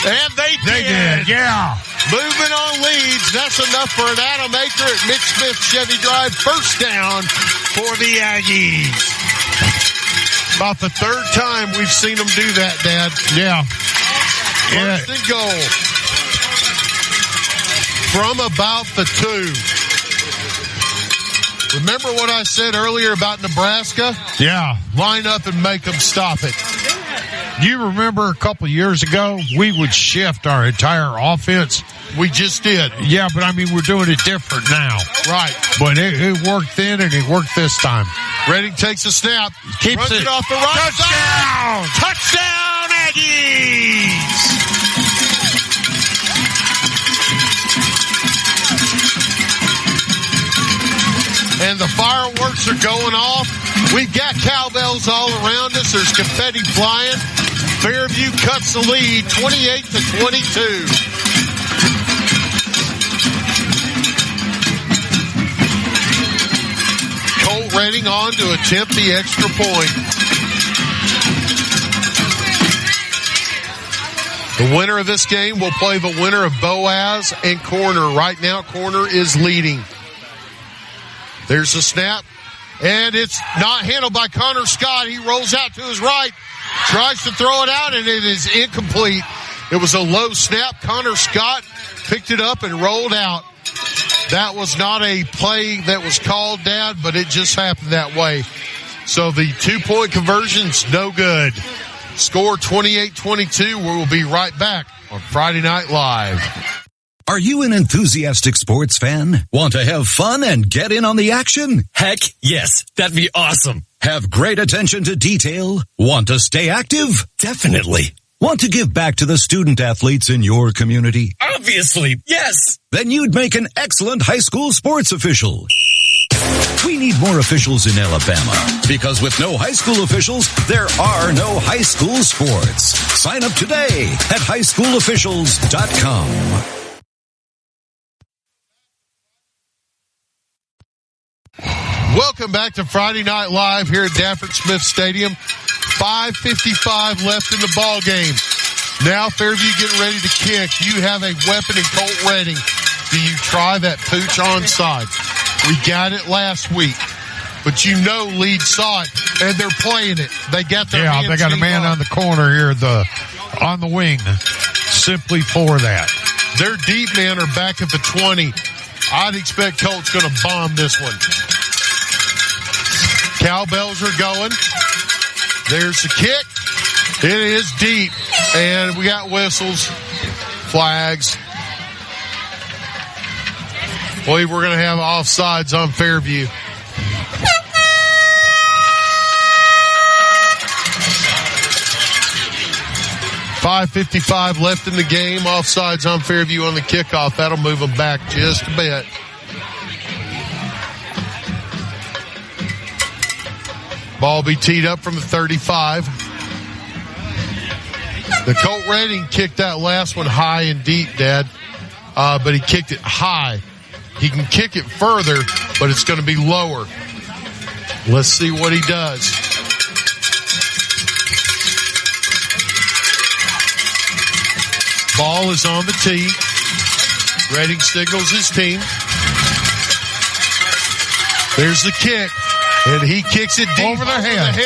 And they did. Yeah. Movement on Leeds. That's enough for an Adam Aker at Mitch Smith Chevy Drive. First down for the Aggies. About the third time we've seen them do that, Dad. Yeah. First and goal. From about the 2. Remember what I said earlier about Nebraska? Yeah. Line up and make them stop it. You remember a couple of years ago, we would shift our entire offense. We just did. Yeah, but I mean, we're doing it different now. Right. But it worked then and it worked this time. Redding takes a snap. Keeps runs it off the right side. Touchdown, Aggies! And the fireworks are going off. We've got cowbells all around us. There's confetti flying. Fairview cuts the lead, 28-22. Colt Redding on to attempt the extra point. The winner of this game will play the winner of Boaz and Corner. Right now, Corner is leading. There's the snap, and it's not handled by Connor Scott. He rolls out to his right, tries to throw it out, and it is incomplete. It was a low snap. Connor Scott picked it up and rolled out. That was not a play that was called, Dad, but it just happened that way. So the 2-point conversion's no good. Score 28-22. We'll be right back on Friday Night Live. Are you an enthusiastic sports fan? Want to have fun and get in on the action? Heck, yes. That'd be awesome. Have great attention to detail? Want to stay active? Definitely. Want to give back to the student athletes in your community? Obviously, yes. Then you'd make an excellent high school sports official. We need more officials in Alabama because with no high school officials, there are no high school sports. Sign up today at highschoolofficials.com. Welcome back to Friday Night Live here at Dafford Smith Stadium. 5:55 left in the ball game. Now Fairview getting ready to kick. You have a weapon in Colt Redding. Do you try that pooch onside? We got it last week, but you know Leeds saw it and they're playing it. They got their hands they got a man on the corner here, on the wing, simply for that. Their deep men are back at the 20. I'd expect Colt's going to bomb this one. Cowbells are going. There's the kick. It is deep. And we got whistles, flags. I believe we're going to have offsides on Fairview. .555 left in the game. Offsides on Fairview on the kickoff. That'll move them back just a bit. Ball be teed up from the 35. The Colt Redding kicked that last one high and deep, Dad. But he kicked it high. He can kick it further, but it's going to be lower. Let's see what he does. Ball is on the tee. Redding signals his team. There's the kick. And he kicks it deep over the head.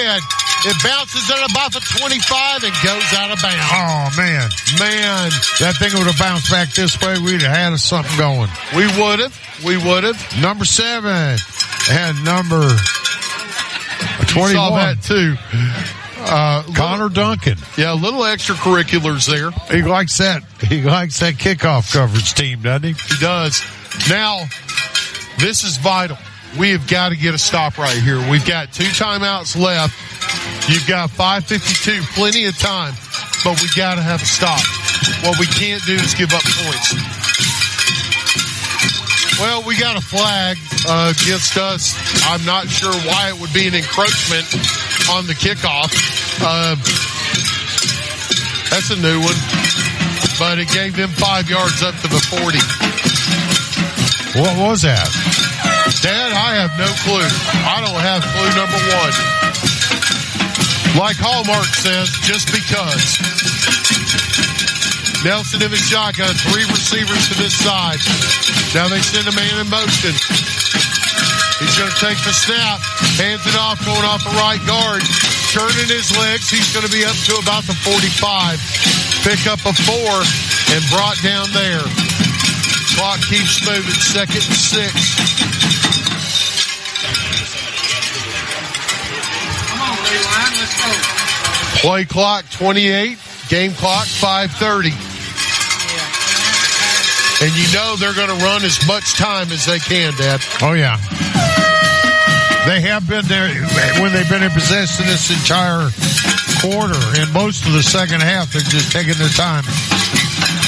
It bounces at about the 25 and goes out of bounds. Oh, man. That thing would have bounced back this way. We'd have had something going. We would have. Number 7 and number 21. Saw that too. Connor Duncan. Yeah, little extracurriculars there. He likes that. He likes that kickoff coverage team, doesn't he? He does. Now, this is vital. We have got to get a stop right here. We've got 2 timeouts left. You've got 5:52, plenty of time, but we got to have a stop. What we can't do is give up points. Well, we got a flag against us. I'm not sure why it would be an encroachment. on the kickoff. That's a new one. But it gave them 5 yards up to the 40. What was that? Dad, I have no clue. I don't have clue number one. Like Hallmark says, just because. Nelson in the shotgun, 3 receivers to this side. Now they send a man in motion. He's going to take the snap, hands it off, going off the right guard, turning his legs. He's going to be up to about the 45. Pick up a 4 and brought down there. Clock keeps moving, 2nd and 6. Come on, Leland, let's go. Play clock 28, game clock 5:30. And you know they're going to run as much time as they can, Dad. Oh, yeah. They have been there when they've been in possession this entire quarter. And most of the second half, they're just taking their time.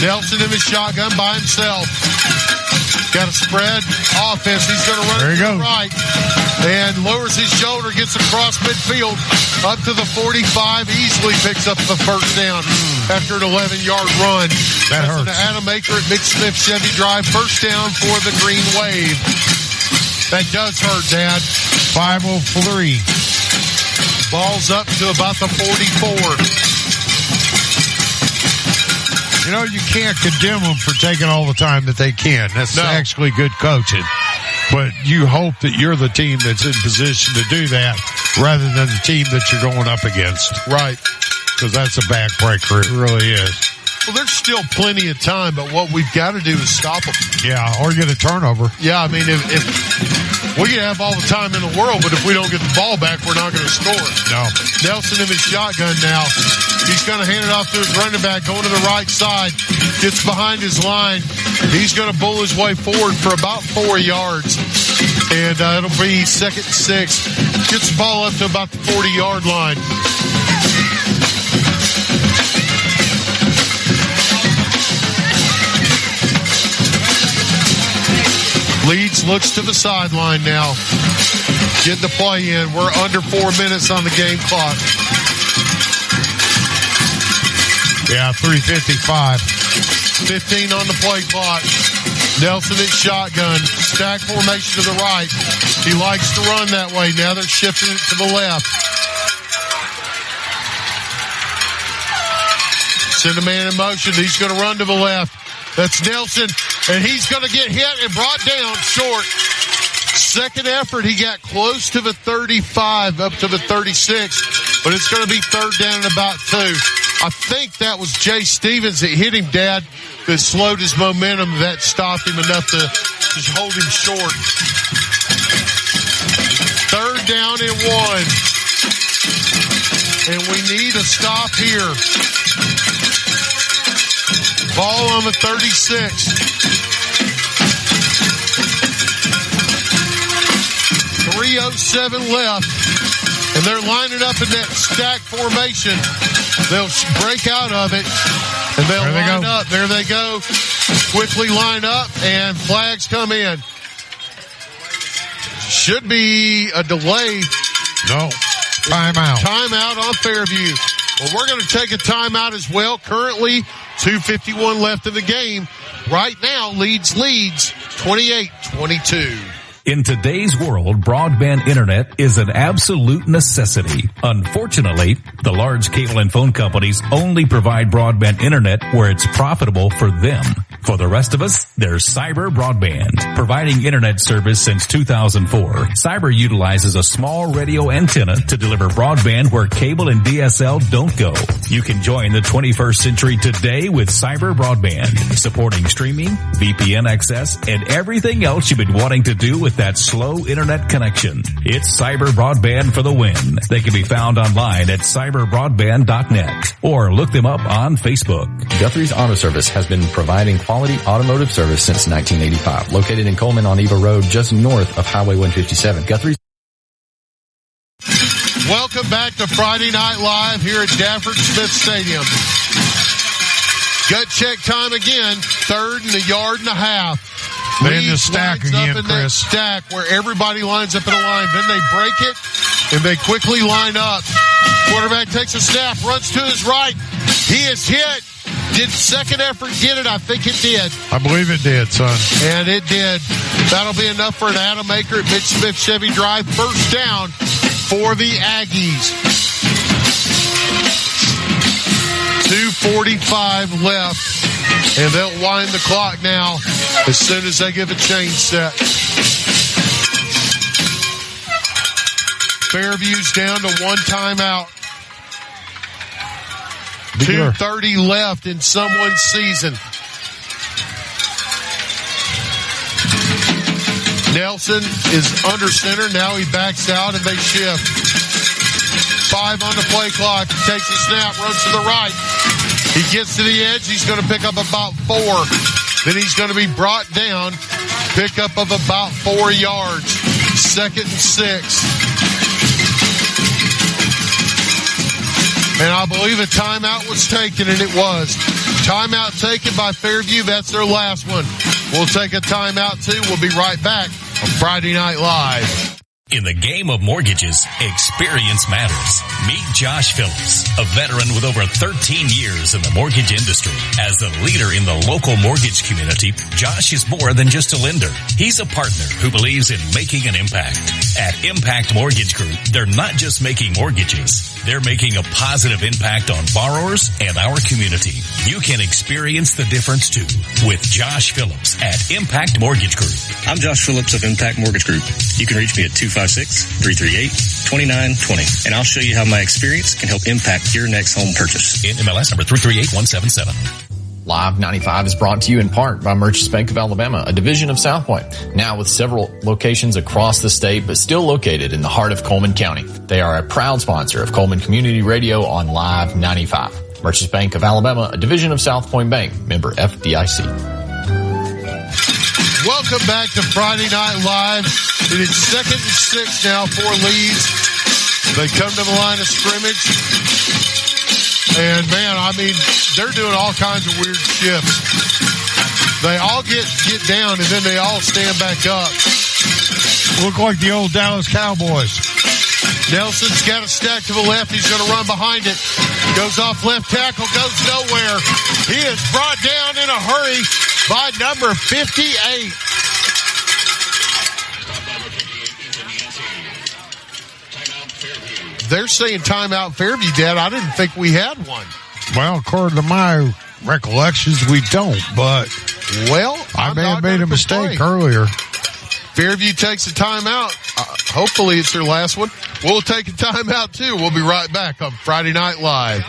Nelson in the shotgun by himself. Got a spread offense. He's going to run to the right. And lowers his shoulder, gets across midfield, up to the 45, easily picks up the first down after an 11-yard run. That hurts. An Adam Aker at Big Smith Chevy Drive, first down for the Green Wave. That does hurt, Dad. 5:03. Ball's up to about the 44. You know, you can't condemn them for taking all the time that they can. That's actually good coaching. But you hope that you're the team that's in position to do that rather than the team that you're going up against. Right. Because that's a backbreaker. It really is. Well, there's still plenty of time, but what we've got to do is stop them. Yeah, or get a turnover. Yeah, I mean, if we can have all the time in the world, but if we don't get the ball back, we're not going to score. No. Nelson in his shotgun now. He's going to hand it off to his running back, going to the right side. Gets behind his line. He's going to bull his way forward for about 4 yards. And it'll be 2nd and 6. Gets the ball up to about the 40-yard line. Leeds looks to the sideline now. Getting the play in. We're under 4 minutes on the game clock. Yeah, 3:55. 15 on the play clock. Nelson at shotgun. Stack formation to the right. He likes to run that way. Now they're shifting it to the left. Send a man in motion. He's going to run to the left. That's Nelson. And he's going to get hit and brought down short. Second effort, he got close to the 35, up to the 36. But it's going to be 3rd down and about 2. I think that was Jay Stevens that hit him, Dad, that slowed his momentum. That stopped him enough to just hold him short. 3rd down and 1. And we need a stop here. Ball on the 36. 3:07 left. And they're lining up in that stack formation. They'll break out of it. And they'll line up. There they go. Quickly line up. And flags come in. Should be a delay. No. Timeout. Timeout on Fairview. Well, we're going to take a timeout as well. Currently, 2:51 left in the game. Right now, Leeds 28-22. In today's world, broadband internet is an absolute necessity. Unfortunately, the large cable and phone companies only provide broadband internet where it's profitable for them. For the rest of us, there's Cyber Broadband. Providing internet service since 2004, Cyber utilizes a small radio antenna to deliver broadband where cable and DSL don't go. You can join the 21st century today with Cyber Broadband, supporting streaming, VPN access, and everything else you've been wanting to do with that slow internet connection. It's Cyber Broadband for the win. They can be found online at cyberbroadband.net or look them up on Facebook. Guthrie's Auto Service has been providing quality automotive service since 1985. Located in Coleman on Eva Road, just north of Highway 157. Guthrie's. Welcome back to Friday Night Live here at Dafford Smith Stadium. Gut check time again. 3rd and a yard and a half. They're in the stack again, up in Chris. That stack where everybody lines up in a line. Then they break it And they quickly line up. Quarterback takes a snap, runs to his right. He is hit. Did second effort get it? I think it did. I believe it did, son. And it did. That'll be enough for an Adam Maker at Mitch Smith Chevy Drive. First down for the Aggies. 2:45 left. And they'll wind the clock now as soon as they give a change set. Fairview's down to one timeout. 2:30 left in someone's season. Nelson is under center. Now he backs out and they shift. 5 on the play clock. He takes a snap, runs to the right. He gets to the edge. He's going to pick up about 4. Then he's going to be brought down. Pickup of about 4 yards. 2nd and 6. And I believe a timeout was taken, and it was. Timeout taken by Fairview. That's their last one. We'll take a timeout, too. We'll be right back on Friday Night Live. In the game of mortgages, experience matters. Meet Josh Phillips, a veteran with over 13 years in the mortgage industry. As a leader in the local mortgage community, Josh is more than just a lender. He's a partner who believes in making an impact. At Impact Mortgage Group, they're not just making mortgages. They're making a positive impact on borrowers and our community. You can experience the difference, too, with Josh Phillips at Impact Mortgage Group. I'm Josh Phillips of Impact Mortgage Group. You can reach me at 256-338-2920, and I'll show you how my experience can help impact your next home purchase. In MLS number 338177. Live 95 is brought to you in part by Merchants Bank of Alabama, a division of South Point, now with several locations across the state, but still located in the heart of Coleman County. They are a proud sponsor of Coleman Community Radio on Live 95. Merchants Bank of Alabama, a division of South Point Bank, member FDIC. Welcome back to Friday Night Live. It is 2nd and 6 now for Leeds. They come to the line of scrimmage. And, man, I mean, they're doing all kinds of weird shifts. They all get down, and then they all stand back up. Look like the old Dallas Cowboys. Nelson's got a stack to the left. He's going to run behind it. Goes off left tackle, goes nowhere. He is brought down in a hurry by number 58. They're saying timeout Fairview, Dad. I didn't think we had one. Well, according to my recollections, we don't, but I may have made a mistake earlier. Fairview takes a timeout. Hopefully it's their last one. We'll take a timeout, too. We'll be right back on Friday Night Live.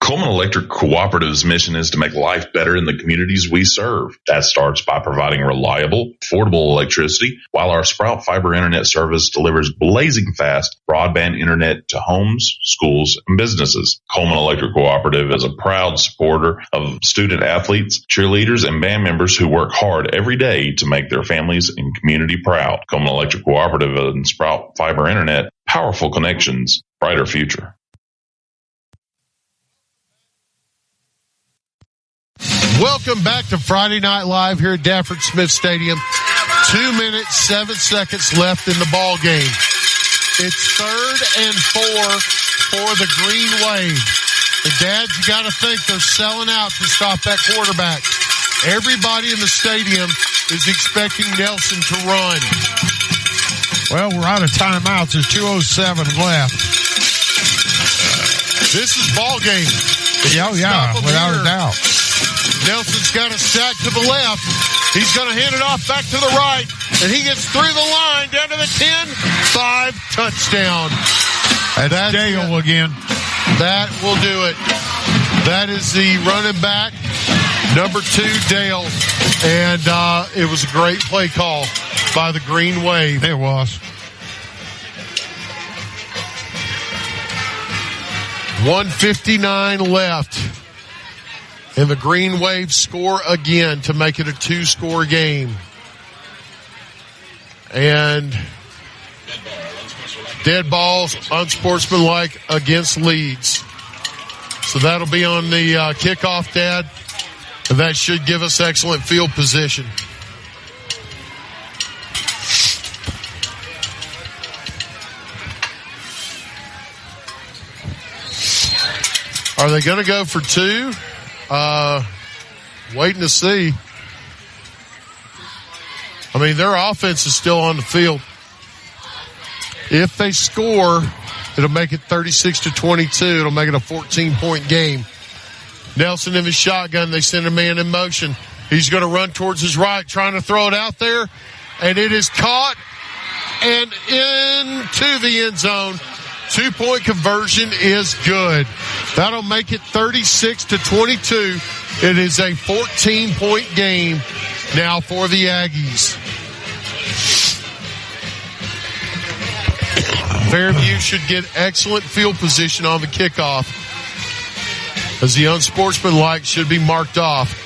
Coleman Electric Cooperative's mission is to make life better in the communities we serve. That starts by providing reliable, affordable electricity, while our Sprout Fiber Internet service delivers blazing fast broadband internet to homes, schools, and businesses. Coleman Electric Cooperative is a proud supporter of student athletes, cheerleaders, and band members who work hard every day to make their families and community proud. Coleman Electric Cooperative and Sprout Fiber Internet, powerful connections, brighter future. Welcome back to Friday Night Live here at Dafford Smith Stadium. 2 minutes, 7 seconds left in the ball game. It's 3rd and 4 for the Green Wave. And Dad, you got to think they're selling out to stop that quarterback. Everybody in the stadium is expecting Nelson to run. Well, we're out of timeouts. There's 2:07 left. This is ball game. Yeah, without a doubt. Nelson's got a sack to the left. He's going to hand it off back to the right. And he gets through the line down to the 10. 5 touchdown. That's Dale again. That will do it. That is the running back, number 2, Dale. And it was a great play call by the Green Wave. It was. 1:59 left. And the Green Wave score again to make it a 2-score game. And dead balls, unsportsmanlike against Leeds. So that'll be on the kickoff, Dad. And that should give us excellent field position. Are they going to go for two? Waiting to see. I mean, their offense is still on the field. If they score, it'll make it 36-22. It'll make it a 14-point game. Nelson in his shotgun. They send a man in motion. He's going to run towards his right, trying to throw it out there. And it is caught and into the end zone. 2-point conversion is good. That'll make it 36-22. It is a 14-point game now for the Aggies. Fairview should get excellent field position on the kickoff, as the unsportsmanlike should be marked off.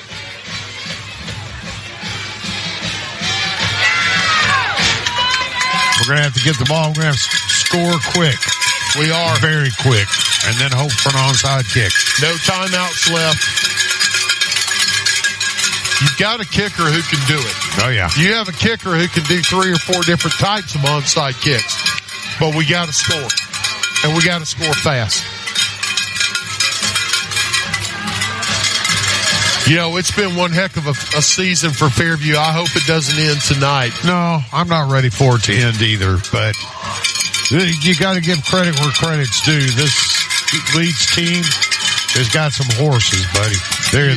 We're going to have to get the ball. We're going to have to score quick. We are. Very quick. And then hope for an onside kick. No timeouts left. You've got a kicker who can do it. Oh, yeah. You have a kicker who can do 3 or 4 different types of onside kicks. But we got to score. And we got to score fast. You know, it's been one heck of a season for Fairview. I hope it doesn't end tonight. No, I'm not ready for it to end either. But you got to give credit where credit's due. This Leeds team has got some horses, buddy.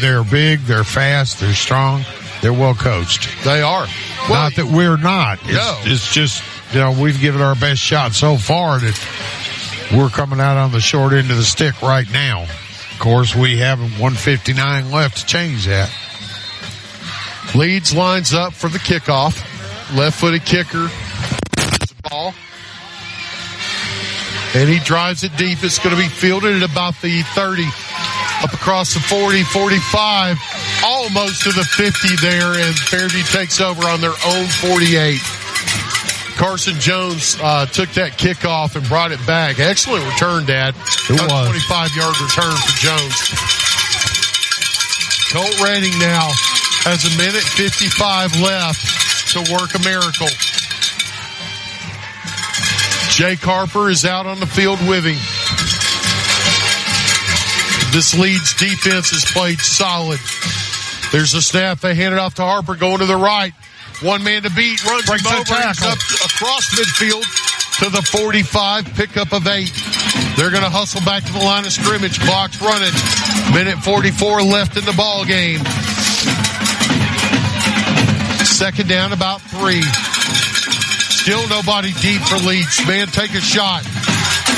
They're big, they're fast, they're strong, they're well coached. They are. Well, not that we're not. It's just, you know, we've given our best shot so far that we're coming out on the short end of the stick right now. Of course, we have 159 left to change that. Leeds lines up for the kickoff. Left-footed kicker. The ball. And he drives it deep. It's going to be fielded at about the 30. Up across the 40, 45. Almost to the 50 there. And Fairview takes over on their own 48. Carson Jones took that kickoff and brought it back. Excellent return, Dad. It was. 25-yard return for Jones. Colt Redding now has 1:55 left to work a miracle. Jake Harper is out on the field with him. This Leeds defense has played solid. There's a snap. They hand it off to Harper going to the right. One man to beat, runs him over, up across midfield to the 45, pickup of 8. They're going to hustle back to the line of scrimmage. Clock's running. 1:44 left in the ball game. Second down, about 3. Still nobody deep for Leeds. Man, take a shot.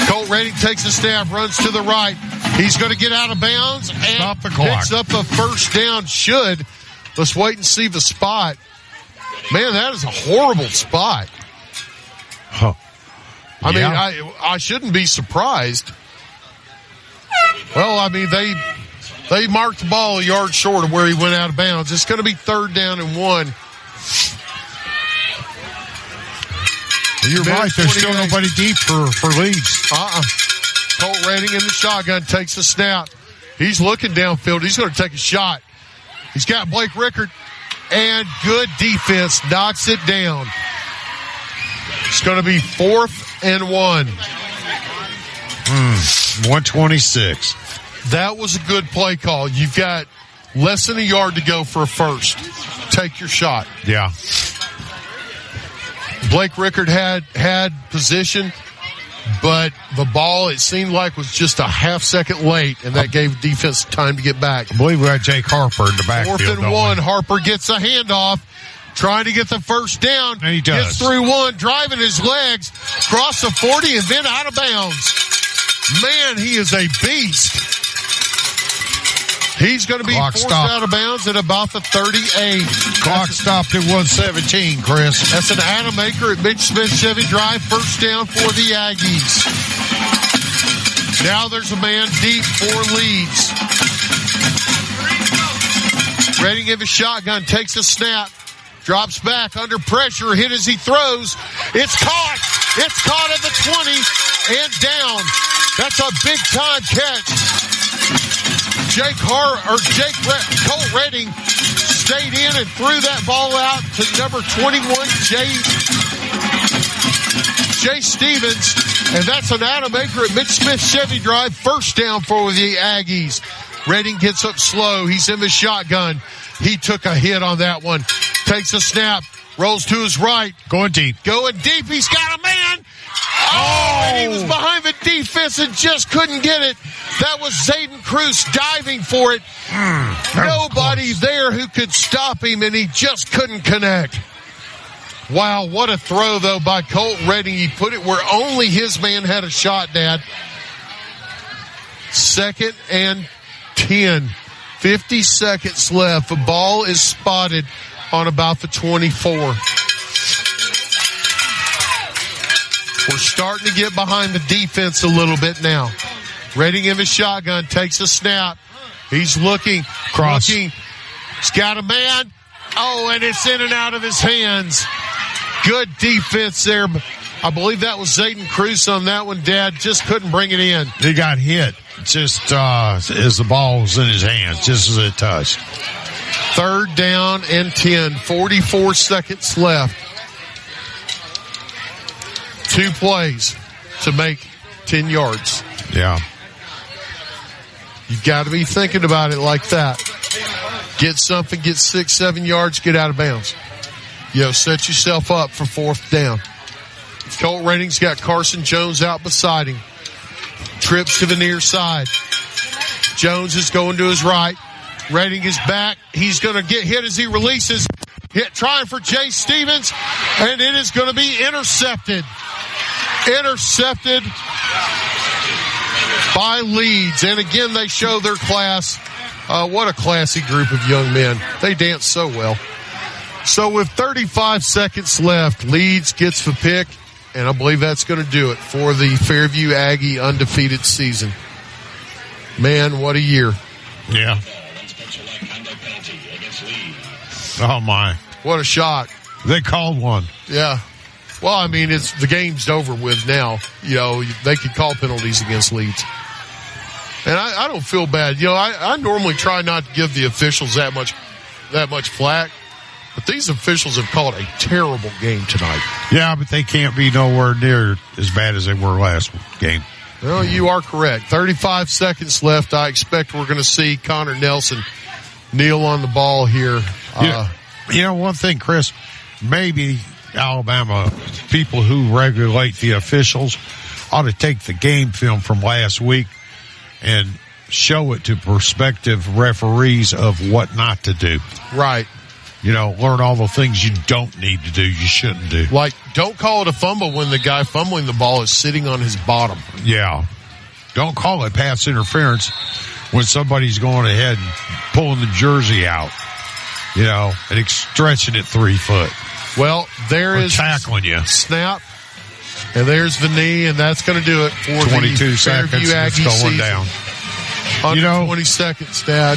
Colt Redding takes a snap, runs to the right. He's going to get out of bounds and stop the clock. Picks up a first down. Should. Let's wait and see the spot. Man, that is a horrible spot. Huh. I mean, I shouldn't be surprised. Well, I mean, they marked the ball a yard short of where he went out of bounds. It's going to be 3rd down and 1. You're right. There's still nobody deep for Leeds. Colt Redding in the shotgun takes a snap. He's looking downfield. He's going to take a shot. He's got Blake Rickard. And good defense knocks it down. It's going to be 4th and 1. 126. That was a good play call. You've got less than a yard to go for a first. Take your shot. Yeah. Blake Rickard had position, but the ball, it seemed like, was just a half second late, and that gave defense time to get back. I believe we had Jake Harper in the backfield. 4th and 1. Harper gets a handoff, trying to get the first down. And he does. Gets through one, driving his legs, across the 40, and then out of bounds. Man, he is a beast. He's going to be forced out of bounds at about the 38. Clock stopped at 1:17, Chris. That's an Adam Aker at Mitch Smith Chevy Drive. First down for the Aggies. Now there's a man deep for Leeds. Redding of a shotgun, takes a snap, drops back under pressure, hit as he throws. It's caught. It's caught at the 20 and down. That's a big time catch. Colt Redding stayed in and threw that ball out to number 21, Jay Stevens. And that's an Adam Aker at Mitch Smith Chevy Drive. First down for the Aggies. Redding gets up slow. He's in the shotgun. He took a hit on that one. Takes a snap. Rolls to his right. Going deep. He's got a man. Oh, and he was behind the defense and just couldn't get it. That was Zayden Cruz diving for it. Nobody there who could stop him, and he just couldn't connect. Wow, what a throw, though, by Colt Redding. He put it where only his man had a shot, Dad. 2nd and 10. 50 seconds left. The ball is spotted on about the 24. We're starting to get behind the defense a little bit now. Redding in the shotgun, takes a snap. He's looking. Cross. He's got a man. Oh, and it's in and out of his hands. Good defense there. I believe that was Zayden Cruz on that one, Dad. Just couldn't bring it in. He got hit just as the ball was in his hands, just as it touched. 3rd down and 10. 44 seconds left. 2 plays to make 10 yards. Yeah. You've got to be thinking about it like that. Get something, get 6, 7 yards, get out of bounds. Set yourself up for 4th down. Colt Redding's got Carson Jones out beside him. Trips to the near side. Jones is going to his right. Redding is back. He's going to get hit as he releases. Trying for Jay Stevens, and it is going to be intercepted. Intercepted by Leeds. And again, they show their class. What a classy group of young men. They dance so well. So with 35 seconds left, Leeds gets the pick, and I believe that's going to do it for the Fairview Aggie undefeated season. Man, what a year. Yeah. Oh, my. What a shot. They called one. Yeah. Well, I mean, the game's over with now. They could call penalties against Leeds. And I don't feel bad. I normally try not to give the officials that much flack. But these officials have called a terrible game tonight. Yeah, but they can't be nowhere near as bad as they were last game. Well, you are correct. 35 seconds left. I expect we're going to see Connor Nelson kneel on the ball here. One thing, Chris, maybe Alabama people who regulate the officials ought to take the game film from last week and show it to prospective referees of what not to do. Right. Learn all the things you don't need to do, you shouldn't do. Like, don't call it a fumble when the guy fumbling the ball is sitting on his bottom. Yeah. Don't call it pass interference when somebody's going ahead and pulling the jersey out, and stretching it 3 foot. Well, there is tackling you. Snap. And there's the knee, and that's going to do it for 22 the seconds. Aggie It's going season. down. Under 20 seconds, Dad.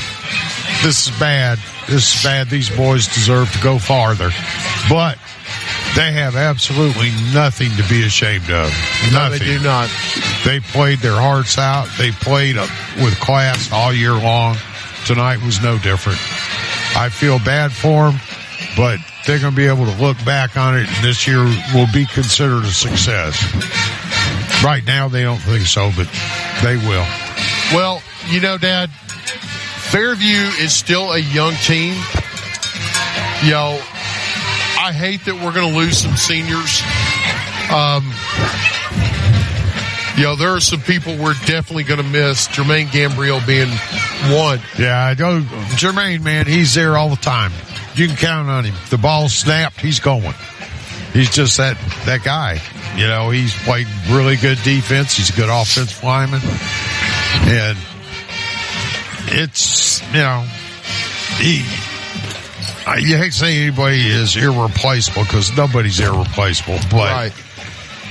This is bad. These boys deserve to go farther. But they have absolutely nothing to be ashamed of. No, they do not. They played their hearts out. They played with class all year long. Tonight was no different. I feel bad for them, but they're going to be able to look back on it, and this year will be considered a success. Right now, they don't think so, but they will. Well, Dad, Fairview is still a young team. I hate that we're going to lose some seniors. There are some people we're definitely going to miss, Jermaine Gambriel being one. Yeah, Jermaine, man, he's there all the time. You can count on him. If the ball's snapped, he's going. He's just that guy. He's played really good defense. He's a good offensive lineman. And it's, you hate to say anybody is irreplaceable because nobody's irreplaceable, but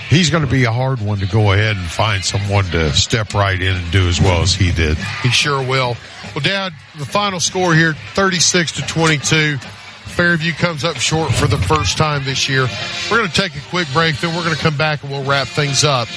he's going to be a hard one to go ahead and find someone to step right in and do as well as he did. He sure will. Well, Dad, the final score here, 36-22. Fairview comes up short for the first time this year. We're going to take a quick break, then we're going to come back and we'll wrap things up.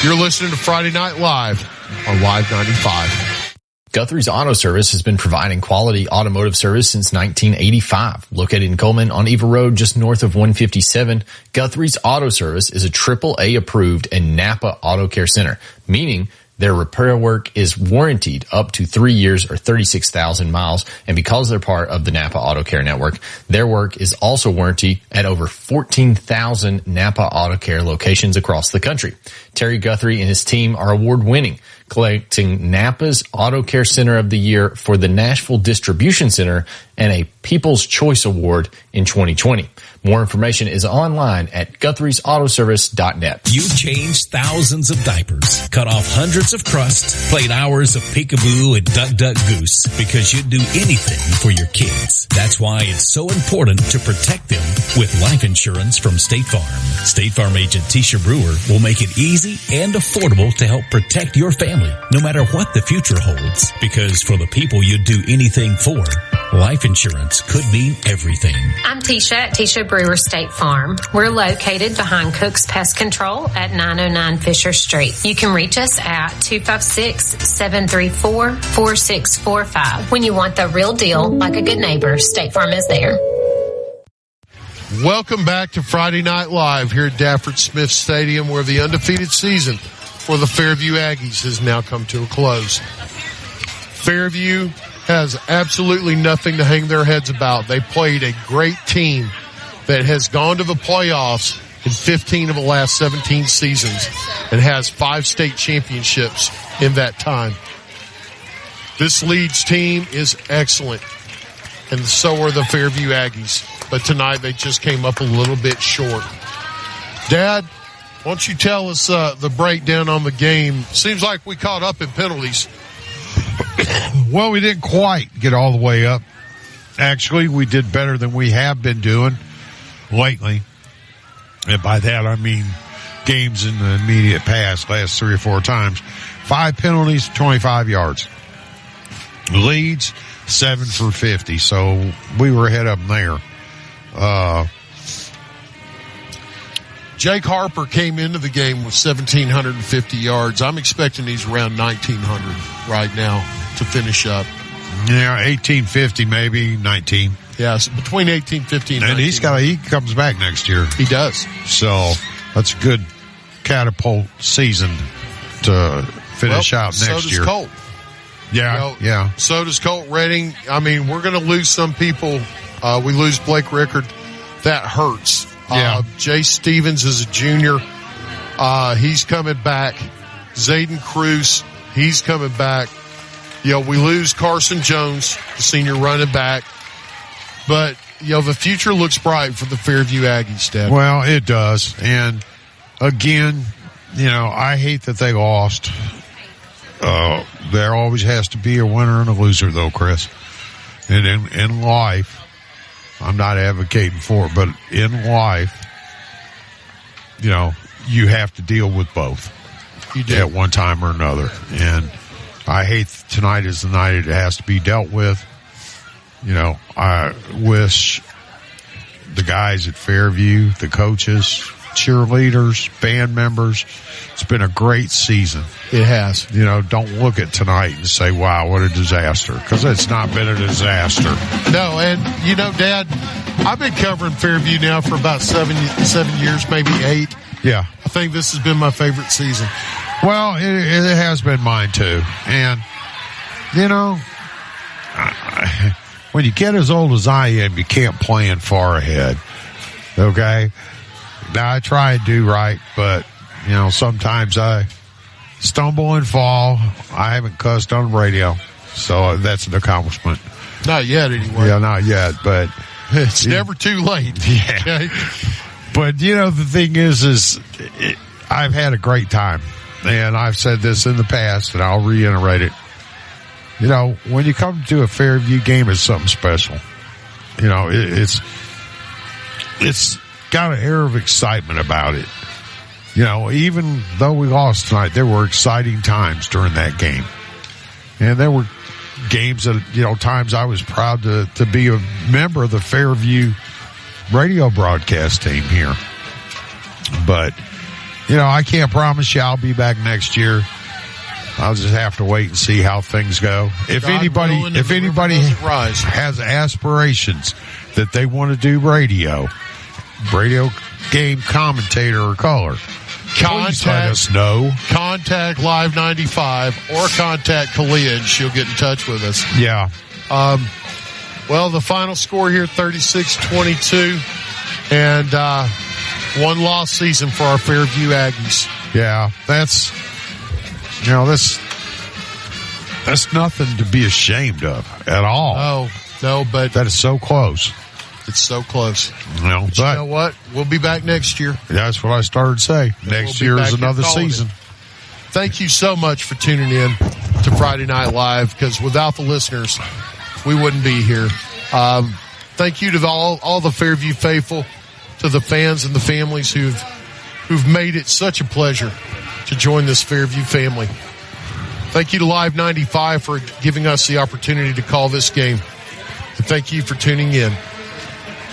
You're listening to Friday Night Live on Live 95. Guthrie's Auto Service has been providing quality automotive service since 1985. Located in Coleman on Eva Road, just north of 157, Guthrie's Auto Service is a AAA approved and Napa Auto Care Center, meaning their repair work is warranted up to 3 years or 36,000 miles. And because they're part of the Napa Auto Care Network, their work is also warranted at over 14,000 Napa Auto Care locations across the country. Terry Guthrie and his team are award-winning, collecting Napa's Auto Care Center of the Year for the Nashville Distribution Center and a People's Choice Award in 2020. More information is online at Guthrie'sAutoservice.net. You changed thousands of diapers, cut off hundreds of crusts, played hours of peekaboo and duck goose because you'd do anything for your kids. That's why it's so important to protect them with life insurance from State Farm. State Farm agent Tisha Brewer will make it easy and affordable to help protect your family, no matter what the future holds. Because for the people you'd do anything for, life insurance could mean everything. I'm Tisha at Tisha Brewer State Farm. We're located behind Cook's Pest Control at 909 Fisher Street. You can reach us at 256-734-4645. When you want the real deal, like a good neighbor, State Farm is there. Welcome back to Friday Night Live here at Dafford Smith Stadium, where the undefeated season for the Fairview Aggies has now come to a close. Fairview has absolutely nothing to hang their heads about. They played a great team that has gone to the playoffs in 15 of the last 17 seasons and has 5 state championships in that time. This Leeds team is excellent, and so are the Fairview Aggies. But tonight they just came up a little bit short. Dad, why don't you tell us the breakdown on the game? Seems like we caught up in penalties. Well, we didn't quite get all the way up. Actually, we did better than we have been doing lately. And by that, I mean games in the immediate past, last 3 or 4 times. 5 penalties, 25 yards. Leeds, 7 for 50. So we were ahead of them there. Jake Harper came into the game with 1,750 yards. I'm expecting he's around 1,900 right now to finish up. Yeah, 1,850 maybe, 19. Yeah, so between 1,850 and 19. And he comes back next year. He does. So that's a good catapult season to finish out next year. So does Colt. Yeah, yeah. So does Colt Redding. I mean, we're going to lose some people. We lose Blake Rickard. That hurts. Yeah. Jay Stevens is a junior. He's coming back. Zayden Cruz, he's coming back. You know, we lose Carson Jones, the senior running back. But, you know, the future looks bright for the Fairview Aggies, Dad. Well, it does. And, again, you know, I hate that they lost. There always has to be a winner and a loser, though, Chris. And in life, I'm not advocating for it, but in life, you know, you have to deal with both. You do. At one time or another. And I hate tonight is the night it has to be dealt with. You know, I wish the guys at Fairview, the coaches, cheerleaders, band members, it's been a great season. It has. You know, don't look at tonight and say, wow, what a disaster, because it's not been a disaster. No, and, you know, Dad, I've been covering Fairview now for about 7 years, maybe 8. Yeah. I think this has been my favorite season. Well, it has been mine, too. And, you know, when you get as old as I am, you can't plan far ahead. Okay? Now, I try and do right, but, you know, sometimes I stumble and fall. I haven't cussed on the radio, so that's an accomplishment. Not yet, anyway. Yeah, not yet, but it's never too late. Yeah. Okay? But, you know, the thing is I've had a great time, and I've said this in the past, and I'll reiterate it. You know, when you come to a Fairview game, it's something special. You know, it's got an air of excitement about it. You know, even though we lost tonight, there were exciting times during that game. And there were games that, you know, times I was proud to be a member of the Fairview radio broadcast team here. But, you know, I can't promise you I'll be back next year. I'll just have to wait and see how things go. If anybody has aspirations that they want to do radio game commentator or caller, please let us know. Contact Live 95 or contact Kalia, and she'll get in touch with us. Yeah. Well, the final score here, 36-22, and one lost season for our Fairview Aggies. Yeah, that's nothing to be ashamed of at all. No, but that is so close. It's so close. No, but you know what? We'll be back next year. That's what I started to say. Next year is another season. Thank you so much for tuning in to Friday Night Live, because without the listeners, we wouldn't be here. Thank you to all the Fairview faithful, to the fans and the families who've made it such a pleasure to join this Fairview family. Thank you to Live 95 for giving us the opportunity to call this game. And thank you for tuning in.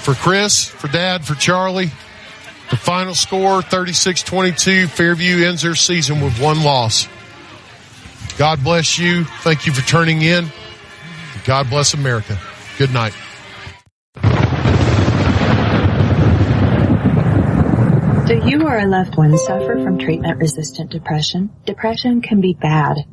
For Chris, for Dad, for Charlie, the final score, 36-22. Fairview ends their season with one loss. God bless you. Thank you for turning in. God bless America. Good night. Do you or a loved one suffer from treatment-resistant depression? Depression can be bad.